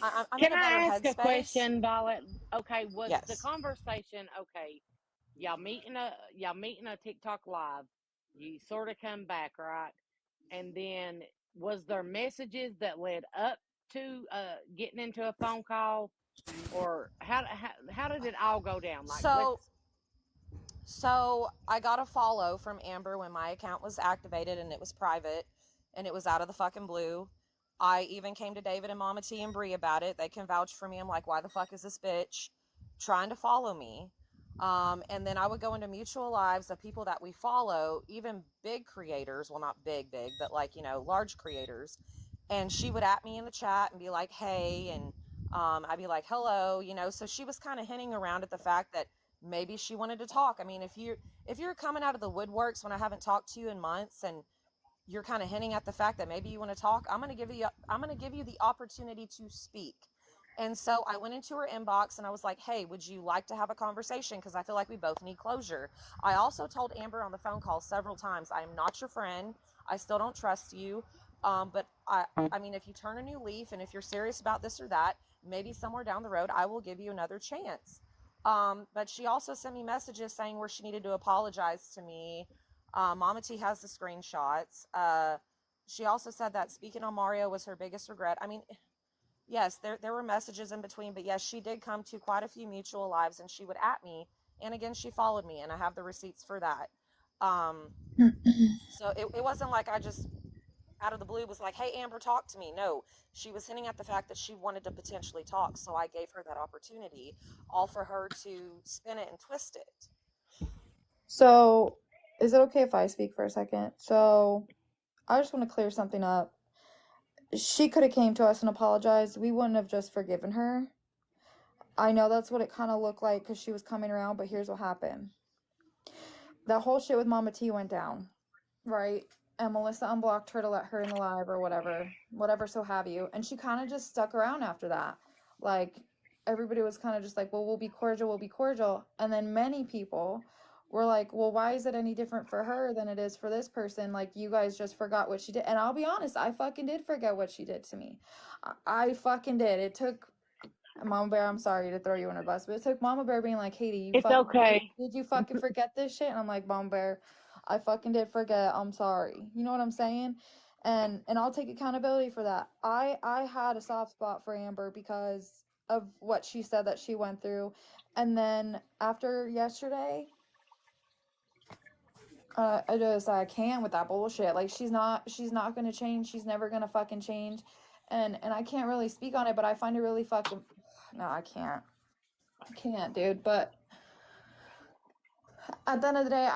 I'm Can in a better I ask headspace. a question, Violet? Okay, was Yes. the conversation okay? Y'all meeting a TikTok live. You sort of come back, right? And then was there messages that led up to getting into a phone call, or how did it all go down? Like, So I got a follow from Amber when my account was activated and it was private, and it was out of the fucking blue. I even came to David and Mama T and Bree about it. They can vouch for me. I'm like, why the fuck is this bitch trying to follow me? And then I would go into mutual lives of people that we follow, even big creators. Well, not big, but like, you know, large creators. And she would at me in the chat and be like, hey, and I'd be like, hello, you know. So she was kind of hinting around at the fact that maybe she wanted to talk. I mean, if you're coming out of the woodworks when I haven't talked to you in months and you're kind of hinting at the fact that maybe you want to talk, I'm going to give you the opportunity to speak. And so I went into her inbox and I was like, hey, would you like to have a conversation? Because I feel like we both need closure. I also told Amber on the phone call several times, I am not your friend. I still don't trust you. But I mean, if you turn a new leaf and if you're serious about this or that, maybe somewhere down the road, I will give you another chance. But she also sent me messages saying where she needed to apologize to me. Mama T has the screenshots. She also said that speaking on Mario was her biggest regret. I mean, yes, there were messages in between, but yes, she did come to quite a few mutual lives and she would at me. And again, she followed me and I have the receipts for that. So it wasn't like I just out of the blue was like, hey, Amber, talk to me. No, she was hinting at the fact that she wanted to potentially talk. So I gave her that opportunity, all for her to spin it and twist it. So, is it okay if I speak for a second? So, I just want to clear something up. She could have came to us and apologized. We wouldn't have just forgiven her. I know that's what it kind of looked like because she was coming around, but here's what happened. That whole shit with Mama T went down, right? And Melissa unblocked her to let her in the live or whatever, so have you. And she kind of just stuck around after that. Like, everybody was kind of just like, well, we'll be cordial. And then many people were like, well, why is it any different for her than it is for this person? Like, you guys just forgot what she did. And I'll be honest, I fucking did forget what she did to me. I fucking did. It took Mama Bear, I'm sorry to throw you under the bus, but it took Mama Bear being like, Katie, It's okay. did you fucking forget this shit? And I'm like, Mama Bear, I fucking did forget. I'm sorry. You know what I'm saying? And I'll take accountability for that. I had a soft spot for Amber because of what she said that she went through. And then after yesterday, I can't with that bullshit. Like, she's not gonna change. She's never gonna fucking change. And I can't really speak on it, but I find it really fucking, no, I can't, dude. But at the end of the day,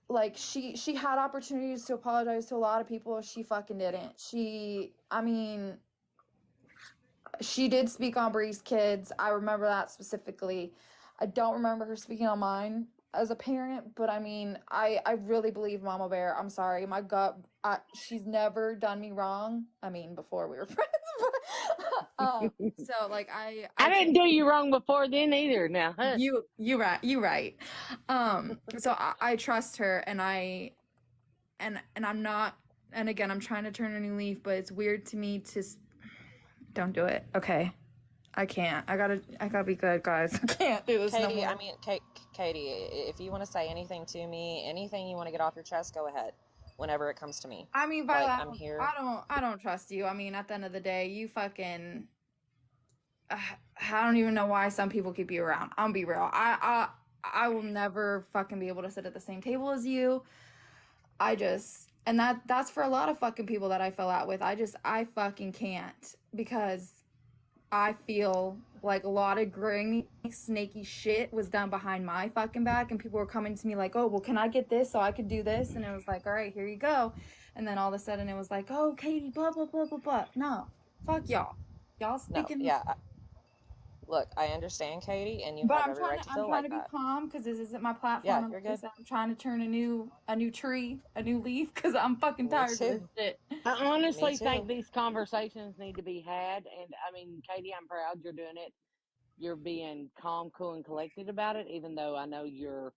like, she had opportunities to apologize to a lot of people. She fucking didn't. I mean, she did speak on Bree's kids. I remember that specifically. I don't remember her speaking on mine as a parent, but I mean, I really believe Mama Bear. I'm sorry, my gut. She's never done me wrong. I mean, before we were friends. So like I didn't do you wrong before then either. Now, huh? You right. So I trust her, and I'm not. And again, I'm trying to turn a new leaf, but it's weird to me to. Don't do it. Okay. I can't. I gotta be good, guys. I can't do this Katie, no more. I mean, Katie, if you want to say anything to me, anything you want to get off your chest, go ahead. Whenever it comes to me. I mean, Violet, like, I'm here. I don't trust you. I mean, at the end of the day, you fucking. I don't even know why some people keep you around. I'll be real. I will never fucking be able to sit at the same table as you. And that's for a lot of fucking people that I fell out with. I fucking can't, because I feel like a lot of grimy, snaky shit was done behind my fucking back, and people were coming to me like, oh, well, can I get this so I could do this? And it was like, all right, here you go. And then all of a sudden it was like, oh, Katie, blah, blah, blah, blah, blah. No, fuck y'all. Y'all speaking. No, yeah. Look, I understand, Katie, and you have every right to feel like that. I'm trying to be calm because this isn't my platform. Yeah, you're good. I'm trying to turn a new tree, a new leaf, because I'm fucking tired of this shit. I honestly think these conversations need to be had. And I mean, Katie, I'm proud you're doing it. You're being calm, cool, and collected about it, even though I know you're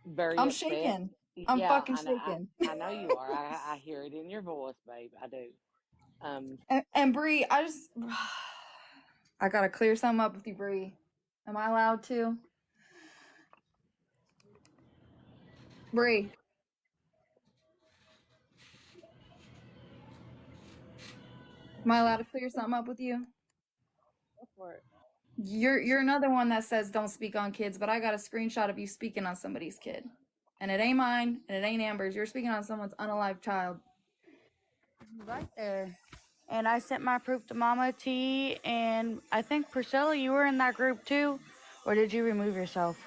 very I'm upset. shaking. I'm fucking shaking. I know you are. I hear it in your voice, babe. I do. And Bree, I gotta clear something up with you, Bree. Am I allowed to? Bree. Am I allowed to clear something up with you? Go for it. You're another one that says don't speak on kids, but I got a screenshot of you speaking on somebody's kid. And it ain't mine, and it ain't Amber's. You're speaking on someone's unalive child. Right there. And I sent my proof to Mama T, and I think Priscilla, you were in that group too, or did you remove yourself?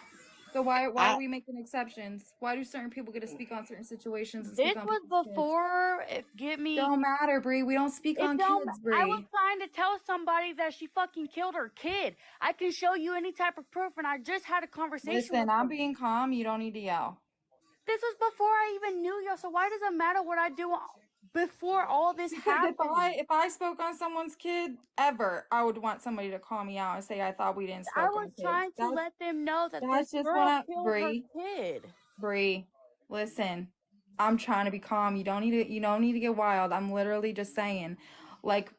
So why I are we making exceptions? Why do certain people get to speak on certain situations and This speak on was people's kids? before get me. Don't matter, Bree. We don't speak It on don't. kids, I was Bree. trying to tell somebody that she fucking killed her kid. I can show you any type of proof, and I just had a conversation Listen, with I'm her. being calm. You don't need to yell. This was before I even knew you, so why does it matter what I do before all this Because happened? if I spoke on someone's kid ever, I would want somebody to call me out and say I thought we didn't I spoke on was kids. trying to let them know that That's this just girl what I killed her Bree. kid. Bree, listen. I'm trying to be calm. You don't need to get wild. I'm literally just saying, like,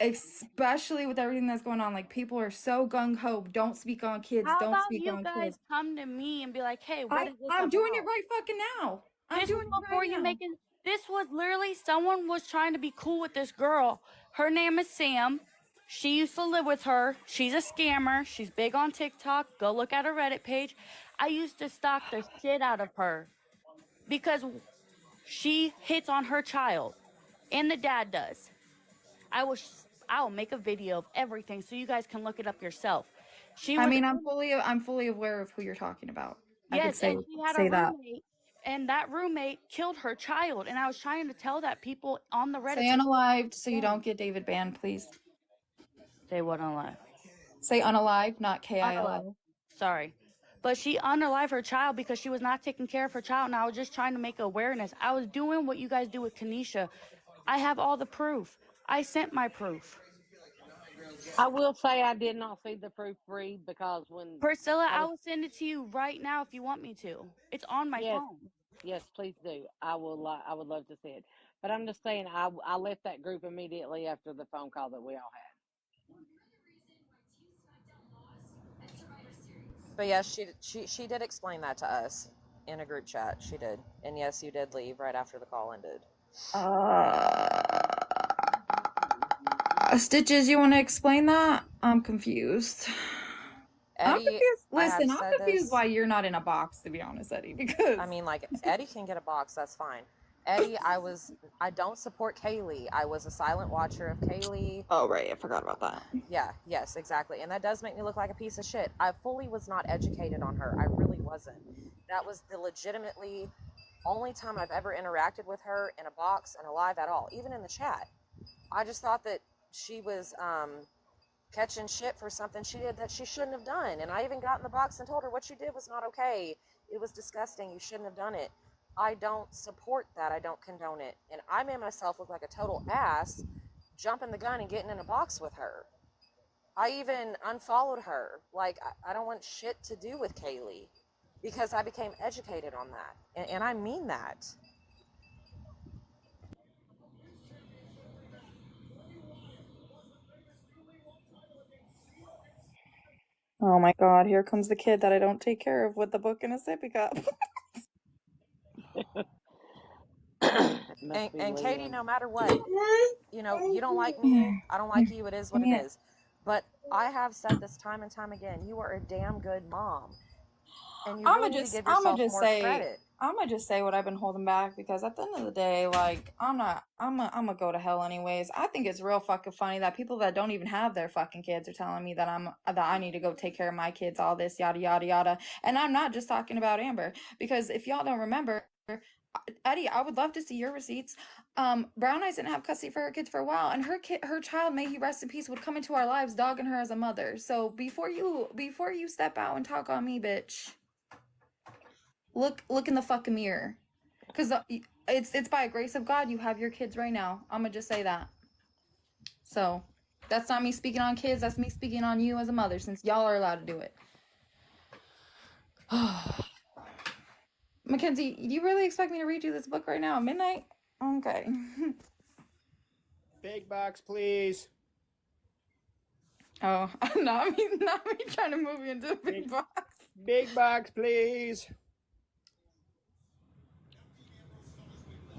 especially with everything that's going on, like people are so gung ho. Don't speak on kids. How Don't about speak you on guys kids. come to me and be like, hey, what is this I'm doing it about? right fucking now. I'm This doing was it before right you now. making. This was literally someone was trying to be cool with this girl. Her name is Sam. She used to live with her. She's a scammer. She's big on TikTok. Go look at her Reddit page. I used to stalk the shit out of her because she hits on her child, and the dad does. I will make a video of everything so you guys can look it up yourself. She I was mean, I'm fully aware of who you're talking about. I could yes, and she had a say that. roommate, and that roommate killed her child. And I was trying to tell that people on the Reddit. Say unalived so you don't get David banned, please. Say what unalive? Say unalive, not KILO. Unalive. Sorry. But she unalived her child because she was not taking care of her child, and I was just trying to make awareness. I was doing what you guys do with Kanisha. I have all the proof. I sent my proof. I will say I did not see the proof, Bree, because when Priscilla, I will send it to you right now if you want me to. It's on my phone. Yes, please do. I would love to see it. But I'm just saying, I left that group immediately after the phone call that we all had. But yes, she did explain that to us in a group chat. She did. And yes, you did leave right after the call ended. Stitches, you want to explain that? I'm confused. I'm Eddie, confused. I have Listen, I'm said confused this. why you're not in a box, to be honest, Eddie, because I mean, like, Eddie can get a box, that's fine. Eddie, I don't support Kaylee. I was a silent watcher of Kaylee. Oh, right, I forgot about that. Yeah, yes, exactly. And that does make me look like a piece of shit. I fully was not educated on her. I really wasn't. That was the legitimately only time I've ever interacted with her in a box and alive at all, even in the chat. I just thought that she was catching shit for something she did that she shouldn't have done. And I even got in the box and told her what you did was not okay. It was disgusting. You shouldn't have done it. I don't support that. I don't condone it. And I made myself look like a total ass jumping the gun and getting in a box with her. I even unfollowed her. Like, I don't want shit to do with Kaylee because I became educated on that. And I mean that. Oh my god, here comes the kid that I don't take care of with the book and a sippy cup. And Katie, no matter what, you know, you don't like me, I don't like you, it is what it is. But I have said this time and time again, you are a damn good mom. And you really need to give yourself more credit. I'm gonna just say what I've been holding back because at the end of the day, like, I'm gonna go to hell anyways. I think it's real fucking funny that people that don't even have their fucking kids are telling me that I need to go take care of my kids, all this yada yada yada. And I'm not just talking about Amber, because if y'all don't remember, Eddie, I would love to see your receipts. Brown Eyes didn't have custody for her kids for a while, and her child, may he rest in peace, would come into our lives dogging her as a mother. So before you step out and talk on me, bitch, look in the fucking mirror, because it's by grace of God you have your kids right now. I'm gonna just say that. So that's not me speaking on kids, that's me speaking on you as a mother, since y'all are allowed to do it. Mackenzie, do you really expect me to read you this book right now at midnight? Okay. Big box, please. Oh, not me trying to move you into a big box. Big box, please.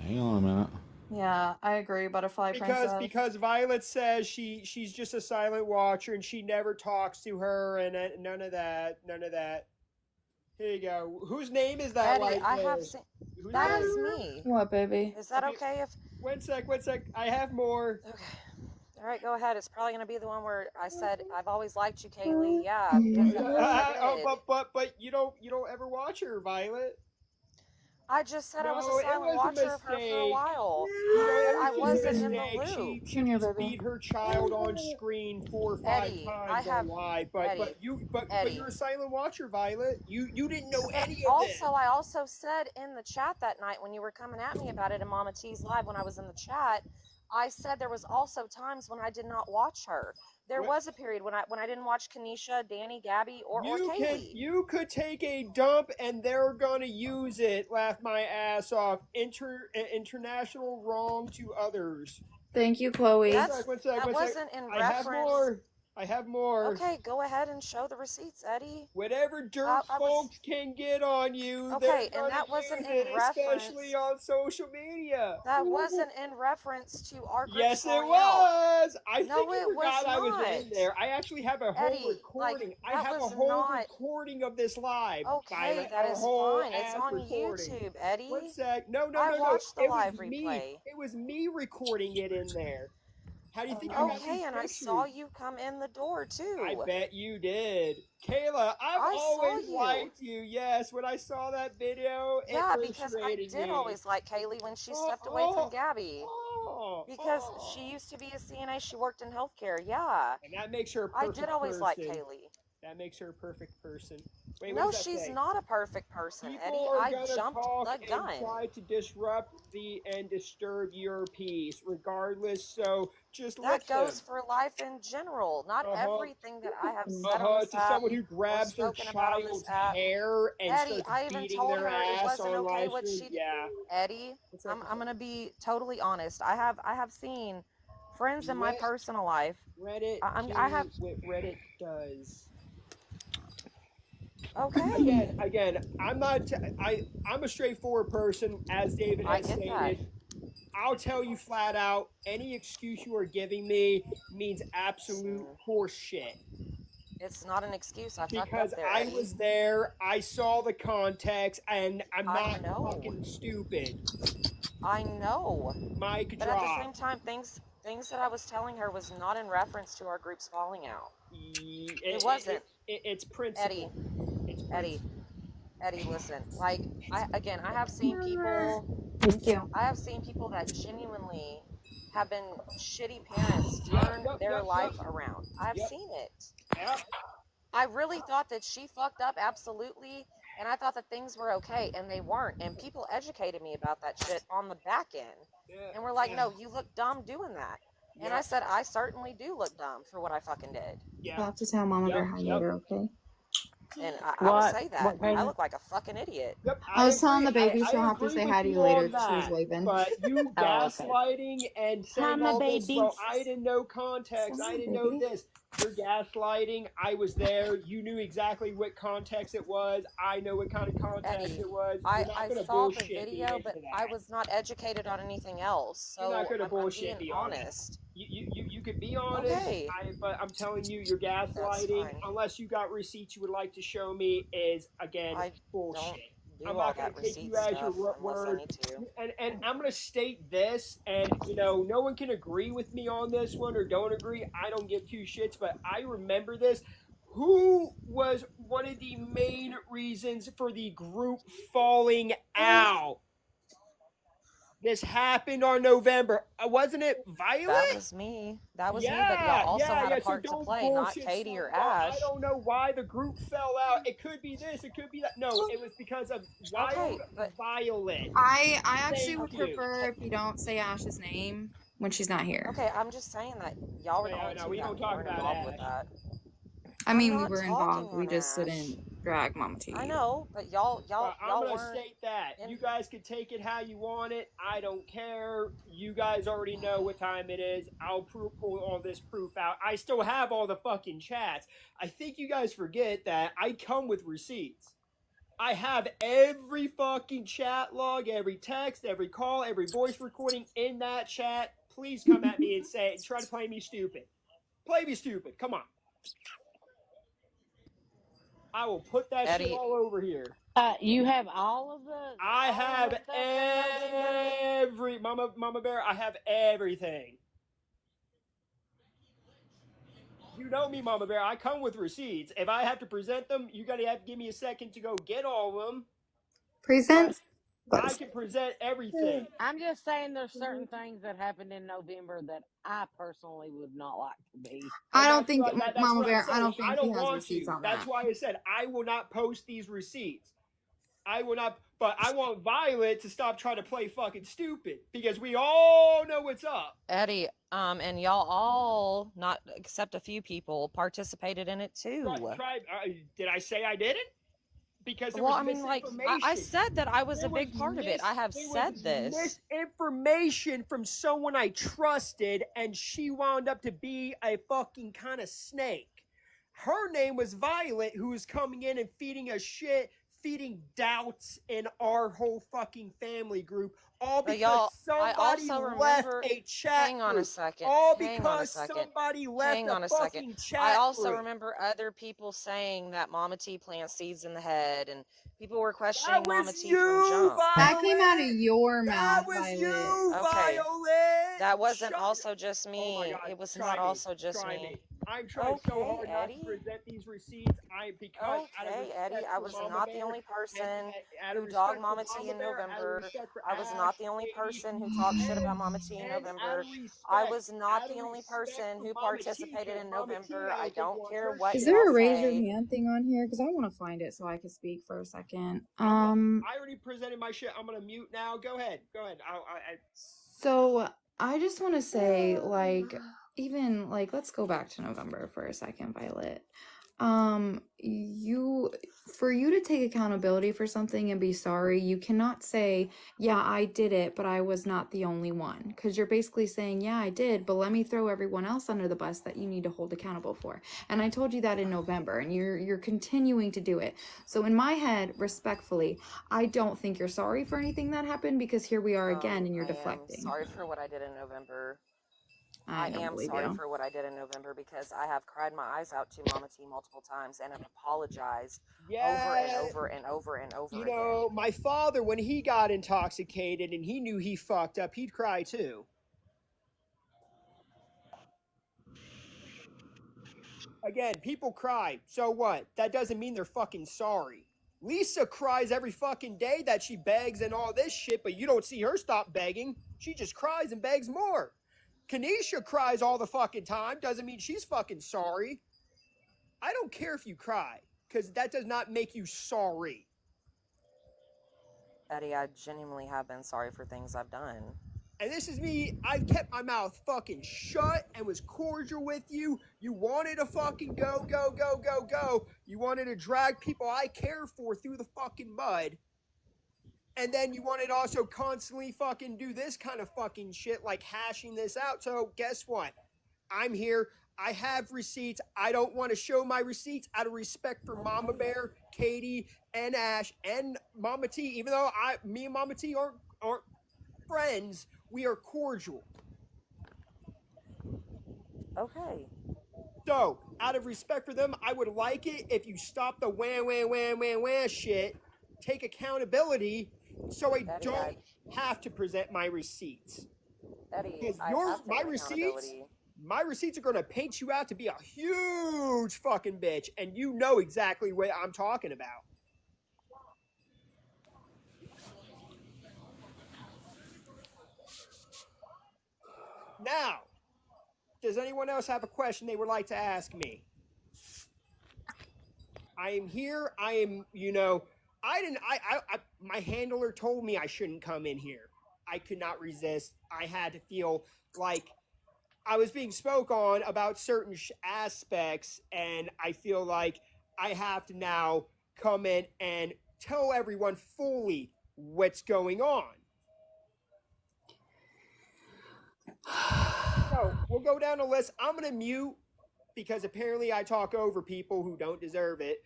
Hang on a minute. Yeah, I agree, Butterfly Princess. Because Violet says she's just a silent watcher and she never talks to her and none of that. Here you go. Whose name is that? Eddie, I have seen. That is me. What, baby? Is that okay if? One sec. I have more. All right, go ahead. It's probably gonna be the one where I said I've always liked you, Kaylee. Yeah, because at first I did. But you don't ever watch her, Violet. I just said I was a No, it silent was a watcher of her for a mistake. while, You know, but I it was just wasn't a in the mistake. loop. She just beat her child on screen 4 or 5 Eddie, I times have on live. But Eddie, but Eddie. you're a silent watcher, Violet. You didn't know But any of this. also, I also said in the chat that night when you were coming at me about it in Mama T's live when I was in the chat, I said there was also times when I did not watch her. There What? was a period when I didn't watch Kanisha, Danny, Gabby, or Kaylee. You could take a dump and they're gonna use it. Laugh my ass off. International wrong to others. Thank you, Chloe. That One sec. wasn't in I have reference. more. I have more. Okay, go ahead and show the receipts, Eddie. Whatever dirt I was- folks can get on you, Okay, they're and gonna that wasn't use in it, reference. especially on social media. That wasn't in reference to our group Yes, it falling out. was. I No, think you it was forgot I was not. in there. I actually have a whole Eddie, recording. like, I that have a was whole not- recording of this live. Okay, Violet, that a is whole fine. It's ass on recording. YouTube, Eddie. One sec. No. I watched the It live was replay. me. It was me recording it in there. How do you think I got these Okay, and I saw pictures? you come in the door too. I bet you did. Kayla, I've I saw always you. liked you. Yes, when I saw that video, it Yeah, because I frustrated did me. always like Kaylee when she stepped away from Gabby. Because she used to be a CNA, she worked in healthcare. Yeah. And that makes her a I perfect did always like person. Kaylee. That makes her a perfect person. Wait, No, what does that she's say? not a perfect person, People Eddie. are I gonna jumped talk the and gun. try to disrupt and disturb your peace, regardless. So just That let goes them. for life in general. Not everything that I have said on this To app someone who or grabs their spoken about on this child's app. hair and Eddie, starts I even beating told their her it ass wasn't on okay live what stream. she did. Yeah. Eddie, What's up? I'm gonna be totally honest. I have seen friends in my Let personal life. Reddit I have do what Reddit does. okay. Again, I'm not. I'm a straightforward person, as David I has get stated. that. I'll tell you flat out, any excuse you are giving me means absolute horse shit. It's not an excuse. I fucked up Because there, I Eddie. was there, I saw the context, and I'm I not know. fucking stupid. I know. Mic But at the drop. same time, things that I was telling her was not in reference to our group's falling out. It wasn't. It's principle. Eddie. Eddie, listen. Like, I have seen people. Thank you. I have seen people that genuinely have been shitty parents turn their life around. I've seen it. Yep. I really thought that she fucked up, absolutely, and I thought that things were okay, and they weren't. And people educated me about that shit on the back end, and were like, "No, you look dumb doing that." And I said, "I certainly do look dumb for what I fucking did." You'll have to tell Mama Bear hi later, okay? And I will say that I look like a fucking idiot. I was telling the baby she'll have to agree say with hi to you you later on because she was that, waving. But you Oh, okay. gaslighting and saying Hi, all my this, well, baby. I didn't know context, I didn't know this. You're gaslighting. I was there. You knew exactly what context it was. I know what kind of context it was. You're not I gonna saw the bullshit me video, into but that. I was not educated on anything else. So You're not gonna I'm bullshit being me on honest. it. You could be honest, Okay. but I'm telling you, you're gaslighting. Unless you got receipts you would like to show me, is again bullshit. do I'm all not going that to take you receipt as stuff your unless I word. need to. And I'm going to state this, and no one can agree with me on this one or don't agree. I don't give two shits, but I remember this. Who was one of the main reasons for the group falling out? This happened on November. Wasn't it Violet? That was me. That was me, but y'all also had a so part to don't play, not bullshit Katie or Snowball. Ash. I don't know why the group fell out. It could be this, it could be that. No, it was because of Wild Violet. I actually would Thank you. prefer if you don't say Ash's name when she's not here. Okay, I'm just saying that y'all were the only two we that don't talk were about involved with that. I mean, we not were talking involved. We on just Ash. didn't drag Mama to you. I know, but y'all I'm gonna weren't. state that. You guys can take it how you want it. I don't care. You guys already know what time it is. I'll pull all this proof out. I still have all the fucking chats. I think you guys forget that I come with receipts. I have every fucking chat log, every text, every call, every voice recording in that chat. Please come at me and try to play me stupid. Play me stupid. Come on. I will put that shit Eddie. all over here. You have all of the. I have every Mama Bear. I have everything. You know me, Mama Bear. I come with receipts. If I have to present them, you gotta have to give me a second to go get all of them. Presents. I can present everything. I'm just saying there's certain things that happened in November that I personally would not like to be. I don't That's think, what, that's Mama what I'm Bear, I saying. don't think I he don't has want receipts to. on That's that. why I said I will not post these receipts. I will not, but I want Violet to stop trying to play fucking stupid because we all know what's up. Eddie, and y'all all, not except a few people, participated in it too. Did I say I didn't? Because there Well, was I mean, like, misinformation. I said that I was There a big was part of it. I have there said was this. misinformation from someone I trusted, and she wound up to be a fucking kind of snake. Her name was Violet, who was coming in and feeding us shit, feeding doubts in our whole fucking family group, all But because y'all, I somebody also left remember. a chat Hang on a group. second. All Hang on a because second. somebody left Hang on a a second. fucking chat I also group. remember other people saying that Mama T plants seeds in the head, and people were questioning That Mama was T you, from jump. That came out of Violet. your That mouth, was Violet. you, Okay. Violet. That wasn't Shut also just Oh me. my God, It was try not me. also just Try me. me. I'm trying so Okay, hard not to Eddie. present these receipts. Because out of Okay, respect Eddie, I for was Mama not the Bear only person out of who respect dogged for Mama T in Bear, out of November. respect for I was Ash, not the only Katie, person who talked shit about Mama T in and out November. of respect, I was not out the of only respect person for who Mama T, participated because in Mama T, November. I I don't think don't wants care her what Is shit there a y'all raise your say. hand thing on here? Because I want to find it so I can speak for a second. I already presented my shit. I'm gonna mute now. Go ahead. So I just want to say, like, even like, let's go back to November for a second, Violet. For you to take accountability for something and be sorry, you cannot say, yeah, I did it, but I was not the only one. Because you're basically saying, yeah, I did, but let me throw everyone else under the bus that you need to hold accountable for. And I told you that in November, and you're continuing to do it. So in my head, respectfully, I don't think you're sorry for anything that happened, because here we are again, and you're deflecting. I'm sorry for what I did in November. I I don't am believe sorry you. for what I did in November because I have cried my eyes out to Mama T multiple times and have apologized over and over and over and over You again. know, my father, when he got intoxicated and he knew he fucked up, he'd cry too. Again, people cry. So what? That doesn't mean they're fucking sorry. Lisa cries every fucking day that she begs and all this shit, but you don't see her stop begging. She just cries and begs more. Kanisha cries all the fucking time. Doesn't mean she's fucking sorry. I don't care if you cry, because that does not make you sorry. Eddie, I genuinely have been sorry for things I've done. And this is me. I've kept my mouth fucking shut and was cordial with you. You wanted to fucking go. You wanted to drag people I care for through the fucking mud. And then you wanted to also constantly fucking do this kind of fucking shit, like hashing this out. So guess what? I'm here. I have receipts. I don't want to show my receipts out of respect for Mama Bear, Katie, and Ash, and Mama T. Even though me and Mama T aren't friends, we are cordial. Okay. So, out of respect for them, I would like it if you stop the wah shit, take accountability, so I don't have to present my receipts. Eddie, Because I have taken my receipts are going to paint you out to be a huge fucking bitch, and you know exactly what I'm talking about. Now, does anyone else have a question they would like to ask me? I am here. I am, my handler told me I shouldn't come in here. I could not resist. I had to feel like I was being spoke on about certain aspects, and I feel like I have to now come in and tell everyone fully what's going on. So we'll go down the list. I'm going to mute because apparently I talk over people who don't deserve it.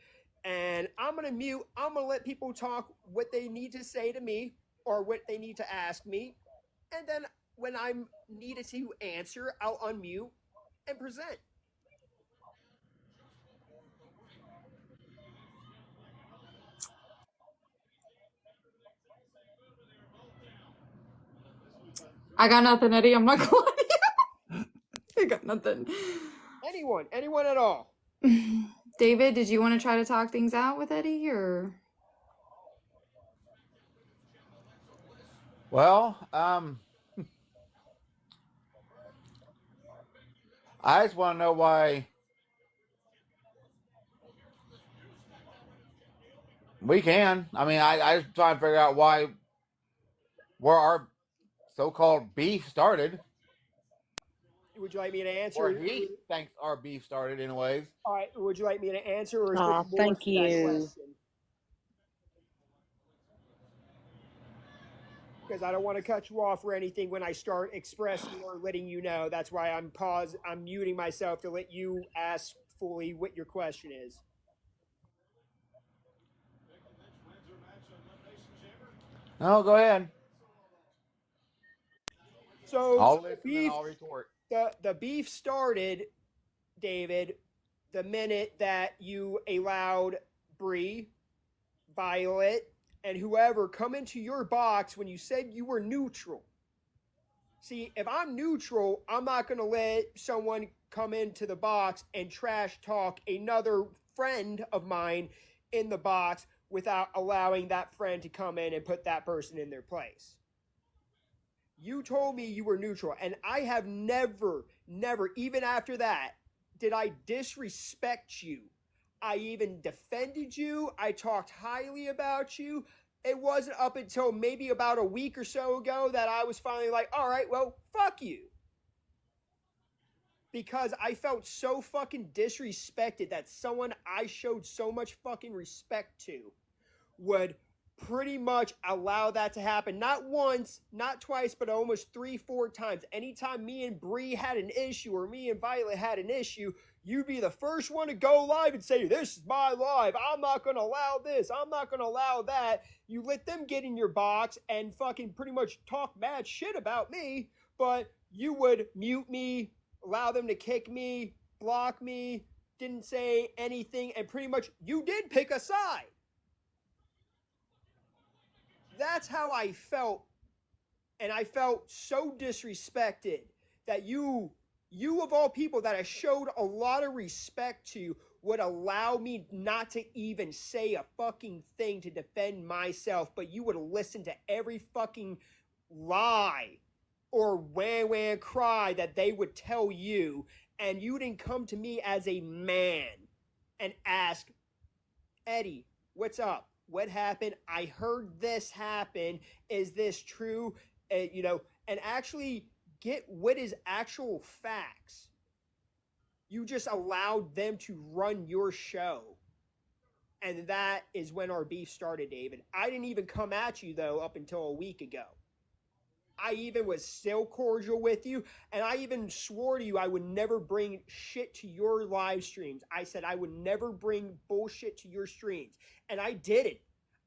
And I'm going to mute. I'm going to let people talk what they need to say to me or what they need to ask me. And then when I'm needed to answer, I'll unmute and present. I got nothing, Eddie. I'm not going to lie to you. I got nothing. anyone at all. David, did you want to try to talk things out with Eddie, or? Well, I just want to know why we can. I mean, I just try to figure out where our so-called beef started. Would you like me to answer? Or he thinks our beef started, anyways. All right. Would you like me to answer, or is there Aw, more thank to that you. question? Because I don't want to cut you off or anything when I start expressing or letting you know. That's why I'm muting myself to let you ask fully what your question is. No, go ahead. So I'll listen and I'll retort. The beef started, David, the minute that you allowed Bree, Violet, and whoever come into your box when you said you were neutral. See, if I'm neutral, I'm not going to let someone come into the box and trash talk another friend of mine in the box without allowing that friend to come in and put that person in their place. You told me you were neutral, and I have never, even after that, did I disrespect you. I even defended you. I talked highly about you. It wasn't up until maybe about a week or so ago that I was finally like, all right, well, fuck you. Because I felt so fucking disrespected that someone I showed so much fucking respect to would pretty much allow that to happen. Not once, not twice, but almost 3-4 times. Anytime me and Bree had an issue or me and Violet had an issue, you'd be the first one to go live and say, this is my live. I'm not going to allow this. I'm not going to allow that. You let them get in your box and fucking pretty much talk mad shit about me, but you would mute me, allow them to kick me, block me, didn't say anything, and pretty much you did pick a side. That's how I felt, and I felt so disrespected that you of all people that I showed a lot of respect to would allow me not to even say a fucking thing to defend myself, but you would listen to every fucking lie or wah cry that they would tell you, and you didn't come to me as a man and ask, Eddie, what's up? What happened? I heard this happen. Is this true? And actually get what is actual facts. You just allowed them to run your show. And that is when our beef started, David. I didn't even come at you, though, up until a week ago. I even was still cordial with you, and I even swore to you I would never bring shit to your live streams. I said I would never bring bullshit to your streams, and I did it.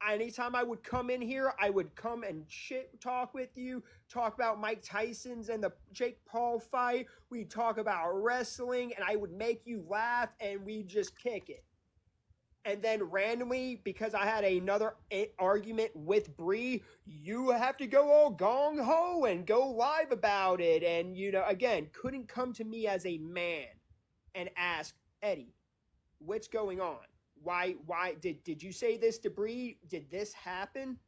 Anytime I would come in here, I would come and shit talk with you, talk about Mike Tyson's and the Jake Paul fight. We'd talk about wrestling, and I would make you laugh, and we'd just kick it. And then randomly, because I had another argument with Bree, you have to go all gong-ho and go live about it. And, again, couldn't come to me as a man and ask, Eddie, what's going on? Why did you say this to Bree? Did this happen?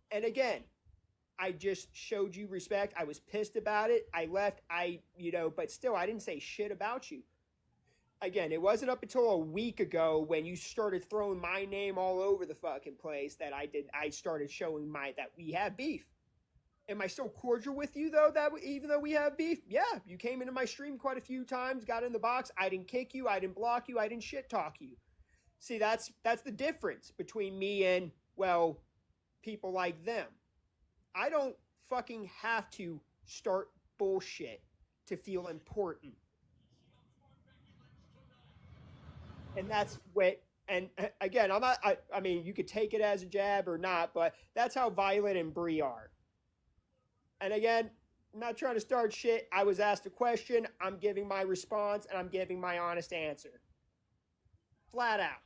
And again, I just showed you respect. I was pissed about it. I left. But still, I didn't say shit about you. Again, it wasn't up until a week ago when you started throwing my name all over the fucking place that I started showing that we have beef. Am I still cordial with you, though, even though we have beef? Yeah, you came into my stream quite a few times, got in the box. I didn't kick you. I didn't block you. I didn't shit talk you. See, that's the difference between me and, well, people like them. I don't fucking have to start bullshit to feel important. And that's what, and again, I mean, you could take it as a jab or not, but that's how Violet and Bree are. And again, I'm not trying to start shit. I was asked a question. I'm giving my response, and I'm giving my honest answer. Flat out.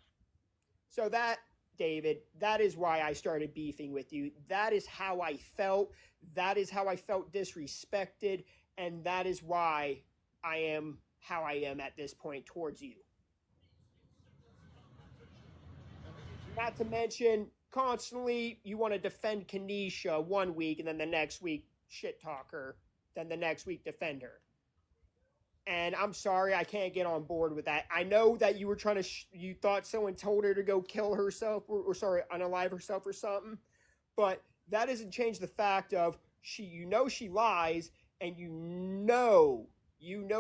So that, David, that is why I started beefing with you. That is how I felt. That is how I felt disrespected. And that is why I am how I am at this point towards you. Not to mention, constantly you want to defend Kanisha one week and then the next week shit talk her, then the next week defend her. And I'm sorry, I can't get on board with that. I know that you were trying to, you thought someone told her to go kill herself, or sorry, unalive herself or something. But that doesn't change the fact of she lies, and you know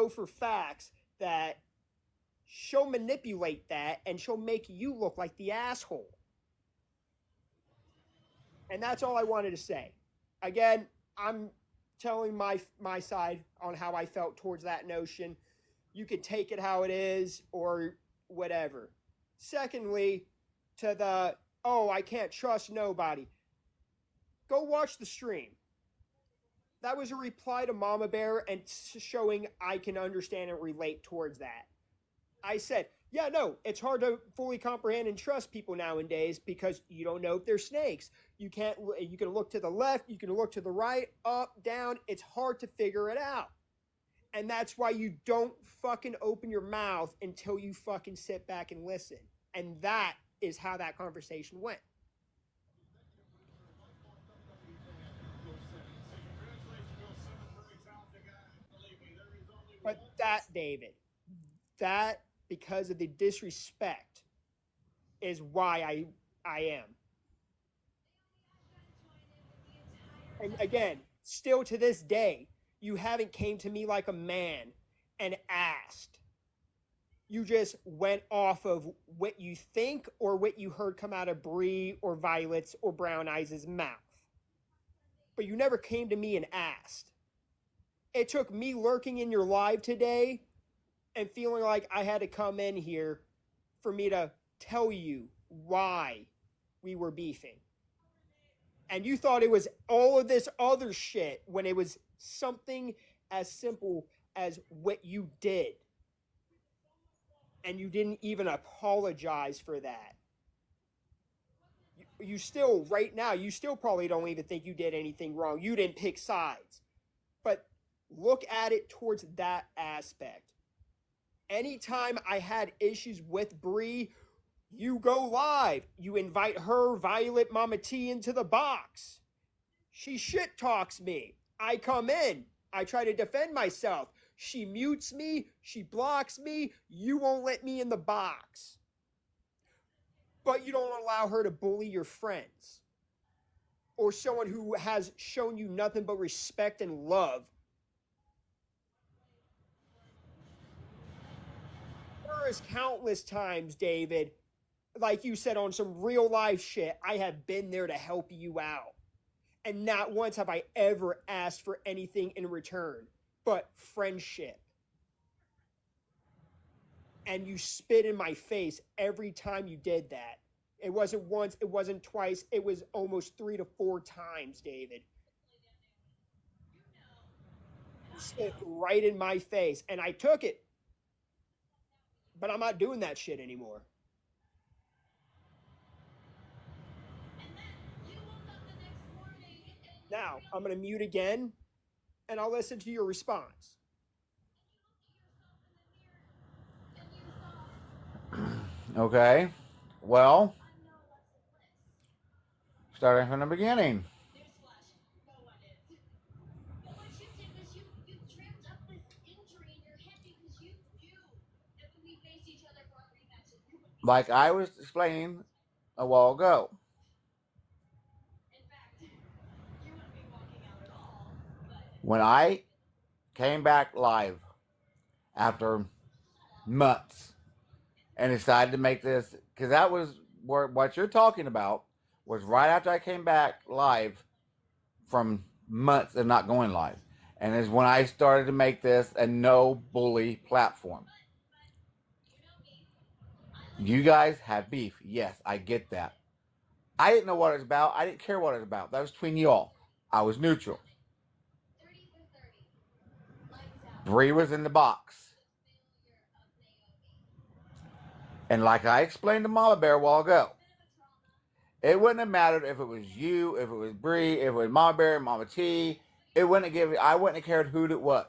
for facts that she'll manipulate that and she'll make you look like the asshole. And that's all I wanted to say. Again, I'm telling my side on how I felt towards that notion. You can take it how it is or whatever. Secondly, to the, oh, I can't trust nobody. Go watch the stream. That was a reply to Mama Bear and showing I can understand and relate towards that. I said, yeah, no, it's hard to fully comprehend and trust people nowadays because you don't know if they're snakes. You can look to the left, you can look to the right, up, down. It's hard to figure it out. And that's why you don't fucking open your mouth until you fucking sit back and listen. And that is how that conversation went. But that, David, that, because of the disrespect, is why I am. And again, still to this day, you haven't came to me like a man and asked. You just went off of what you think or what you heard come out of Bree or Violet's or Brown Eyes' mouth. But you never came to me and asked. It took me lurking in your live today and feeling like I had to come in here for me to tell you why we were beefing. And you thought it was all of this other shit when it was something as simple as what you did. And you didn't even apologize for that. You still, right now, you still probably don't even think you did anything wrong. You didn't pick sides. But look at it towards that aspect. Anytime I had issues with Bree, you go live. You invite her, Violet, Mama T into the box. She shit talks me. I come in. I try to defend myself. She mutes me. She blocks me. You won't let me in the box. But you don't allow her to bully your friends. Or someone who has shown you nothing but respect and love. There is countless times, David, like you said, on some real life shit, I have been there to help you out. And not once have I ever asked for anything in return, but friendship. And you spit in my face every time you did that. It wasn't once, it wasn't twice, it was almost 3 to 4 times, David. You spit right in my face, and I took it. But I'm not doing that shit anymore. Now, I'm going to mute again, and I'll listen to your response. Okay. Well, starting from the beginning. Like I was explaining a while ago. When I came back live after months and decided to make this, because that was what you're talking about, was right after I came back live from months of not going live. And is when I started to make this a no bully platform. You guys have beef. Yes, I get that. I didn't know what it was about. I didn't care what it was about. That was between y'all. I was neutral. Bree was in the box. And like I explained to Mama Bear a while ago, it wouldn't have mattered if it was you, if it was Bree, if it was Mama Bear, Mama T. I wouldn't have cared who it was.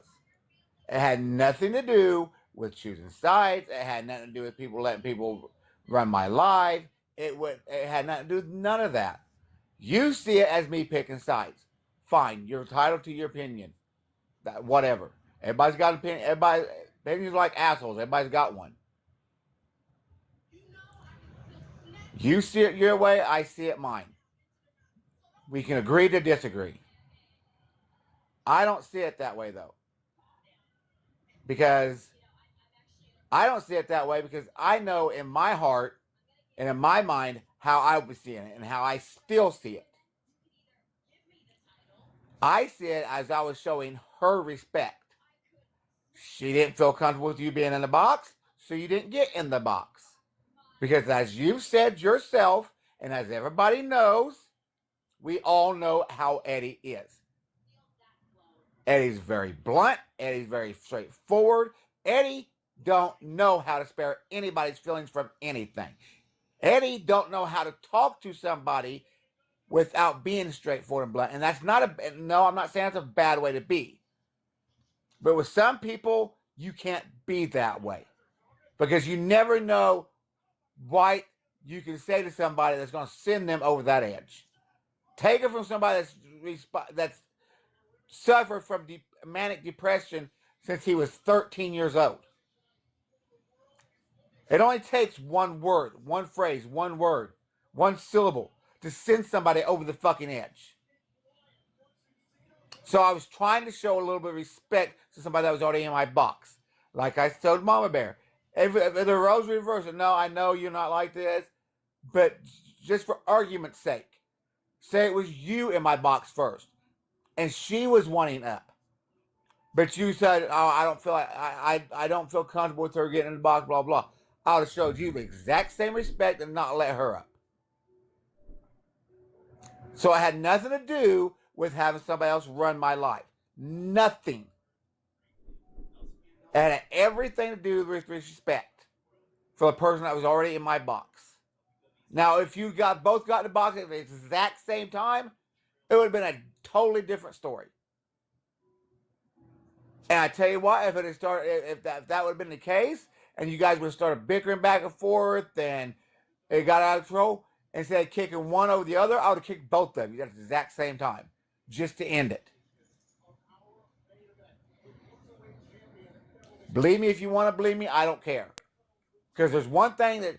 It had nothing to do with choosing sides. It had nothing to do with people letting people run my life. It had nothing to do with none of that. You see it as me picking sides. Fine, you're entitled to your opinion. That whatever. Everybody's got an opinion. Opinions are like assholes. Everybody's got one. You see it your way, I see it mine. We can agree to disagree. I don't see it that way, though. Because I don't see it that way because I know in my heart and in my mind how I was seeing it and how I still see it. I see it as I was showing her respect. She didn't feel comfortable with you being in the box, so you didn't get in the box. Because as you've said yourself, and as everybody knows, we all know how Eddie is. Eddie's very blunt. Eddie's very straightforward. Eddie don't know how to spare anybody's feelings from anything. Eddie don't know how to talk to somebody without being straightforward and blunt. And that's not I'm not saying that's a bad way to be. But with some people, you can't be that way. Because you never know what you can say to somebody that's going to send them over that edge. Take it from somebody that's suffered from manic depression since he was 13 years old. It only takes one word, one phrase, one word, one syllable to send somebody over the fucking edge. So I was trying to show a little bit of respect to somebody that was already in my box. Like I told Mama Bear. If the roles reversed, no, I know you're not like this, but just for argument's sake, say it was you in my box first, and she was wanting up, but you said, "Oh, I don't feel like I don't feel comfortable with her getting in the box." Blah blah. I would have showed you the exact same respect and not let her up. So it had nothing to do with having somebody else run my life. Nothing. It had everything to do with respect for the person that was already in my box. Now, if you both got in the box at the exact same time, it would have been a totally different story. And I tell you what, if that would have been the case, and you guys would have started bickering back and forth, and it got out of control, instead of kicking one over the other, I would have kicked both of you at the exact same time, just to end it. Believe me if you want to believe me, I don't care. Because there's one thing that,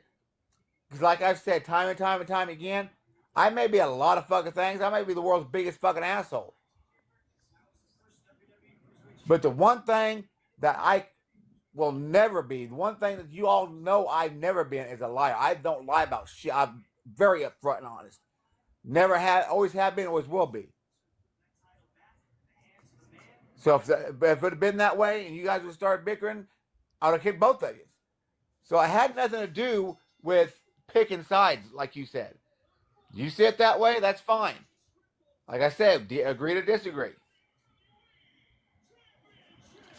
because like I've said time and time and time again, I may be a lot of fucking things. I may be the world's biggest fucking asshole. But the one thing that I will never be, the one thing that you all know I've never been is a liar. I don't lie about shit. I'm very upfront and honest. Never had, always have been, always will be. So if it had been that way and you guys would start bickering, I would have kicked both of you. So it had nothing to do with picking sides, like you said. You see it that way, that's fine. Like I said, agree to disagree.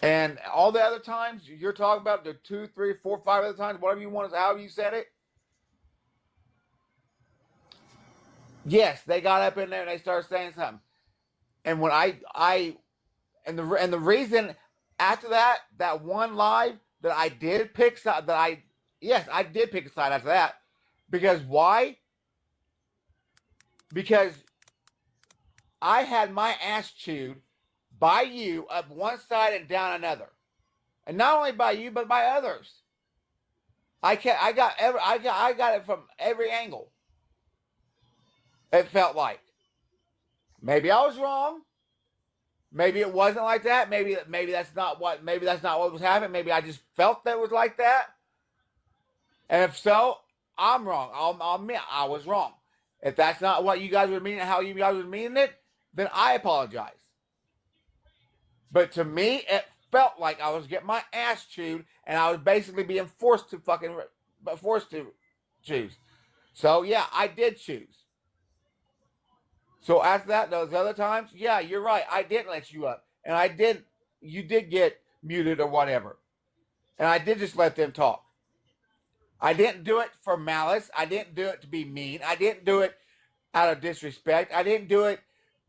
And all the other times you're talking about, the 2, 3, 4, 5 other times, whatever you want, however you said it. Yes, they got up in there and they started saying something. And when and the reason after that one live that I did pick side, I did pick a side after that. Because why? Because I had my ass chewed by you up one side and down another. And not only by you, but by others. I got it from every angle. It felt like. Maybe I was wrong. Maybe it wasn't like that. Maybe that's not what was happening. Maybe I just felt that it was like that. And if so, I'm wrong. I'll admit I was wrong. If that's not what you guys were meaning, how you guys were meaning it, then I apologize. But to me, it felt like I was getting my ass chewed, and I was basically being forced to choose. So yeah, I did choose. So after that, those other times, yeah, you're right. I didn't let you up. And you did get muted or whatever. And I did just let them talk. I didn't do it for malice. I didn't do it to be mean. I didn't do it out of disrespect. I didn't do it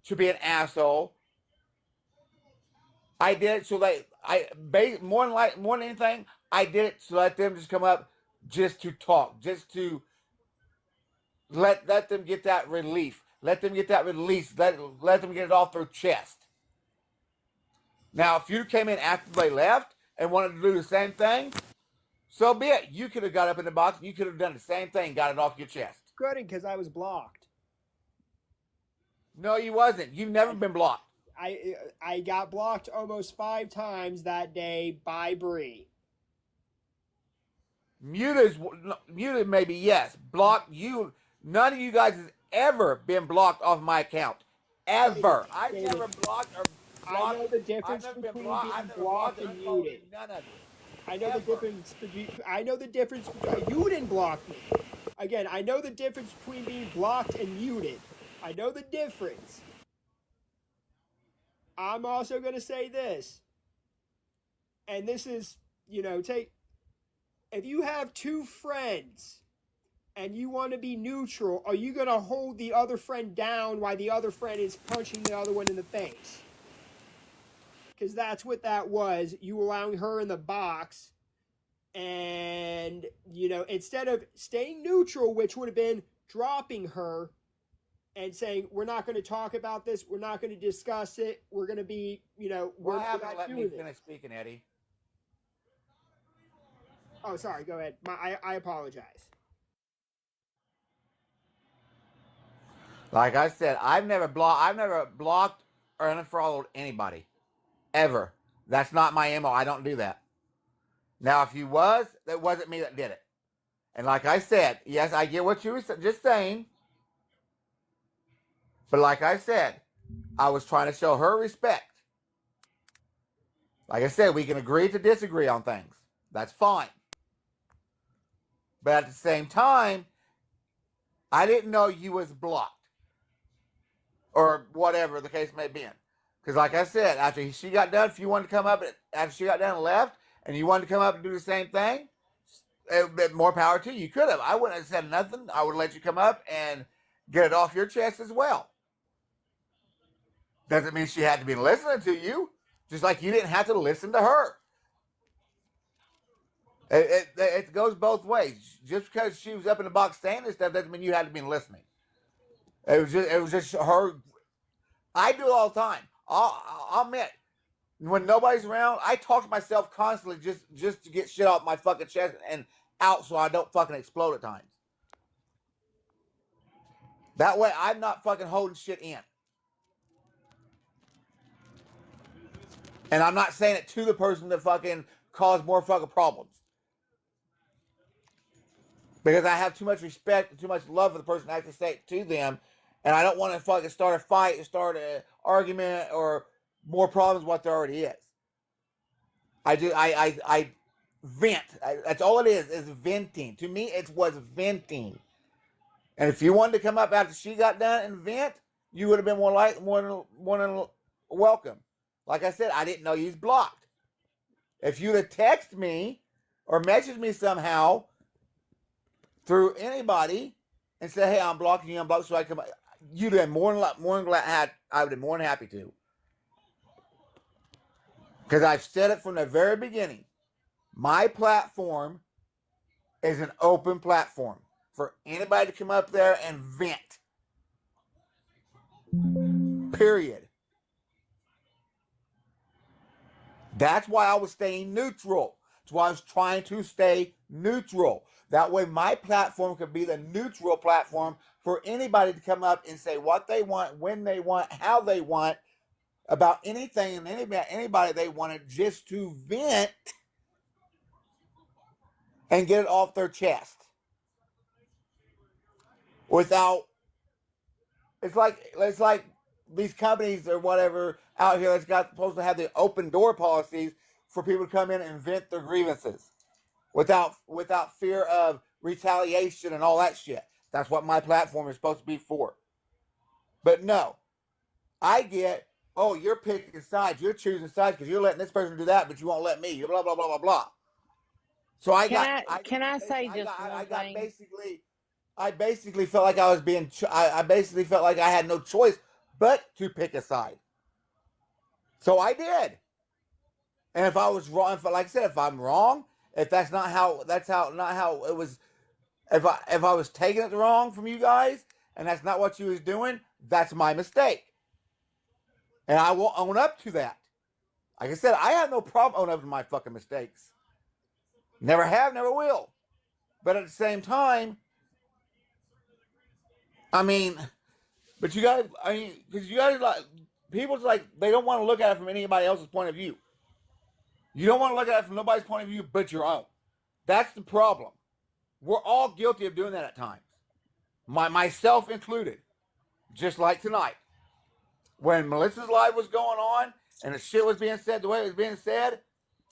to be an asshole. I did it so more than anything, I did it to let them just come up, just to talk, just to let them get that relief, let them get that release, let them get it off their chest. Now, if you came in after they left and wanted to do the same thing, so be it. You could have got up in the box. You could have done the same thing, got it off your chest. Good, because I was blocked. No, you wasn't. You've never been blocked. I got blocked almost 5 times that day by Bree. Muted maybe, yes. Blocked you. None of you guys has ever been blocked off my account. Ever. I've never blocked or blocked. I know the difference between being blocked and muted. None of it. I know the difference between. You didn't block me. Again, I know the difference between being blocked and muted. I know the difference. I'm also going to say this. And this is, if you have 2 friends and you want to be neutral, are you going to hold the other friend down while the other friend is punching the other one in the face? Because that's what that was. You allowing her in the box. And, instead of staying neutral, which would have been dropping her and saying, we're not going to talk about this. We're not going to discuss it. We're going to be, Why haven't let me finish speaking, Eddie? Oh, sorry. Go ahead. I apologize. Like I said, I've never blocked or unfollowed anybody. Ever. That's not my MO. I don't do that. Now, if you was, that wasn't me that did it. And like I said, yes, I get what you were just saying. But like I said, I was trying to show her respect. Like I said, we can agree to disagree on things. That's fine. But at the same time, I didn't know you was blocked. Or whatever the case may be. Because like I said, after she got done, if you wanted to come up, after she got done and left, and you wanted to come up and do the same thing, it would be more power to you. You could have. I wouldn't have said nothing. I would let you come up and get it off your chest as well. Doesn't mean she had to be listening to you. Just like you didn't have to listen to her. It goes both ways. Just because she was up in the box saying this stuff doesn't mean you had to be listening. It was just her. I do it all the time. I'll admit, when nobody's around, I talk to myself constantly just to get shit off my fucking chest and out so I don't fucking explode at times. That way, I'm not fucking holding shit in. And I'm not saying it to the person that fucking caused more fucking problems. Because I have too much respect and too much love for the person I have to say it to them. And I don't want to fucking start a fight or start an argument or more problems what there already is. I vent. That's all it is venting. To me, it was venting. And if you wanted to come up after she got done and vent, you would have been more than welcome. Like I said, I didn't know you was blocked. If you'd have texted me or messaged me somehow through anybody and said, hey, I'm blocking you, so I come, you'd have been more than glad. I would have been more than happy to. Because I've said it from the very beginning. My platform is an open platform for anybody to come up there and vent. Period. That's why I was staying neutral. That's why I was trying to stay neutral. That way my platform could be the neutral platform for anybody to come up and say what they want, when they want, how they want, about anything and anybody they wanted, just to vent and get it off their chest. Without, it's like these companies or whatever out here that's supposed to have the open door policies for people to come in and vent their grievances without fear of retaliation and all that shit. That's what my platform is supposed to be for. But no, I get, oh, you're picking sides, you're choosing sides because you're letting this person do that, but you won't let me. You're blah blah blah blah blah. So I basically felt like I was being. I basically felt like I had no choice but to pick a side. So I did. And if I was wrong, like I said, if I'm wrong, if that's not how it was, if I was taking it wrong from you guys, and that's not what you was doing, that's my mistake, and I will own up to that. Like I said, I have no problem owning up to my fucking mistakes. Never have, never will. But at the same time, I mean, but you guys, because you guys like people's like they don't want to look at it from anybody else's point of view. You don't want to look at it from nobody's point of view but your own. That's the problem. We're all guilty of doing that at times. Myself included. Just like tonight. When Melissa's live was going on and the shit was being said the way it was being said,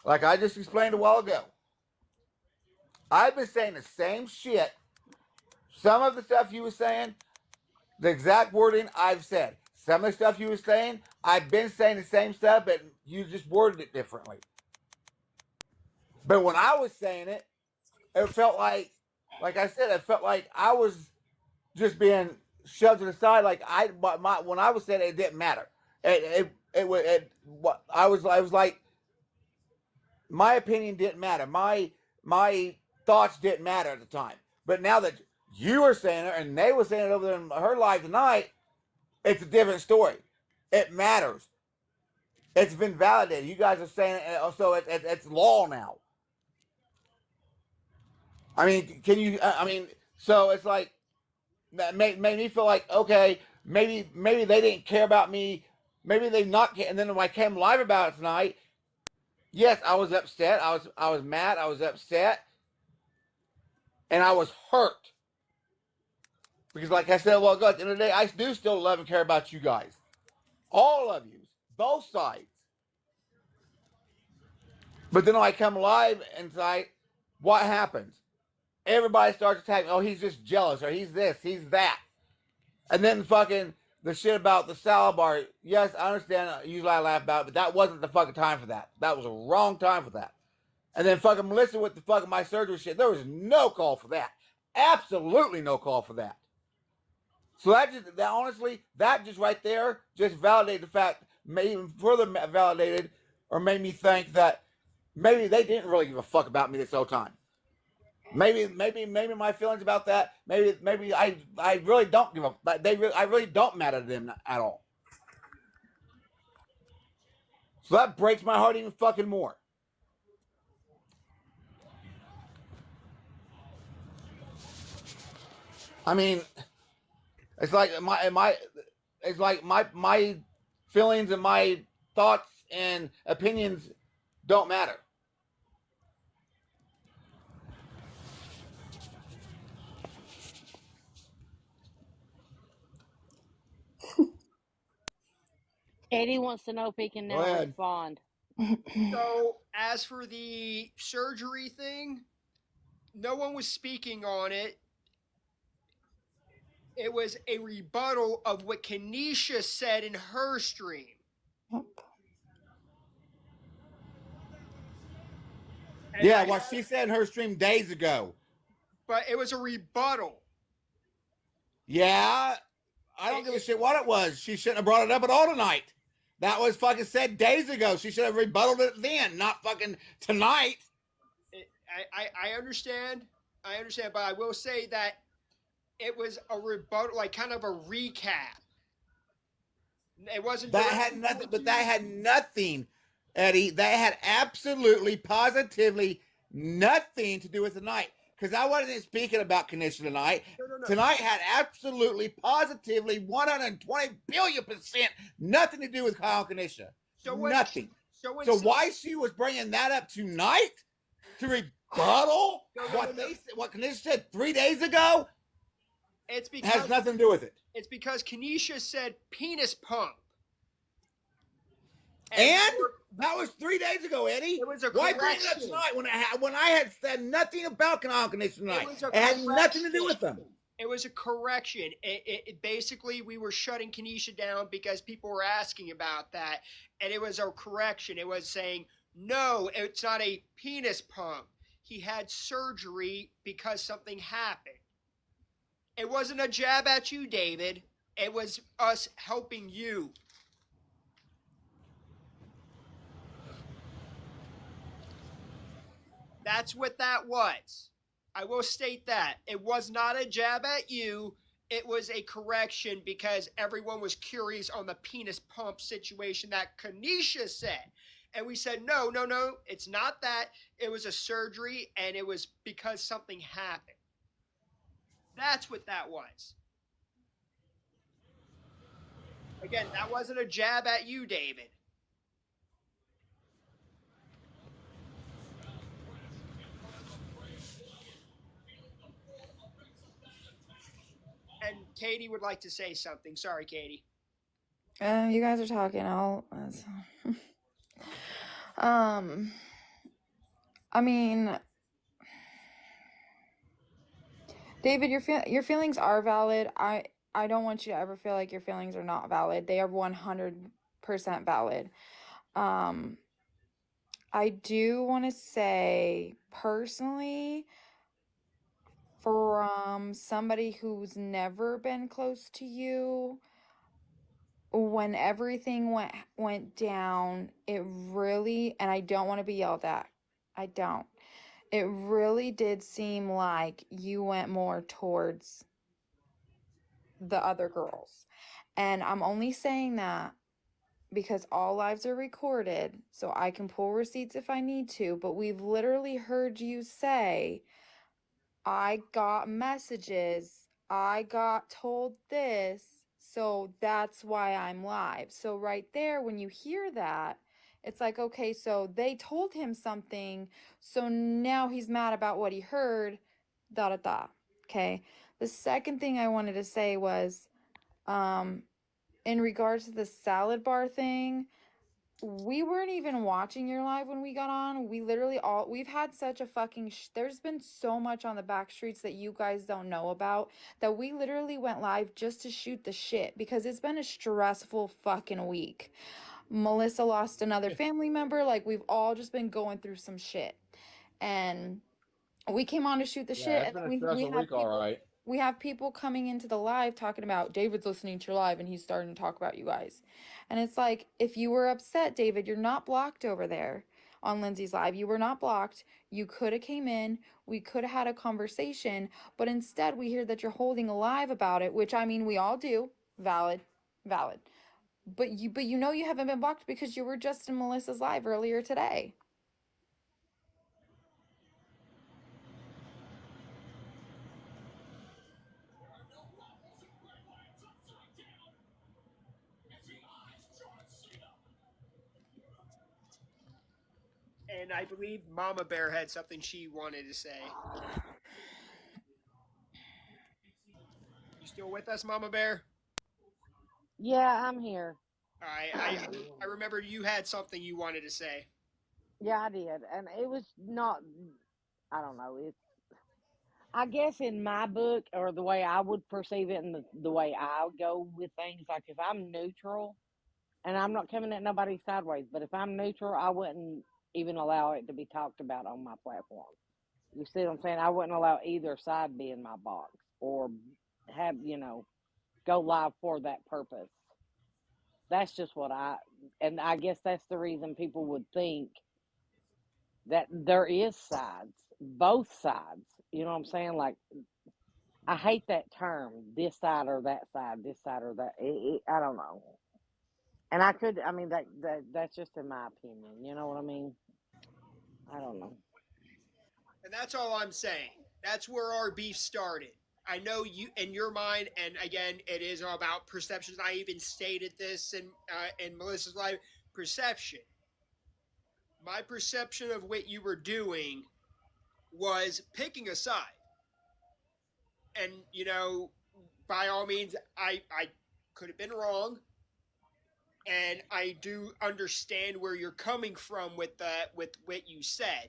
like I just explained a while ago. I've been saying the same shit. Some of the stuff you were saying, the exact wording I've said. Some of the stuff you were saying, I've been saying the same stuff, but you just worded it differently. But when I was saying it, it felt like I said, it felt like I was just being shoved to the side. Like when I was saying it didn't matter. I was like, my opinion didn't matter. My thoughts didn't matter at the time. But now that you were saying it and they were saying it over there in her live tonight, it's a different story. It matters. It's been validated. You guys are saying it, so it's law now. I mean, so it's like, that made me feel like, okay, maybe they didn't care about me. Maybe they not care. And then when I came live about it tonight, yes, I was upset. I was mad. I was upset. And I was hurt. Because like I said, well, God, at the end of the day, I do still love and care about you guys. All of you. Both sides. But then when I come live and say, what happens? Everybody starts attacking. Oh, he's just jealous, or he's this, he's that. And then fucking the shit about the salad bar. Yes, I understand. Usually I laugh about it, but that wasn't the fucking time for that. That was a wrong time for that. And then fucking Melissa with the fucking my surgery shit. There was no call for that. Absolutely no call for that. So that honestly, that just right there just validated the fact, even further validated or made me think that maybe they didn't really give a fuck about me this whole time. Maybe my feelings about that. Maybe I really don't give a. I really don't matter to them at all. So that breaks my heart even fucking more. I mean, it's like my feelings and my thoughts and opinions don't matter. Eddie wants to know if he can Go now ahead. respond. So, as for the surgery thing, no one was speaking on it. It was a rebuttal of what Kanisha said in her stream. Yeah, what she said in her stream days ago. But it was a rebuttal. Yeah, I don't give a shit what it was. She shouldn't have brought it up at all tonight. That was fucking said days ago. She should have rebutted it then, not fucking tonight. I understand. I understand, but I will say that it was a rebuttal, like kind of a recap. It wasn't. That had nothing, but that had nothing, Eddie. That had absolutely, positively nothing to do with tonight. Because I wasn't speaking about Kanisha tonight. No. Tonight had absolutely, positively, 120 billion% nothing to do with Kyle and Kanisha. Nothing. So why she was bringing that up tonight to rebuttal what Kanisha said 3 days ago? It's because has nothing to do with it. It's because Kanisha said penis pump. And that was 3 days ago, Eddie. It was a Why bring it up tonight when I had said nothing about Kyle and Kanisha tonight? It had nothing to do with them. It was a correction. It basically, we were shutting Kanisha down because people were asking about that, and it was a correction. It was saying, no, it's not a penis pump. He had surgery because something happened. It wasn't a jab at you, David. It was us helping you. That's what that was. I will state that. It was not a jab at you. It was a correction because everyone was curious on the penis pump situation that Kanisha said. And we said, no, it's not that. It was a surgery and it was because something happened. That's what that was. Again, that wasn't a jab at you, David. And Katie would like to say something. Sorry, Katie. You guys are talking. I mean, David, your feelings are valid. I don't want you to ever feel like your feelings are not valid. They are 100% valid. I do want to say personally, from somebody who's never been close to you, when everything went down, it really, and I don't want to be yelled at. I don't. It really did seem like you went more towards the other girls. And I'm only saying that because all lives are recorded, so I can pull receipts if I need to, but we've literally heard you say, I got messages, I got told this, so that's why I'm live. So right there, when you hear that, it's like, okay, so they told him something, so now he's mad about what he heard, okay? The second thing I wanted to say was, in regards to the salad bar thing, we weren't even watching your live when we got on. We literally we've had such a fucking there's been so much on the back streets that you guys don't know about that we literally went live just to shoot the shit because it's been a stressful fucking week. Melissa lost another family member. Like, we've all just been going through some shit. And we came on to shoot the shit. It's And been a we stressful have week, all people, right. we have people coming into the live talking about David's listening to your live and he's starting to talk about you guys. And it's like, if you were upset, David, you're not blocked over there on Lindsay's live. You were not blocked. You could have came in. We could have had a conversation. But instead, we hear that you're holding a live about it, which, I mean, we all do. Valid. But you know you haven't been blocked because you were just in Melissa's live earlier today. And I believe Mama Bear had something she wanted to say. You still with us, Mama Bear? Yeah, I'm here. All right. I remember you had something you wanted to say. Yeah, I did. And it was not, I don't know, it's, I guess in my book, or the way I would perceive it and the way I go with things, like if I'm neutral, and I'm not coming at nobody sideways, but if I'm neutral, I wouldn't even allow it to be talked about on my platform. You see what I'm saying? I wouldn't allow either side be in my box or have, go live for that purpose. That's just what and I guess that's the reason people would think that there is sides, both sides. You know what I'm saying? Like, I hate that term, this side or that side, this side or that. I don't know. And that's just in my opinion. You know what I mean? I don't know. And that's all I'm saying. That's where our beef started. I know you, in your mind, and again, it is all about perceptions. I even stated this in Melissa's live. Perception. My perception of what you were doing was picking a side. And, by all means, I could have been wrong. And I do understand where you're coming from with what you said.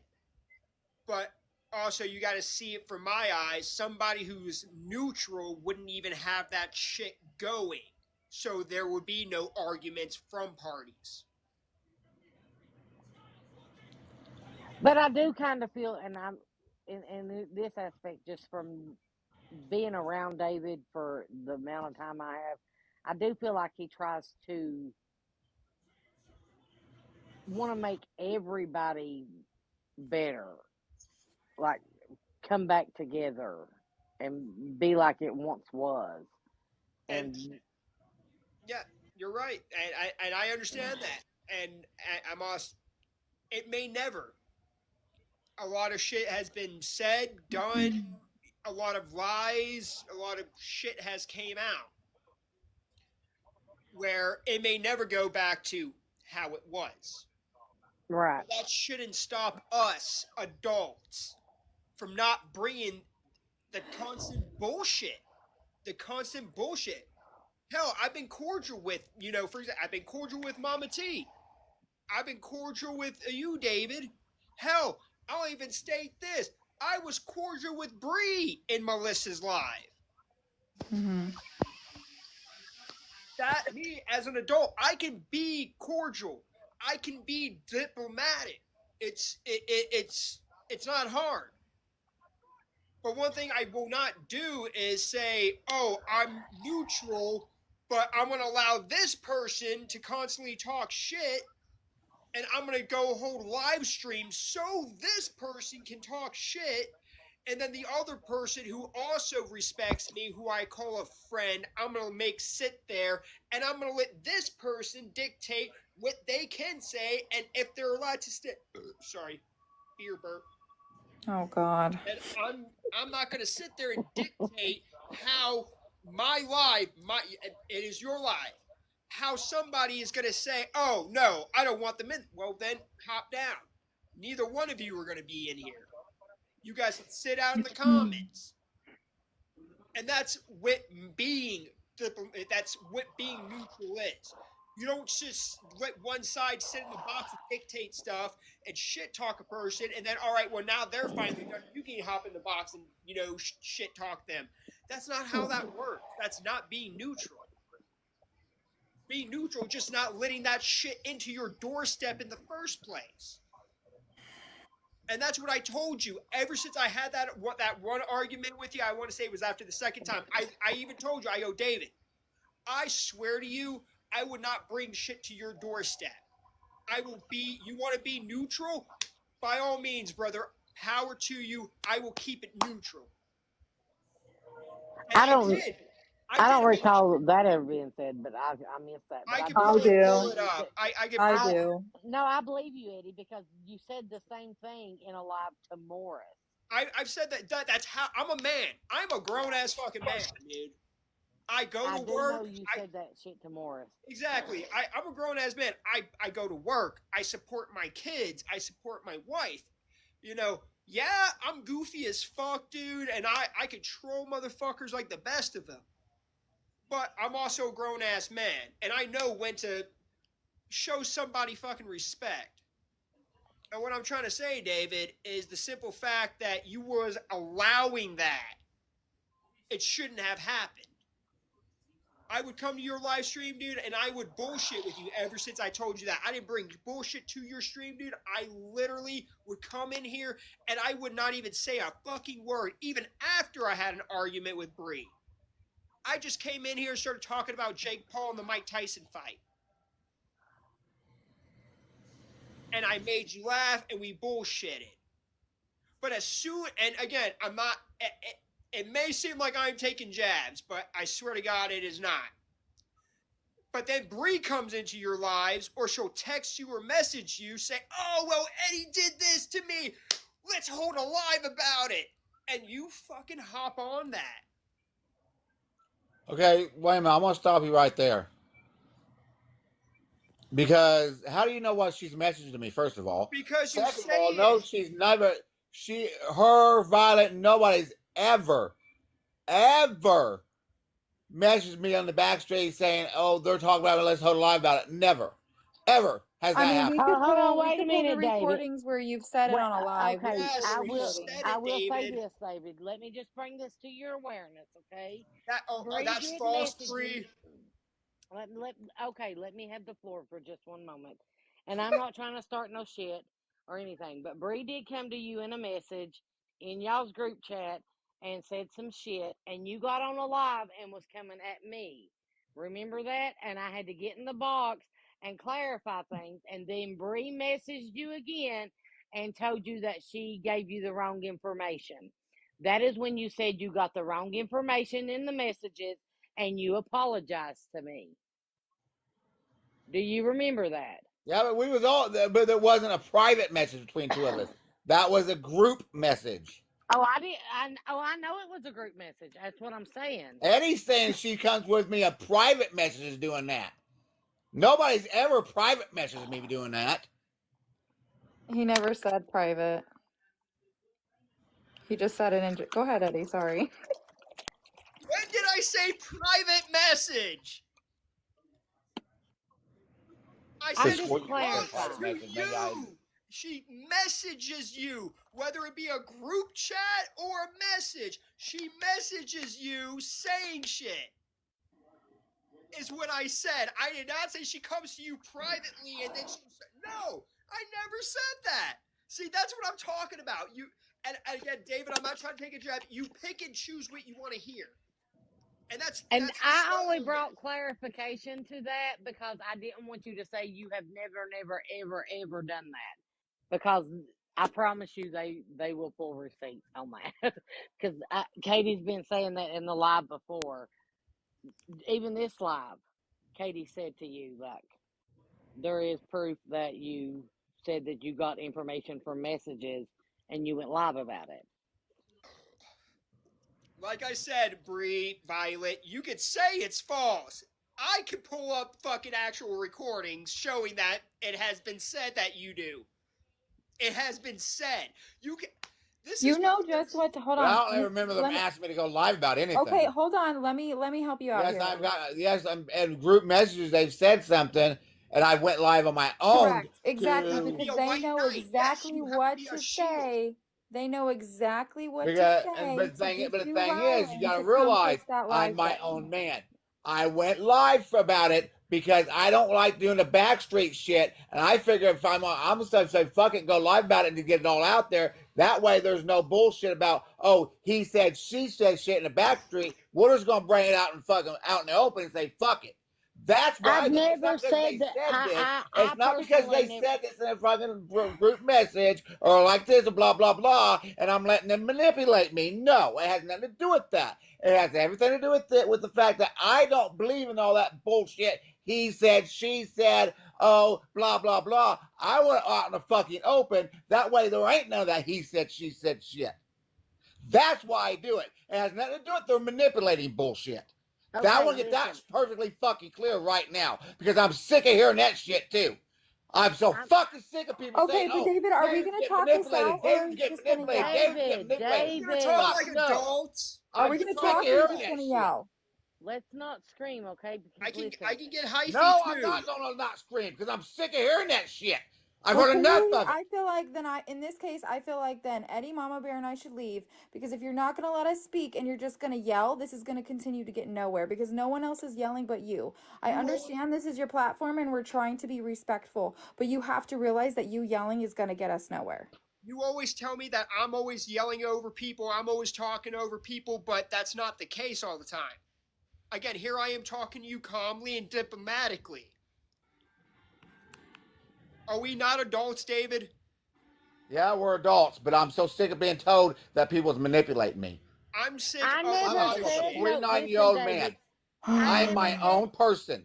But also, you got to see it from my eyes. Somebody who's neutral wouldn't even have that shit going. So there would be no arguments from parties. But I do kind of feel, and I'm in this aspect, just from being around David for the amount of time I have, I do feel like he tries to want to make everybody better. like come back together and be like it once was. And And yeah, you're right, and I understand that, and I'm also, it may never. A lot of shit has been said, done, a lot of lies, a lot of shit has came out where it may never go back to how it was. right, But that shouldn't stop us adults from not bringing the constant bullshit. The constant bullshit. Hell, I've been cordial with, for example, I've been cordial with Mama T. I've been cordial with you, David. Hell, I'll even state this. I was cordial with Bree in Melissa's live. Mm-hmm. That me as an adult, I can be cordial. I can be diplomatic. It's not hard. But one thing I will not do is say, "Oh, I'm neutral, but I'm going to allow this person to constantly talk shit, and I'm going to go hold live streams so this person can talk shit, and then the other person who also respects me, who I call a friend, I'm going to make sit there, and I'm going to let this person dictate what they can say, and if they're allowed to sorry, beer burp. Oh God. And I'm not going to sit there and dictate how my life, it is your life, how somebody is going to say, "Oh no, I don't want them in." Well, then hop down. Neither one of you are going to be in here. You guys can sit out in the comments, and that's what being neutral is. You don't just let one side sit in the box and dictate stuff and shit talk a person, and then all right, well now they're finally done. You can hop in the box and shit talk them. That's not how that works. That's not being neutral. Being neutral, just not letting that shit into your doorstep in the first place. And that's what I told you ever since I had that one argument with you. I want to say it was after the second time. I even told you, I go, David, I swear to you, I would not bring shit to your doorstep. You want to be neutral? By all means, brother, power to you. I will keep it neutral. And I don't I did. recall that ever being said, but I missed that. But I I can do pull it up. I do. No, I believe you, Eddie, because you said the same thing in a live to Morris. I've said that's how I'm a man. I'm a grown ass fucking man, dude. I go to work. I know you said that shit to Morris. Exactly. I'm a grown ass man. I go to work. I support my kids. I support my wife. Yeah, I'm goofy as fuck, dude, and I control motherfuckers like the best of them. But I'm also a grown ass man, and I know when to show somebody fucking respect. And what I'm trying to say, David, is the simple fact that you was allowing that. It shouldn't have happened. I would come to your live stream, dude, and I would bullshit with you ever since I told you that. I didn't bring bullshit to your stream, dude. I literally would come in here and I would not even say a fucking word, even after I had an argument with Bree. I just came in here and started talking about Jake Paul and the Mike Tyson fight. And I made you laugh and we bullshitted. But and again, I'm not, it may seem like I'm taking jabs, but I swear to God it is not. But then Bree comes into your lives, or she'll text you or message you, say, "Oh, well, Eddie did this to me. Let's hold a live about it." And you fucking hop on that. Okay, wait a minute. I'm going to stop you right there. Because how do you know what she's messaging to me, first of all? Because you Second say of all, no, she's never, Violet, nobody's ever messaged me on the backstreet saying, "Oh, they're talking about it, let's hold a live about it." Never. Ever has that happened. Hold on, we wait a could pull the minute, David. recordings where you've said it on a live. Okay, Yes, I you will. said I it, will say David. this, David. Let me just bring this to your awareness, okay? That's did false, message Bree. Okay, let me have the floor for just one moment. And I'm not trying to start no shit or anything, but Bree did come to you in a message in y'all's group chat and said some shit, and you got on a live and was coming at me. Remember that? And I had to get in the box and clarify things, and then Bree messaged you again and told you that she gave you the wrong information. That is when you said you got the wrong information in the messages and you apologized to me. Do you remember that? Yeah, but we was all, but there wasn't a private message between two of us. That was a group message. Oh, I know it was a group message. That's what I'm saying. Eddie's saying she comes with me a private message is doing that. Nobody's ever private messaged me doing that. He never said private. He just said it in. Go ahead, Eddie. Sorry. When did I say private message? I I'm said just she clarifying. writes to you. She messages you, whether it be a group chat or a message. She messages you saying shit. Is what I said. I did not say she comes to you privately and then she said, no, I never said that. See, that's what I'm talking about. You and again, David, I'm not trying to take a jab. You pick and choose what you want to hear. And And I only brought clarification to that because I didn't want you to say you have never, ever done that. Because I promise you they will pull receipts on that. Because Katie's been saying that in the live before. Even this live, Katie said to you, like, there is proof that you said that you got information from messages and you went live about it. Like I said, Bree, Violet, you could say it's false. I could pull up fucking actual recordings showing that it has been said that you do. It has been said. You can. You know just what to hold on. I don't ever remember them asking me to go live about anything. Okay, hold on. Let me help you out Yes, here. I'm in group messages. They've said something, and I went live on my own. Correct. Exactly, because they know exactly what to say. They know exactly what to say. But the thing is, you got to realize I'm my own man. I went live about it because I don't like doing the backstreet shit, and I figure if I'm gonna say fuck it, go live about it and to get it all out there. That way, there's no bullshit about he said, she said shit in the backstreet. We're just gonna bring it out and fucking out in the open and say fuck it. That's why I've never said that. It's not because they said this in a fucking group message or like this or blah, blah, blah, and I'm letting them manipulate me. No, it has nothing to do with that. It has everything to do with the fact that I don't believe in all that bullshit. He said, she said, blah, blah, blah. I want it out in the fucking open. That way there ain't none of that he said, she said shit. That's why I do it. It has nothing to do with their manipulating bullshit. Okay, I want to get that perfectly fucking clear right now because I'm sick of hearing that shit too. I'm so fucking sick of people saying, but David, are we going to talk this out or are we just going to yell? David. Talk like adults. Are we going to talk or are we just going to yell? Let's not scream, okay? I can get hyphy No, too. I'm not going to not scream because I'm sick of hearing that shit. I've heard enough of it. I feel like in this case, I feel like then Eddie, Mama Bear, and I should leave because if you're not going to let us speak and you're just going to yell, this is going to continue to get nowhere because no one else is yelling but you. I understand this is your platform and we're trying to be respectful, but you have to realize that you yelling is going to get us nowhere. You always tell me that I'm always yelling over people, I'm always talking over people, but that's not the case all the time. Again, here I am talking to you calmly and diplomatically. Are we not adults, David? Yeah, we're adults, but I'm so sick of being told that people's manipulating me. I'm sick of I'm a 49-year-old man. I am my own person.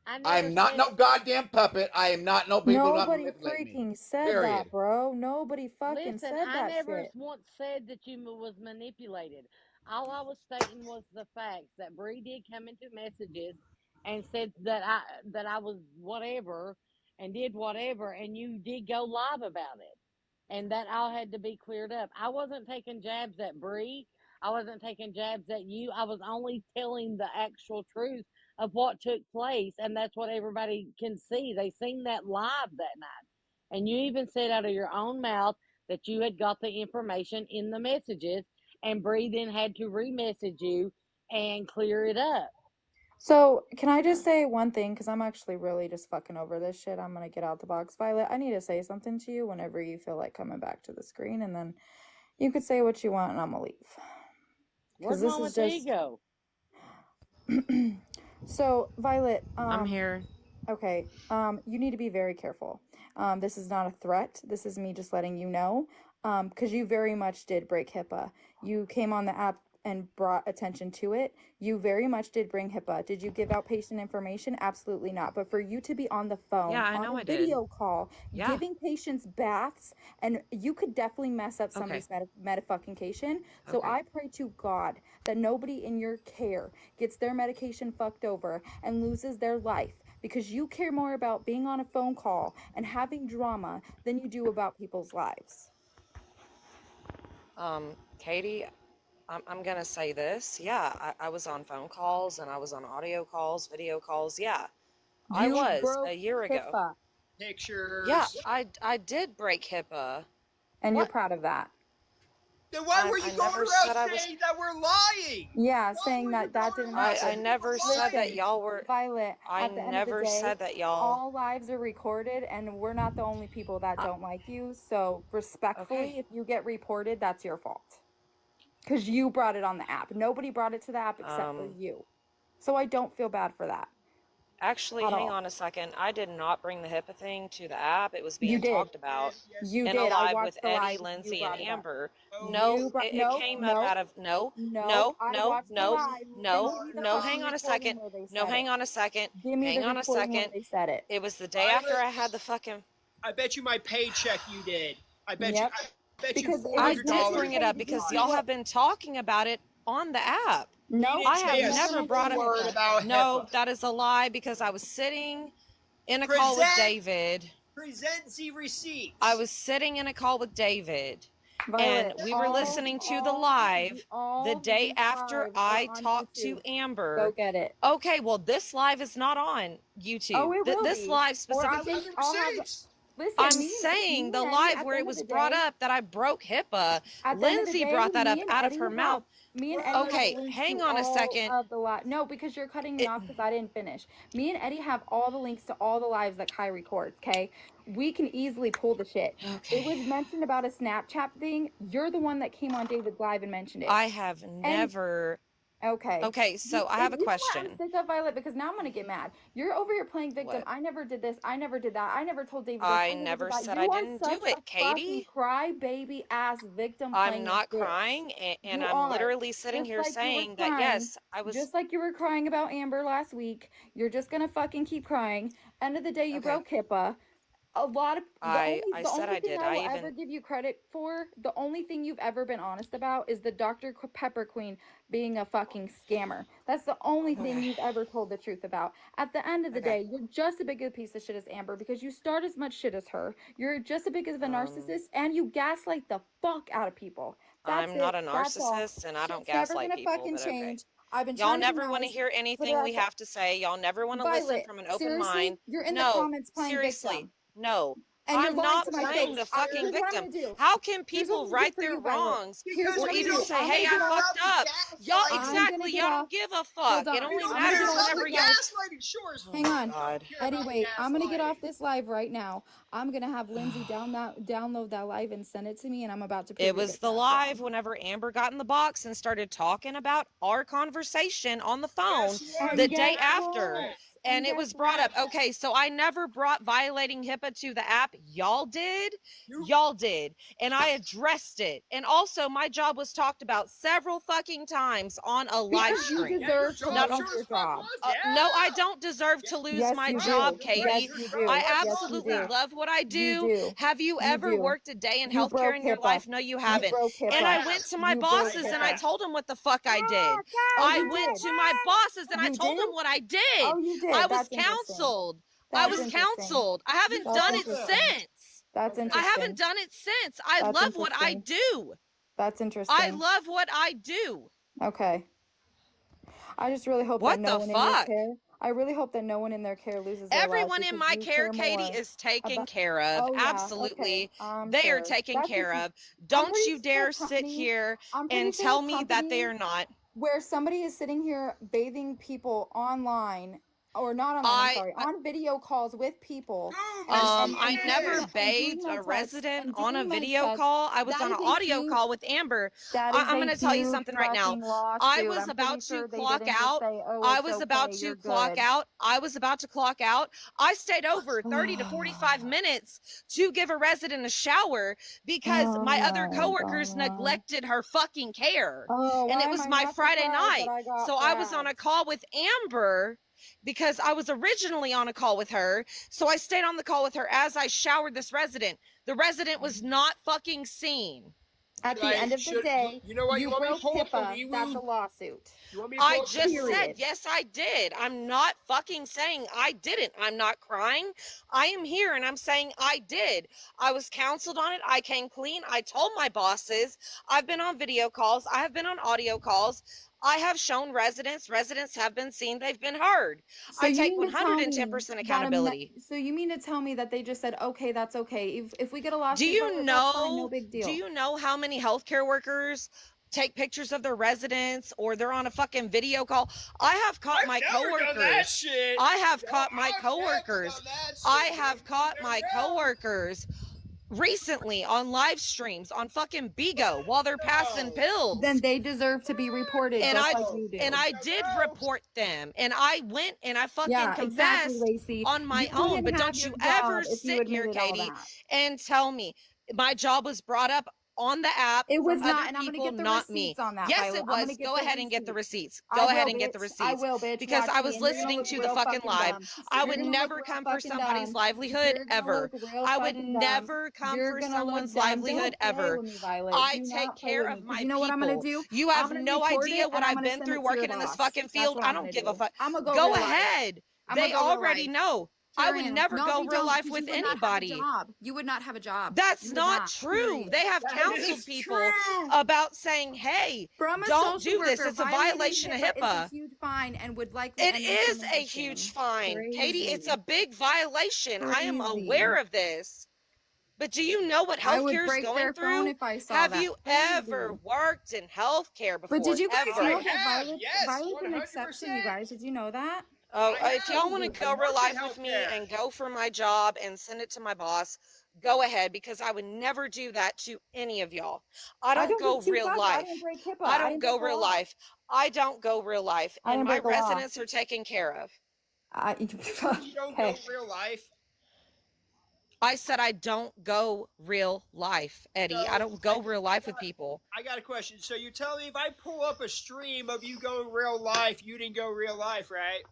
I'm not no goddamn puppet. I am not no people. Nobody freaking said that, bro. Nobody fucking said that I never shit. once said that you was manipulated. All I was stating was the facts that Bree did come into messages and said that I was whatever and did whatever, and you did go live about it, and that all had to be cleared up. I wasn't taking jabs at Bree. I wasn't taking jabs at you. I was only telling the actual truth of what took place, and that's what everybody can see. They seen that live that night, and you even said out of your own mouth that you had got the information in the messages, and Bree then had to re-message you and clear it up. So, can I just say one thing? Because I'm actually really just fucking over this shit. I'm going to get out the box. Violet, I need to say something to you whenever you feel like coming back to the screen. And then you could say what you want and I'm going to leave. Where's Mama Ego? So, Violet. I'm here. Okay. You need to be very careful. This is not a threat. This is me just letting you know. Because you very much did break HIPAA. You came on the app and brought attention to it. You very much did bring HIPAA. Did you give out patient information? Absolutely not. But for you to be on the phone, Yeah, I on know a I did. video call, Yeah. giving patients baths, and you could definitely mess up Okay. somebody's medication. So Okay. I pray to God that nobody in your care gets their medication fucked over and loses their life, because you care more about being on a phone call and having drama than you do about people's lives. Katie, I'm gonna say this. Yeah, I was on phone calls and I was on audio calls, video calls. Yeah, I You was broke a year ago. HIPAA, Pictures. Yeah, I did break HIPAA. and you're What? proud of that. Then why I- were you I going never around said I was- saying that we're lying? Yeah, Why saying were that you that going didn't around happen. I saying never we're said that lying? y'all were. Violet, I at the end of never the day, said that y'all. all lives are recorded, and we're not the only people that don't like you. So respectfully, Okay. if you get reported, that's your fault. Because you brought it on the app. Nobody brought it to the app except for you. So I don't feel bad for that Actually, at hang all. on a second. I did not bring the HIPAA thing to the app. It was You being did. talked about You in a did. I live with watched the Eddie, live. You Lindsay, and brought it up. Amber. You No, brought it no, came up no, out of no, no. no, I no, watched the no, live. Then no, give me the no. fucking Hang on a recording second. where they No, said hang it. on a second. Give me Hang the on a recording where second. they said it. It was the day after I had the fucking. I bet you my paycheck you did. I bet Yep. you. I bet Because you it I was did $400. bring it up because y'all have been talking about it on the app. No, He I didn't have say a never single brought word it. about No, HIPAA. that is a lie because I was sitting in a call with David. Present the receipts. I was sitting in a call with David, Violet, and we were listening to the live the day these after lives are I on talked to YouTube. Go Amber. get it. Okay, well, this live is not on YouTube. Oh, it will This be. live Or specifically. I think I'll have. Listen, I'm me saying and the Eddie, live at where the it end of was the brought day, up that I broke HIPAA. at the end of the Lindsay day, brought that up me and out of Eddie her mouth. me and Eddie have Okay, links hang to on a all second. of the live. No, because you're cutting me off because I didn't finish. Me and Eddie have all the links to all the lives that Kai records. Okay, we can easily pull the shit. It was mentioned about a Snapchat thing. You're the one that came on David's live and mentioned it. I have never. Okay. Okay, so I have a You know what question. I'm sick of, Violet, because now I'm gonna get mad. You're over here playing victim. What? I never did this. I never did that. I never told David this. I never never did that. said You I are didn't such do it, a Katie. fucking crybaby ass victim I'm playing not bitch. crying, and You I'm are. literally sitting Just here like you were saying that crying, yes, I was. just like you were crying about Amber last week. You're just gonna fucking keep crying. End of the day, you Okay. broke HIPAA. A lot of I the said only I thing did. I I will even. ever give you credit for, the only thing you've ever been honest about is the Dr. Pepper Queen being a fucking scammer. That's the only thing Okay. you've ever told the truth about. At the end of the Okay. day, you're just as big a piece of shit as Amber because you start as much shit as her. You're just as big of a narcissist and you gaslight the fuck out of people. That's I'm not it. a That's all. narcissist, and I don't Shit's never gaslight gonna people. fucking But okay. change. I've been Y'all trying to be never want to nice. hear Put it anything out we there. have to say. Y'all never want to listen Violet, from an open seriously, mind. you're in the No, comments playing seriously, victim. no. And you're I'm lying not to my playing face. the fucking Here's what I'm victim. gonna do. How can Here's what people I'm gonna do right for their you, Violet. wrongs Here's or what I'm even gonna do. say, I'm hey, gonna I get off. fucked up? Y'all, I'm gonna exactly, get y'all off. don't give a Hold fuck. on. It only I'm gonna matters get off whenever this y'all. live. Gaslighting sure as Hang fuck on. God. Eddie, wait. I'm gonna get gaslighting. off this live right now. I'm gonna have Lindsay download that live and send it to me, and I'm about to prove It your was bitch the ass live wrong. whenever Amber got in the box and started talking about our conversation on the phone Guess what? the And day guess after. what? And it guess was brought up. what? Okay, so I never brought violating HIPAA to the app. Y'all did. You Y'all did. And I addressed it. And also, my job was talked about several fucking times on a live Because you stream. deserve to Not lose on. your job. No, I don't deserve to lose Yes, my you job, do. Katie. Yes, you do. I Yes, you absolutely do. love what I You do. do. Have you You ever do. worked a day in You healthcare broke in your HIPAA. life? No, you You haven't. broke HIPAA. And I went to my You broke bosses and I HIPAA. told them what the fuck I did. Oh, I you went did. to my bosses and I You told did? them what I did. Oh, you did. I was That's interesting. counseled. I That's was interesting. counseled. I haven't That's done it interesting. since. That's I interesting. haven't done it since. I That's love what I interesting. do. That's I interesting. love what I do. Okay. I just really hope that What no the one in your fuck? care. I really hope that no one in their care loses their lives Everyone in because my you care, care Katie, more is taken about. care of. Oh yeah. Okay. Absolutely. I'm They are sure. taken That's care just. of. I'm Don't pretty you sure dare a sit company. here I'm pretty and sure tell a me that they company are not. where somebody is sitting here bathing people online or not online, I'm sorry, on video calls with people. I never and bathed doing a med resident and on a doing med video checks, call. I was that on an is a audio huge, call with Amber. that is I'm a going to tell you huge something right now. fucking I lawsuit. was I'm about pretty to sure they clock didn't just out. say, oh, I it's was okay, about you're to clock good. out. I was about to clock out. I stayed over 30 to 45 minutes to give a resident a shower because Oh my other my coworkers God. neglected her fucking care. Oh, And why it am was I my not Friday surprised night. that I got So I was on a fragged? call with Amber because I was originally on a call with her. So I stayed on the call with her as I showered this resident. The resident was not fucking seen. At the end of the day, you know what? You you want me to broke pull up the HIPAA. That's a Liwu? lawsuit. You want me to I pull up the just Liwu? said, Period. yes, I did. I'm not fucking saying I didn't. I'm not crying. I am here and I'm saying I did. I was counseled on it. I came clean. I told my bosses. I've been on video calls. I have been on audio calls. I have shown residents. Residents have been seen. They've been heard. So I you take mean to tell me 110% that accountability. so you mean to tell me that they just said, okay, that's okay. If we get a Do lawsuit, you Violet, that's fine, no know, big do deal. you know how many healthcare workers take pictures of their residents or they're on a fucking video call? I have caught my Never done that coworkers. shit. I have No, caught my I've never coworkers. done that shit. I have caught my coworkers recently on live streams on fucking Bigo while they're passing pills. Then they deserve to be reported And just I like you do. and I did report them, and I went and I fucking Yeah, exactly, confessed Lacey. on my You own. wouldn't But have don't your you job ever if you sit here, admitted all Katie, that. and tell me my job was brought up on the app It was from not, other and I'm gonna people, get the not me. receipts on that, Yes, Violet. it I'm gonna was. get Go the ahead and get the receipts. receipts. I Go will, ahead and get the bitch. receipts. I will, bitch. Because Watch I me, was and you're gonna listening look to the real fucking fucking live. dumb. I You're would gonna never look real come for fucking somebody's dumb. livelihood You're gonna ever. look real I would fucking dumb. never come You're for gonna look someone's dumb. livelihood Don't play ever. with me, Violet. I Do take not play care with of me. 'Cause my you know what I'm gonna people. do? You I'm have gonna no record idea it what and I'm I've gonna been send through it to your working in this boss. fucking That's field. what I I'm don't gonna give a do. fuck. I'm gonna go Go real life. ahead. I'm They gonna go real already life. know. I would Karen, never no, go you real don't, life because with you would not have a anybody. job. You would not have a job. That's You would not not. true. Period. They have That counseled is people true. about saying, hey, From a don't social do this. worker, It's a violating violation of HIPAA is a HIPAA. huge fine and would likely It end in is a huge termination. fine. Katie, it's a Crazy. big violation. I am Crazy. aware of this. But do you know what I would healthcare is break going their phone through? if I saw Have that. you ever Crazy. worked in healthcare But before? did you guys Ever? know I that have, Violet's yes, an exception, you 100%. guys? Did you know that? Oh, I if y'all have. want to Crazy. go I real worked in life with me healthcare. and go for my job and send it to my boss, go ahead, because I would never do that to any of y'all. I don't go give two real fucks. I life. didn't break HIPAA. I I don't didn't go break the real law. life. I don't go real life. I And didn't my break the law. residents are taken care of. You don't Okay. go real life. I said I don't go real life, Eddie. I So don't go real life with people. I got a question. So you're telling me if I pull up a stream of you going real life, you didn't go real life, right?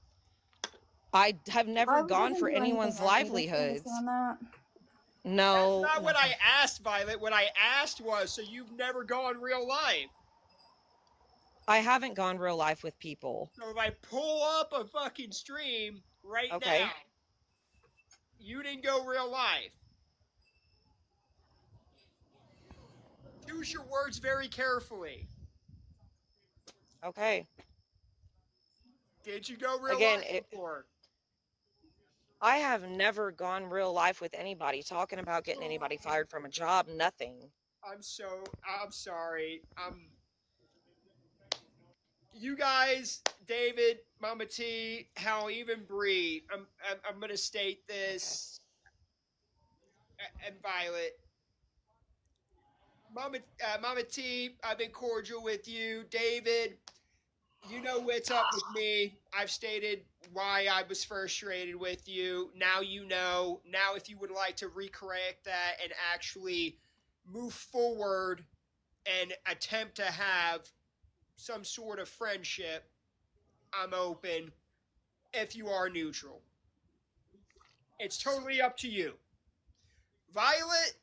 I have never Violet gone doesn't for do anything anyone's wrong. You livelihoods. understand that? No. That's not what I asked, Violet. What I asked was, so you've never gone real life. I haven't gone real life with people. So if I pull up a fucking stream right Okay. now, you didn't go real life. Choose your words very carefully. Okay. Did you go real Again, life before? I have never gone real life with anybody, talking about getting anybody fired from a job, nothing. I'm sorry. You guys, David, Mama T, Hal, even Bree, I'm gonna state this, and Violet. Mama T, I've been cordial with you. David, you know what's up with me. I've stated why I was frustrated with you. Now you know. Now if you would like to recorrect that and actually move forward and attempt to have some sort of friendship, I'm open if you are neutral. It's totally up to you. Violet,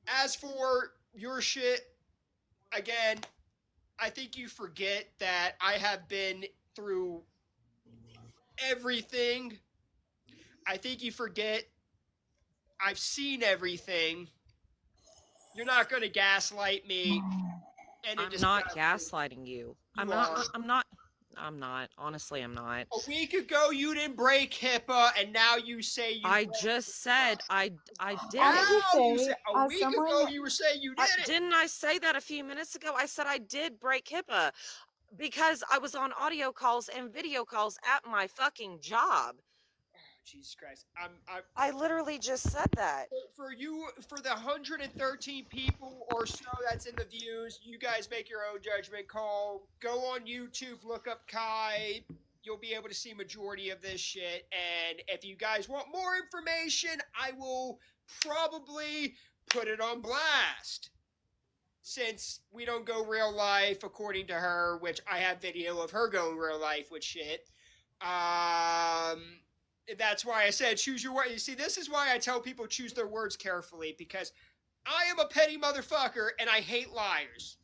as for your shit, again, I think you forget that I have been through everything. I think you forget I've seen everything. You're not going to gaslight me. And I'm not gaslighting you. I'm are. not. Honestly, I'm not. A week ago, you didn't break HIPAA, and now you say you. I just said I did. A week ago, you were saying you did it. Didn't I say that a few minutes ago? I said I did break HIPAA. because I was on audio calls and video calls at my fucking job. Jesus Christ. I literally just said that. For the 113 people or so that's in the views, you guys make your own judgment call. Go on YouTube, look up Kai. You'll be able to see majority of this shit. And if you guys want more information, I will probably put it on blast. Since we don't go real life, according to her, which I have video of her going real life with shit. That's why I said choose your word. You see, this is why I tell people choose their words carefully, because I am a petty motherfucker and I hate liars.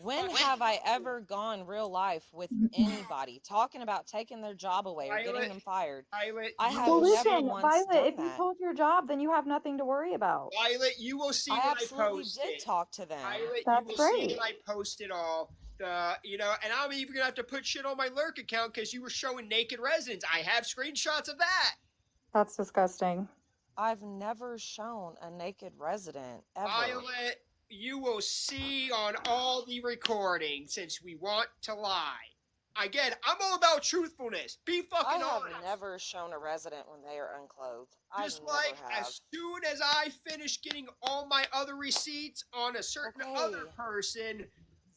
When have I ever gone real life with anybody talking about taking their job away or getting them fired? I have Well, never listen, once Violet, done if you that. told your job, then you have nothing to worry about. Violet, you will see I when I absolutely post did it. talk to them. Violet, That's you will see great. when I post it all. And I'm even gonna have to put shit on my lurk account because you were showing naked residents. I have screenshots of that. That's disgusting. I've never shown a naked resident ever. Violet, you will see on all the recordings since we want to lie. Again, I'm all about truthfulness. Be fucking I have honest. never shown a resident when they are unclothed. Just I like never have. as soon as I finish getting all my other receipts on a certain other person,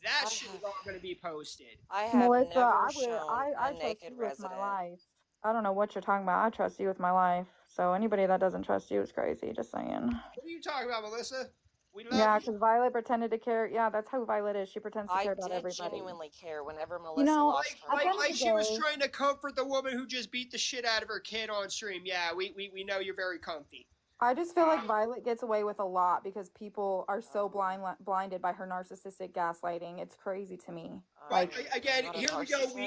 that shit is all going to be posted. I have Melissa, never I shown trust a naked you with resident. my life. I don't know what you're talking about. I trust you with my life. So anybody that doesn't trust you is crazy. Just saying. What are you talking about, Melissa? We love Yeah, you. because Violet pretended to care. Yeah, that's how Violet is. She pretends to I care about did everybody. genuinely care whenever Melissa You know, lost her at the end Like of she the was day, trying to comfort the woman who just beat the shit out of her kid on stream. Yeah, we know you're very comfy. I just feel like Violet gets away with a lot because people are so blinded by her narcissistic gaslighting. It's crazy to me. But Like, again, here we go. We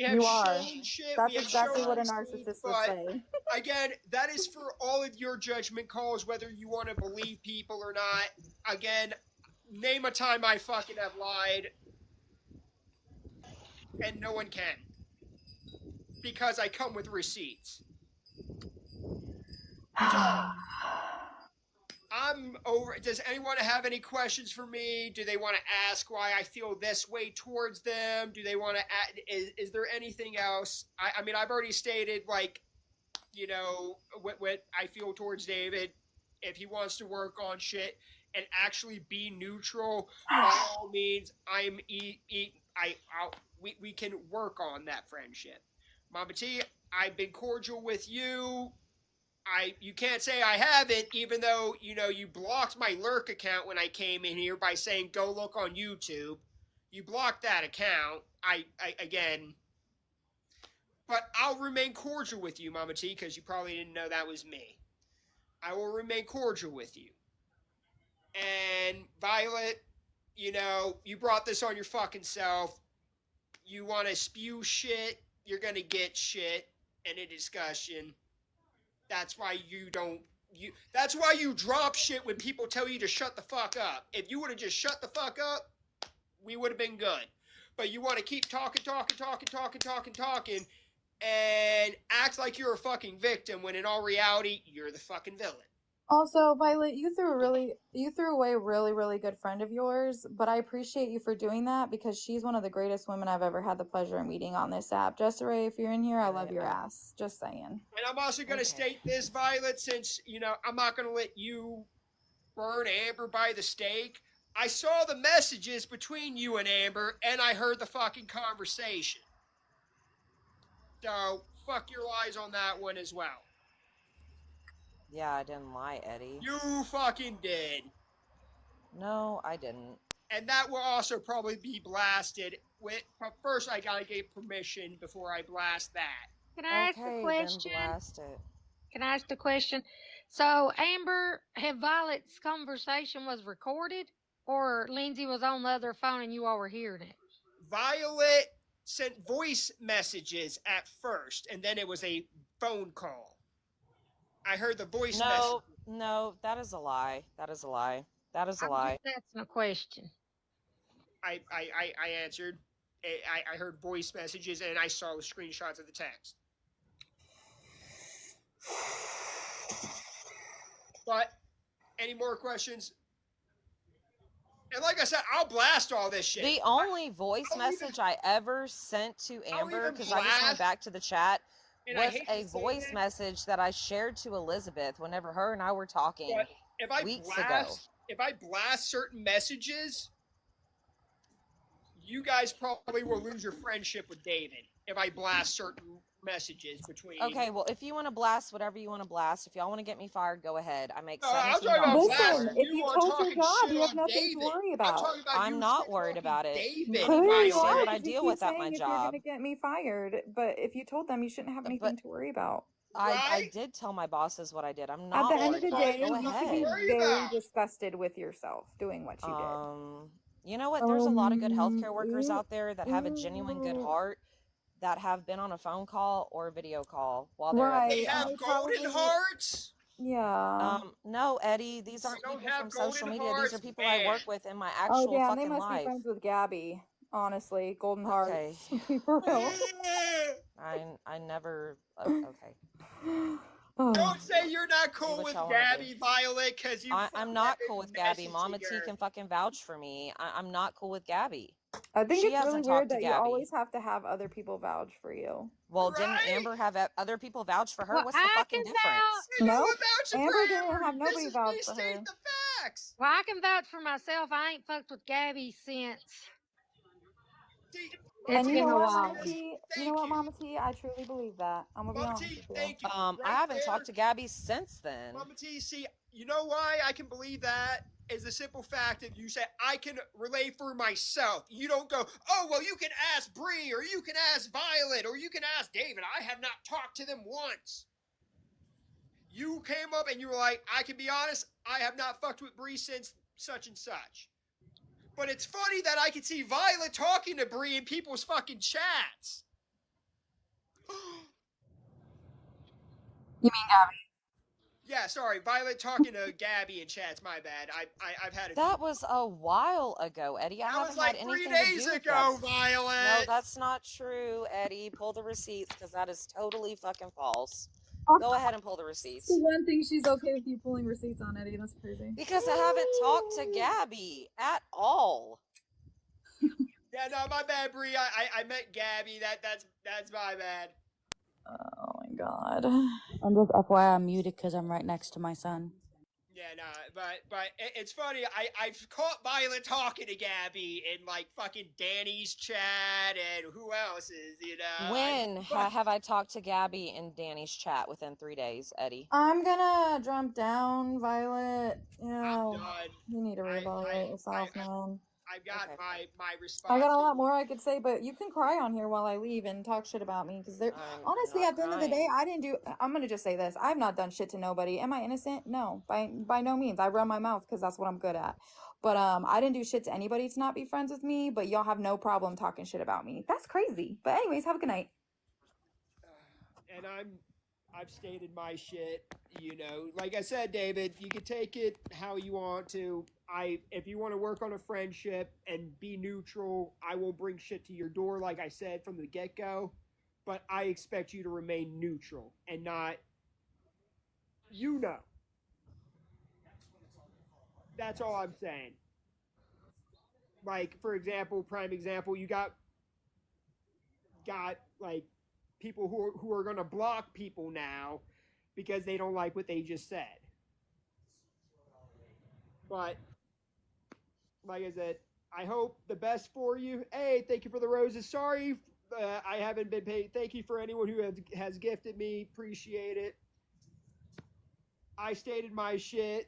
have you are. shown shit. That's We have exactly shown what a receipts, narcissist would but say. again, that is for all of your judgment calls, whether you want to believe people or not. Again, name a time I fucking have lied, and no one can, because I come with receipts. I'm over. Does anyone have any questions for me? Do they want to ask why I feel this way towards them? Do they want to add, is there anything else? I mean, I've already stated, like, you know, what I feel towards David. If he wants to work on shit and actually be neutral, by all means, we can work on that friendship. Mama T, I've been cordial with you. You can't say I haven't, even though, you know, you blocked my lurk account when I came in here by saying go look on YouTube. You blocked that account. Again, but I'll remain cordial with you, Mama T, because you probably didn't know that was me. I will remain cordial with you. And Violet, you know, you brought this on your fucking self. You want to spew shit, you're going to get shit in a discussion. That's why that's why you drop shit when people tell you to shut the fuck up. If you would have just shut the fuck up, we would have been good. But you want to keep talking, and act like you're a fucking victim when in all reality, you're the fucking villain. Also, Violet, you threw away a really, really good friend of yours, but I appreciate you for doing that because she's one of the greatest women I've ever had the pleasure of meeting on this app. Desiree, if you're in here, I love your ass. Just saying. And I'm also going to state this, Violet, since, you know, I'm not going to let you burn Amber by the stake. I saw the messages between you and Amber, and I heard the fucking conversation. So, fuck your lies on that one as well. Yeah, I didn't lie, Eddie. You fucking did. No, I didn't. And that will also probably be blasted. But first, I gotta get permission before I blast that. Can I ask Okay, a question? then blast it. Can I ask the question? So, Amber, have Violet's conversation was recorded, or Lindsay was on the other phone and you all were hearing it? Violet sent voice messages at first, and then it was a phone call. I heard the voice message. No, that is a lie. That is a lie. That is a lie. Just asking a question. I answered. I heard voice messages, and I saw the screenshots of the text. But, any more questions? And like I said, I'll blast all this shit. The only voice I'll even- message I ever sent to I'll Amber, even because I just went blast- back to the chat, and I was hate to a say voice this, message that I shared to Elizabeth whenever her and I were talking but if I weeks blast, ago. if I blast certain messages, you guys probably will lose your friendship with David if I blast certain messages between. Okay, well, if you want to blast whatever you want to blast, if y'all want to get me fired, go ahead. I make No, I'm $17 talking about an blasting hour. Listen, if you you on told your talking job, shit you have on nothing David. to worry I'm about. talking about I'm you not shit worried talking about it. David, Clearly I you understand are, what I because you deal keep with at my saying if you're job. gonna get me fired, but if you told them, you shouldn't have anything to worry about. I right? did tell my bosses what I did. I'm At not the end of worried the about day, it. Go you should ahead. be worry very about. disgusted with yourself doing what you did. You know what? There's a lot of good healthcare workers out there that have a genuine good heart that have been on a phone call or a video call while they're at They their have job. golden hearts. Yeah. No, Eddie, these aren't don't people have from social golden media. These are hearts, people I work man. with in my Oh actual damn, they fucking must be life. friends with Gabby. Honestly, golden hearts. Okay. Be for real. I never. Okay. Don't say you're not cool what with y'all wanna do. Gabby, Violet, because you. I'm not cool with Gabby. Mama T can fucking vouch for me. I'm not cool with Gabby. I think She it's really hasn't weird talked to that you Gabby. always have to have other people vouch for you. Well, didn't Amber have other people vouch for her? Well, What's the I fucking can difference? No, vouching Amber for didn't Amber. have nobody This is vouch me for her. stating the facts. Well, I can vouch for myself. I ain't fucked with Gabby since See, it's And you been know a what, while. Mama T? You know what, Mama T? I truly believe that. I'm gonna be Mama honest T, with you. thank you. I Right haven't there. talked to Gabby since then. Mama T, see, you know why I can believe that is the simple fact that you say I can relate for myself. You don't go, oh well, you can ask Bree, or you can ask Violet, or you can ask David. I have not talked to them once. You came up and you were like, I can be honest, I have not fucked with Bree since such and such. But it's funny that I can see Violet talking to Bree in people's fucking chats. You mean Gabby? Yeah, sorry, Violet talking to Gabby in chats. My bad. I've had a That was a while ago, Eddie. I That haven't was like had 3 anything to days do with ago, that. Violet. No, that's not true, Eddie. Pull the receipts, because that is totally fucking false. Go ahead and pull the receipts. The one thing she's okay with you pulling receipts on, Eddie. That's crazy. Because I haven't talked to Gabby at all. Yeah, no, my bad, Bree. I meant Gabby. That's my bad. Oh my god. I'm just FYI, I'm muted because I'm right next to my son. Yeah, no, but it's funny. I've caught Violet talking to Gabby in like fucking Danny's chat and who else is, you know. When have I talked to Gabby in Danny's chat within 3 days, Eddie? I'm gonna jump down, Violet. Yeah, I'm done. you need to reevaluate yourself, man. I've got my response. I got a lot more I could say, but you can cry on here while I leave and talk shit about me because they're honestly at the end of the day, I didn't do. I'm gonna just say this: I've not done shit to nobody. Am I innocent? No, by no means. I run my mouth because that's what I'm good at. But I didn't do shit to anybody to not be friends with me. But y'all have no problem talking shit about me. That's crazy. But anyways, have a good night. And I've stated my shit, you know. Like I said, David, you can take it how you want to. If you want to work on a friendship and be neutral, I will bring shit to your door, like I said from the get-go. But I expect you to remain neutral and not, you know. That's all I'm saying. Like, for example, prime example, you got like people who are going to block people now because they don't like what they just said. But like I said, I hope the best for you. Hey, thank you for the roses. Sorry, I haven't been paid. Thank you for anyone who has gifted me. Appreciate it. I stated my shit.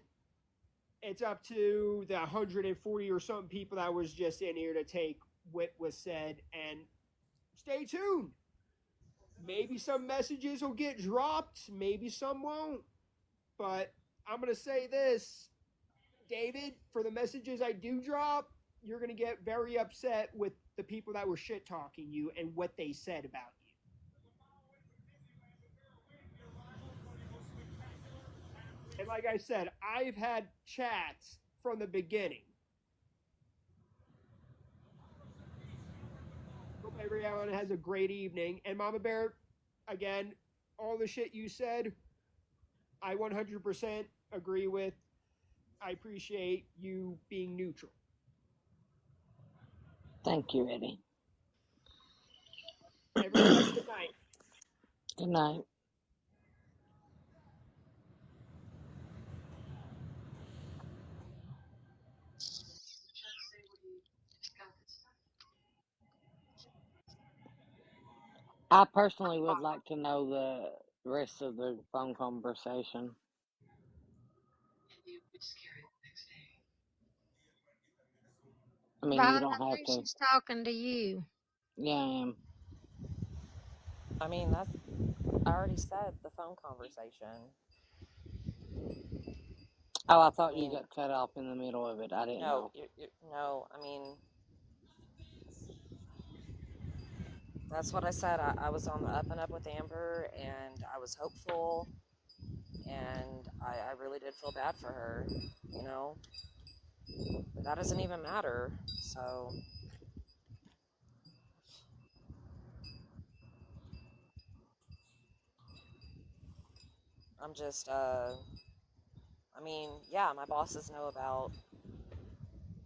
It's up to the 140 or something people that was just in here to take what was said, and stay tuned. Maybe some messages will get dropped. Maybe some won't. But I'm going to say this, David, for the messages I do drop, you're going to get very upset with the people that were shit-talking you and what they said about you. And like I said, I've had chats from the beginning. Hope everyone has a great evening. And Mama Bear, again, all the shit you said, I 100% agree with. I appreciate you being neutral. Thank you, Eddie. Everybody, good night. Good night. I personally would like to know the rest of the phone conversation. I mean, you Violet, don't I have think to. she's talking to you. Yeah, I am. I mean, that's, I already said the phone conversation. Oh, I I thought you mean, got cut off in the middle of it. I didn't no, know. no, I mean, that's what I said. I was on the up and up with Amber, and I was hopeful, and I really did feel bad for her, you know? But that doesn't even matter, so... I'm just, I mean, yeah, my bosses know about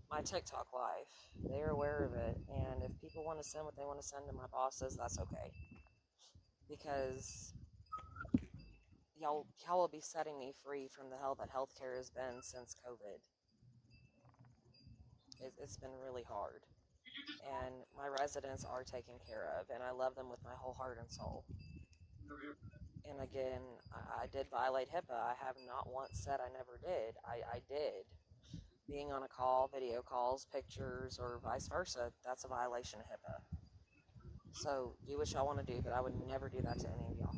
my TikTok life. They're aware of it, and if people want to send what they want to send to my bosses, that's okay. Because y'all will be setting me free from the hell that healthcare has been since COVID. It's been really hard. And my residents are taken care of, and I love them with my whole heart and soul. And again, I did violate HIPAA. I have not once said I never did. I did. Being on a call, video calls, pictures, or vice versa, that's a violation of HIPAA. So do what y'all want to do, but I would never do that to any of y'all.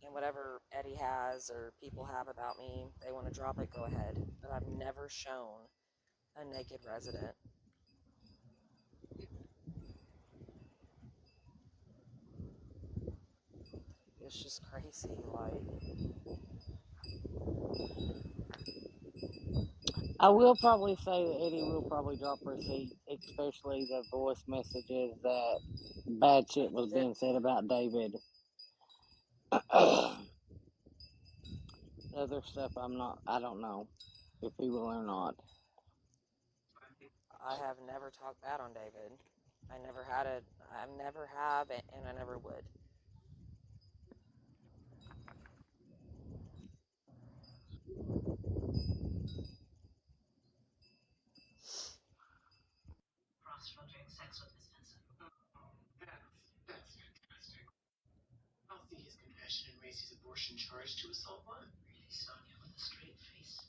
And whatever Eddie has or people have about me, they want to drop it, go ahead. But I've never shown a naked resident. It's just crazy, like... I will probably say that Eddie will probably drop receipts, especially the voice messages that bad shit was being said about David. Other stuff I don't know if he will or not. I have never talked bad on David. I never have, and I never would. That's fantastic. I'll see his confession and raise his abortion charge to assault one. Really, Sonia, with a straight face.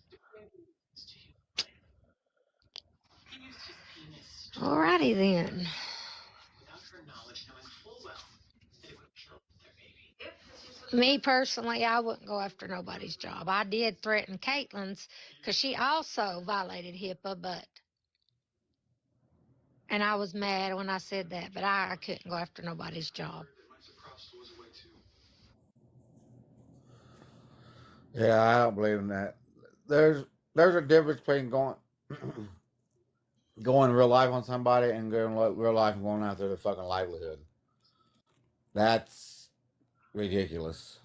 He used his penis Alrighty then. without her knowledge, knowing full well that it would kill their baby. Me personally, I wouldn't go after nobody's job. I did threaten Caitlin's because she also violated HIPAA, and I was mad when I said that, but I couldn't go after nobody's job. Yeah, I don't believe in that. There's a difference between going going real life on somebody and going real life and going after their fucking livelihood. That's ridiculous.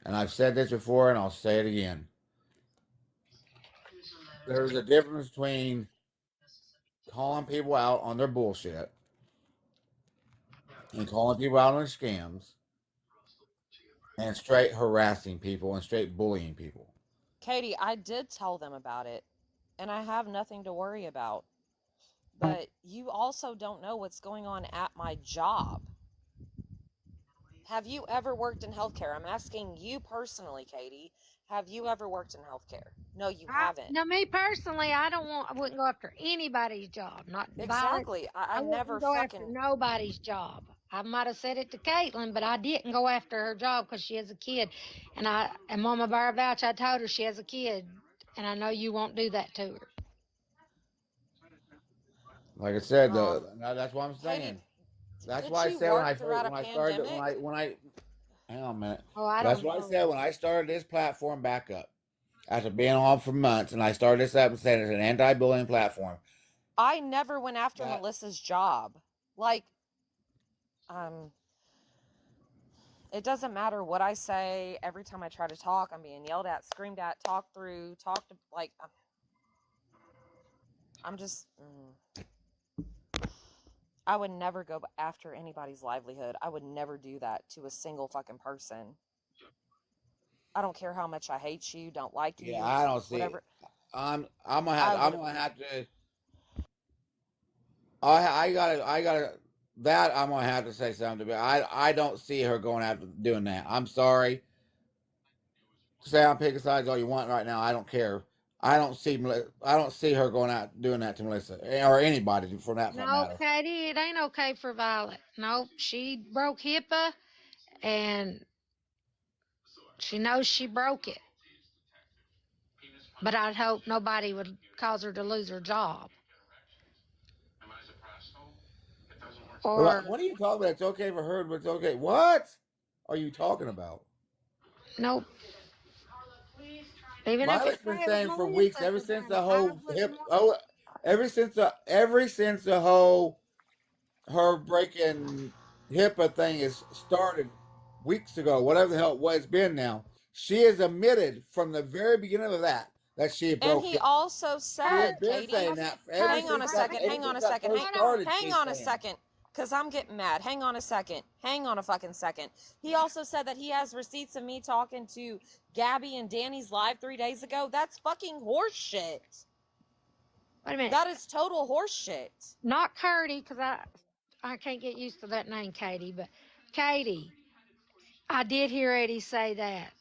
And I've said this before and I'll say it again. There's a difference between calling people out on their bullshit and calling people out on their scams and straight harassing people and straight bullying people. Katie, I did tell them about it, and I have nothing to worry about. But you also don't know what's going on at my job. Have you ever worked in healthcare? I'm asking you personally, Katie. Have you ever worked in healthcare? No, you haven't. Now, me personally, I wouldn't go after anybody's job. Not Exactly. I never wouldn't go after fucking... nobody's job. I might have said it to Caitlin, but I didn't go after her job because she has a kid. And Mama Bear Vouch, I told her she has a kid, and I know you won't do that to her. Like I said, that's what I'm saying. Katie, That's did why I you said work throughout a pandemic? hang on a minute. Oh, I That's don't what I know. said when I started this platform back up. After being on for months, and I started this up and said it's an anti-bullying platform. I never went after Melissa's job. Like, it doesn't matter what I say. Every time I try to talk, I'm being yelled at, screamed at, talked through, like, I'm just. I would never go after anybody's livelihood. I would never do that to a single fucking person. I don't care how much I hate you, don't like Yeah, you, I don't see. whatever. I'm I gonna have would. to. I gotta. That I'm gonna have to say something about. I don't see her going after doing that. I'm sorry. Say I'm picking sides all you want right now. I don't care. I don't see her going out doing that to Melissa or anybody for that No, matter. Katie, it ain't okay for Violet. Nope, she broke HIPAA, and she knows she broke it. But I'd hope nobody would cause her to lose her job. Or What are you talking about? It's okay for her, but it's okay. What are you talking about? nope. Even if Violet's it's been with saying for Melissa, weeks, ever since the I whole would hip, more. ever since the whole her breaking HIPAA thing is started weeks ago, whatever the hell it was, it's been now. She has admitted from the very beginning of that she And broke he it. also She has said, been Katie, saying that ever hang on a since that, second, ever hang on since a that second, first started. hang She's on a saying. second, because I'm getting mad. Hang on a second. Hang on a fucking second. He also said that he has receipts of me talking to Gabby and Danny's live 3 days ago. That's fucking horse shit. Wait a minute. That is total horse shit. Not Curdy, because I can't get used to that name, Katie. But Katie, I did hear Eddie say that.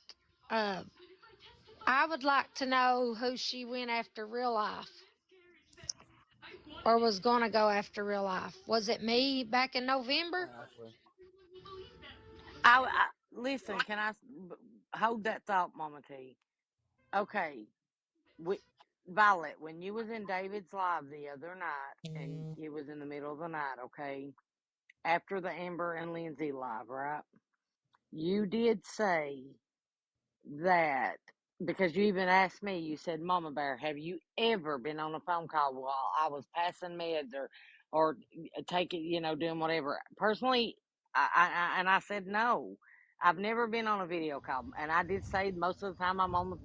I would like to know who she went after real life, or was gonna go after real life. Was it me back in November? Listen. Can I hold that thought, Mama T? Okay, Violet, when you was in David's live the other night, and it was in the middle of the night, okay, after the Amber and Lindsay live, right? You did say that because you even asked me. You said, "Mama Bear, have you ever been on a phone call while I was passing meds or taking, doing whatever?" Personally, I said no. I've never been on a video call, and I did say most of the time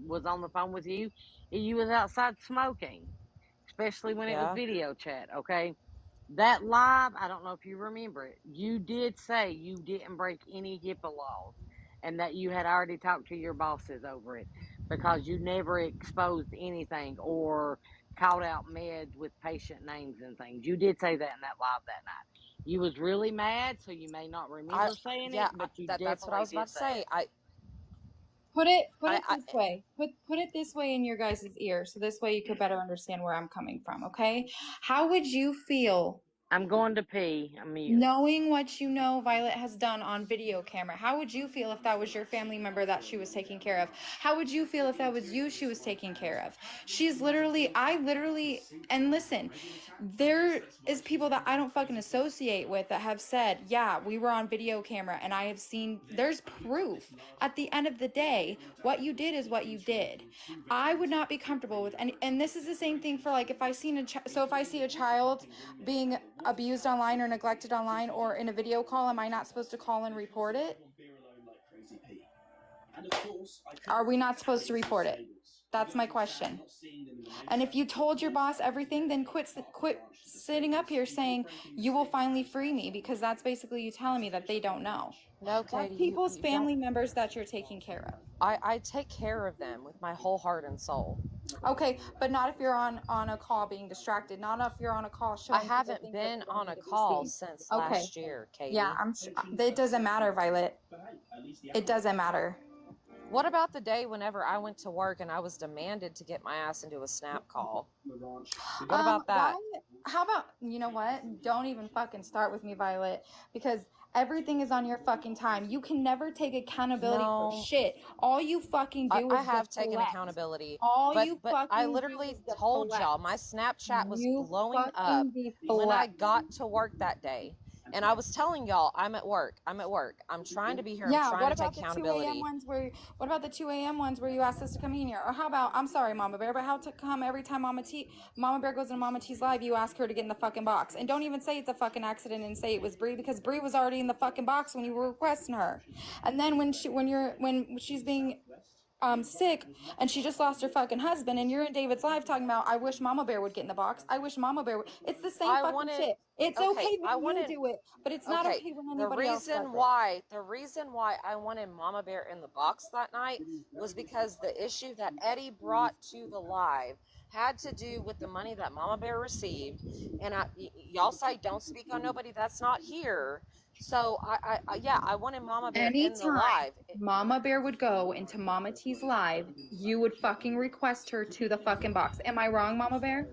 was on the phone with you. You was outside smoking, especially when it was Yeah. video chat. Okay, that live, I don't know if you remember it. You did say you didn't break any HIPAA laws, and that you had already talked to your bosses over it because you never exposed anything or called out meds with patient names and things. You did say that in that live that night. You was really mad, so you may not remember saying it, but you that's what I definitely was about did to say say. it. Put it this way. Put it this way in your guys' ear, so this way you could better understand where I'm coming from, okay? How would you feel I'm going to pee. I'm mute. knowing what you know Violet has done on video camera? How would you feel if that was your family member that she was taking care of? How would you feel if that was you she was taking care of? And listen, there is people that I don't fucking associate with that have said, yeah, we were on video camera, and I have seen, there's proof. At the end of the day, what you did is what you did. I would not be comfortable with, and this is the same thing for like if I see a child being abused online or neglected online or in a video call, am I not supposed to call and report it? Are we not supposed to report it? That's my question. And if you told your boss everything, then quit sitting up here saying you will finally free me, because that's basically you telling me that they don't know. No, Katie, That's people's you family don't. members that you're taking care of. I take care of them with my whole heart and soul. Okay, but not if you're on a call being distracted. Not if you're on a call showing I people haven't things been that you don't on a need to call see. since Okay. last year, Katie. Yeah, it doesn't matter, Violet. It doesn't matter. What about the day whenever I went to work and I was demanded to get my ass into a snap call? What about that? How about, you know what? Don't even fucking start with me, Violet, because everything is on your fucking time. You can never take accountability for shit. All you fucking do is I have taken deflect. to work that day. And I was telling y'all, I'm at work. I'm trying to be here. Yeah, I'm trying what to about take the 2 accountability. a.m. ones what about the 2 a.m. ones where you asked us to come in here? Or how about, I'm sorry, Mama Bear, but how to come every time Mama Bear goes into Mama T's live, you ask her to get in the fucking box. And don't even say it's a fucking accident and say it was Bree, because Bree was already in the fucking box when you were requesting her. And then when she's being sick and she just lost her fucking husband, and you're in David's live talking about, I wish Mama Bear would get in the box. I wish Mama Bear would. It's the same I fucking wanted, shit. It's okay, okay I when you wanted, do it, but it's not okay, okay when the anybody else does reason it. why I wanted Mama Bear in the box that night was because the issue that Eddie brought to the live had to do with the money that Mama Bear received. And y'all say don't speak on nobody that's not here. So I wanted Mama Bear in the Anytime live. Mama Bear would go into Mama T's live, you would fucking request her to the fucking box. Am I wrong, Mama Bear?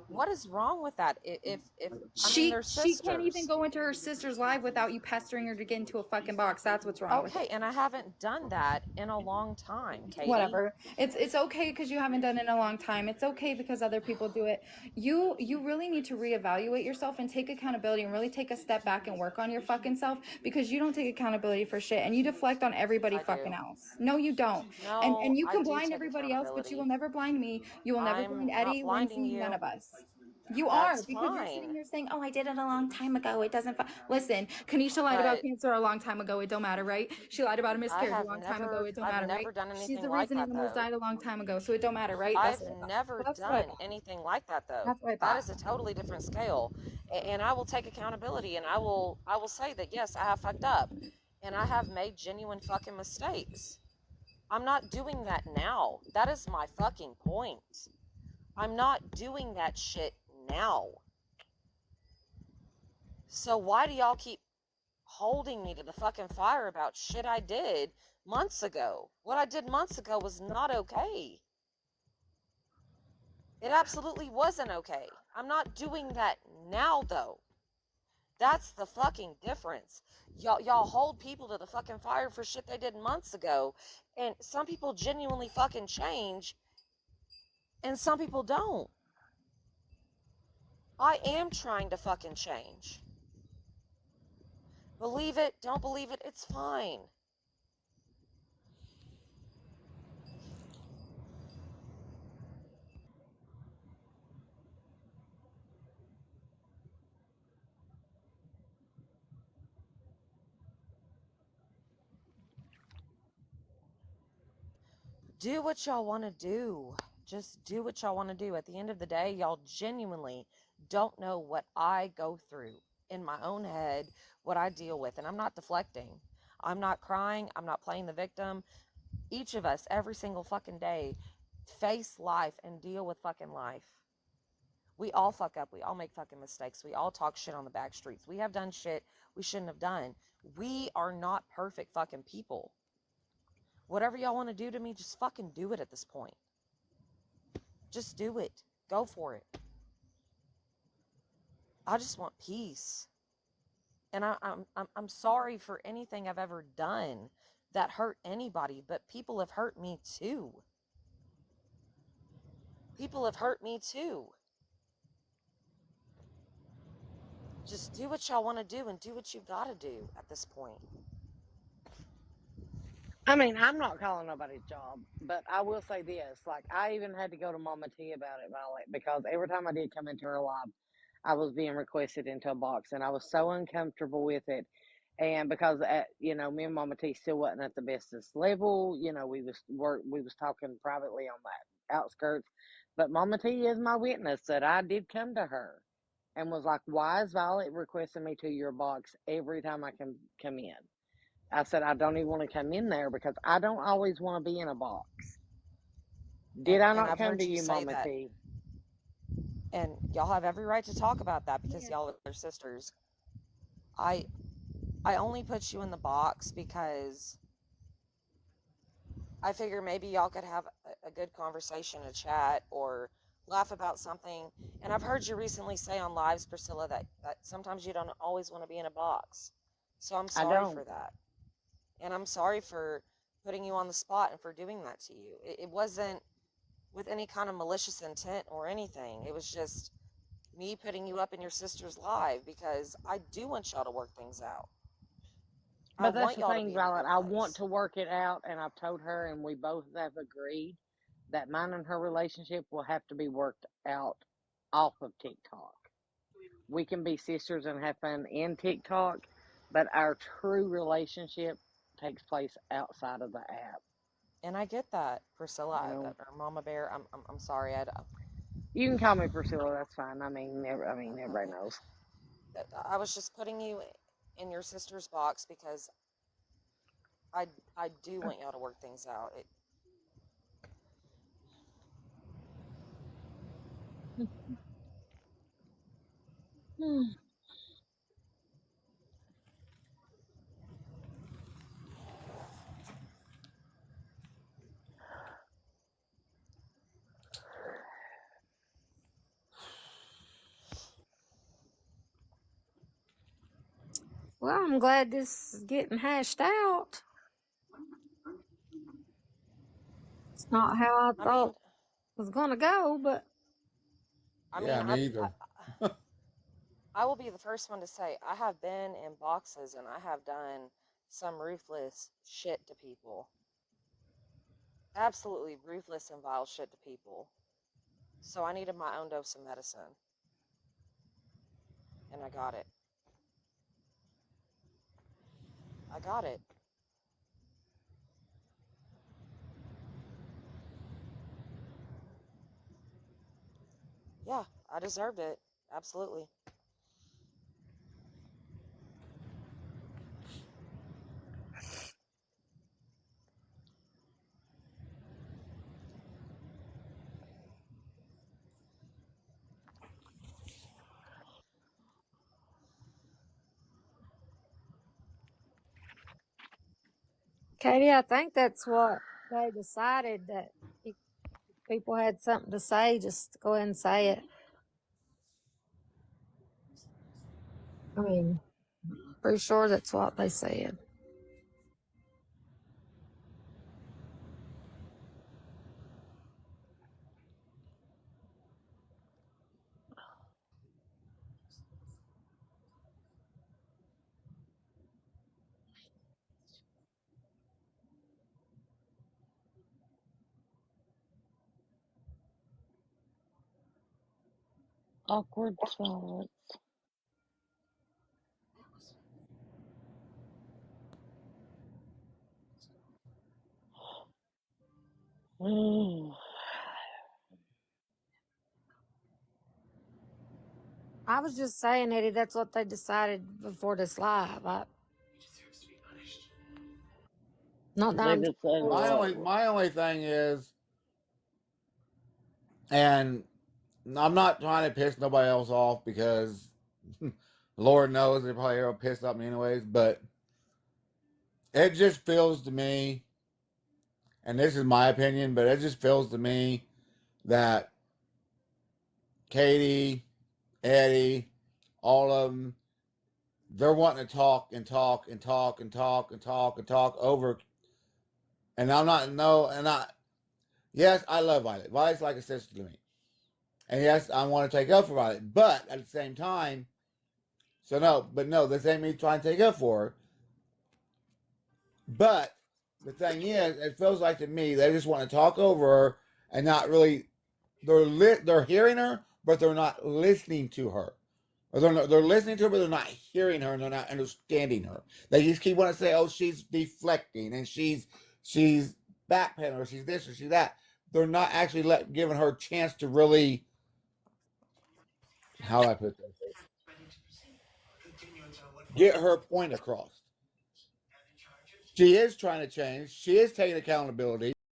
What is wrong with that? If I mean, She they're can't even sisters. go into her sister's live without you pestering her to get into a fucking box. That's what's wrong with it. Okay, and I haven't done that in a long time, Katie. Whatever. It's okay because you haven't done it in a long time. It's okay because other people do it. You really need to reevaluate yourself and take accountability and really take a step back and work on your fucking self, because you don't take accountability for shit and you deflect on everybody fucking else. No, you don't. No, And you I can do blind take everybody else, but you will accountability. never blind me. You will never I'm blind not Eddie, blinding Lindsay, none you. of us. You That's are, because you're sitting fine. here saying, oh, I did it a long time ago. It doesn't. Listen, Kanisha lied about But cancer a long time ago. It don't matter, right? She lied about a I miscarriage a have long time ago. never, It don't I've matter, right? never done She's anything the like reason that animals though. died a long time ago, so it don't matter, right? I've That's what never that's what I done thought. anything like that though. That's what I That thought. is a totally different scale. And I will take accountability, and I will say that yes, I have fucked up and I have made genuine fucking mistakes. I'm not doing that now. That is my fucking point. I'm not doing that shit now. So why do y'all keep holding me to the fucking fire about shit I did months ago? What I did months ago was not okay. It absolutely wasn't okay. I'm not doing that now though. That's the fucking difference. Y'all hold people to the fucking fire for shit they did months ago, and some people genuinely fucking change and some people don't. I am trying to fucking change. Believe it, don't believe it, it's fine. Do what y'all want to do. Just do what y'all want to do. At the end of the day, y'all genuinely don't know what I go through in my own head, what I deal with. And I'm not deflecting. I'm not crying. I'm not playing the victim. Each of us, every single fucking day, face life and deal with fucking life. We all fuck up. We all make fucking mistakes. We all talk shit on the back streets. We have done shit we shouldn't have done. We are not perfect fucking people. Whatever y'all want to do to me, just fucking do it at this point. Just do it. Go for it. I just want peace. And I'm sorry for anything I've ever done that hurt anybody, but people have hurt me too. People have hurt me too. Just do what y'all want to do and do what you got to do at this point. I mean, I'm not calling nobody's job, but I will say this. Like, I even had to go to Mama T about it, Violet, because every time I did come into her live, I was being requested into a box, and I was so uncomfortable with it. And because, me and Mama T still wasn't at the bestest level, we was talking privately on that outskirts. But Mama T is my witness that I did come to her and was like, why is Violet requesting me to your box every time I can come in? I said, I don't even want to come in there because I don't always want to be in a box. Did I And not I've come heard to you you, say Mama that. T? And y'all have every right to talk about that because y'all are sisters. I only put you in the box because I figure maybe y'all could have a good conversation, a chat, or laugh about something. And I've heard you recently say on lives, Priscilla, that sometimes you don't always want to be in a box. So I'm I sorry don't. for that. And I'm sorry for putting you on the spot and for doing that to you. It wasn't with any kind of malicious intent or anything. It was just me putting you up in your sister's live because I do want y'all to work things out. I But that's want the y'all to thing, be in a Violet. good I want place. to work it out, and I've told her, and we both have agreed that mine and her relationship will have to be worked out off of TikTok. We can be sisters and have fun in TikTok, but our true relationship takes place outside of the app. And I get that, Priscilla, No. or Mama Bear. I'm sorry. You can call me Priscilla. That's fine. I mean, everybody knows. I was just putting you in your sister's box because I do want y'all to work things out. Well, I'm glad this is getting hashed out. It's not how I thought it was going to go, but Yeah, me either. I will be the first one to say I have been in boxes and I have done some ruthless shit to people. Absolutely ruthless and vile shit to people. So I needed my own dose of medicine. And I got it. I got it. Yeah, I deserved it. Absolutely. Katie, I think that's what they decided, that if people had something to say, just go ahead and say it. I mean, pretty sure that's what they said. Awkward silence. I was just saying, Eddie, that's what they decided before this live. Not that They I'm decided what? My only thing is, and I'm not trying to piss nobody else off because Lord knows they probably are pissed off me anyways, but it just feels to me, and this is my opinion, but it just feels to me that Katie, Eddie, all of them, they're wanting to talk and talk and talk and talk and talk and talk over. And I'm not, no, and yes, I love Violet. Violet's like a sister to me. And yes, I want to take up for Violet. But at the same time, this ain't me trying to take up for her. But the thing is, it feels like to me, they just want to talk over her and not really, they're hearing her, but they're not listening to her. Or they're listening to her, but they're not hearing her and they're not understanding her. They just keep wanting to say, oh, she's deflecting and she's backpedaling, or she's this or she's that. They're not actually giving her a chance to really, how do I put this? Get her point across. She is trying to change. She is taking accountability.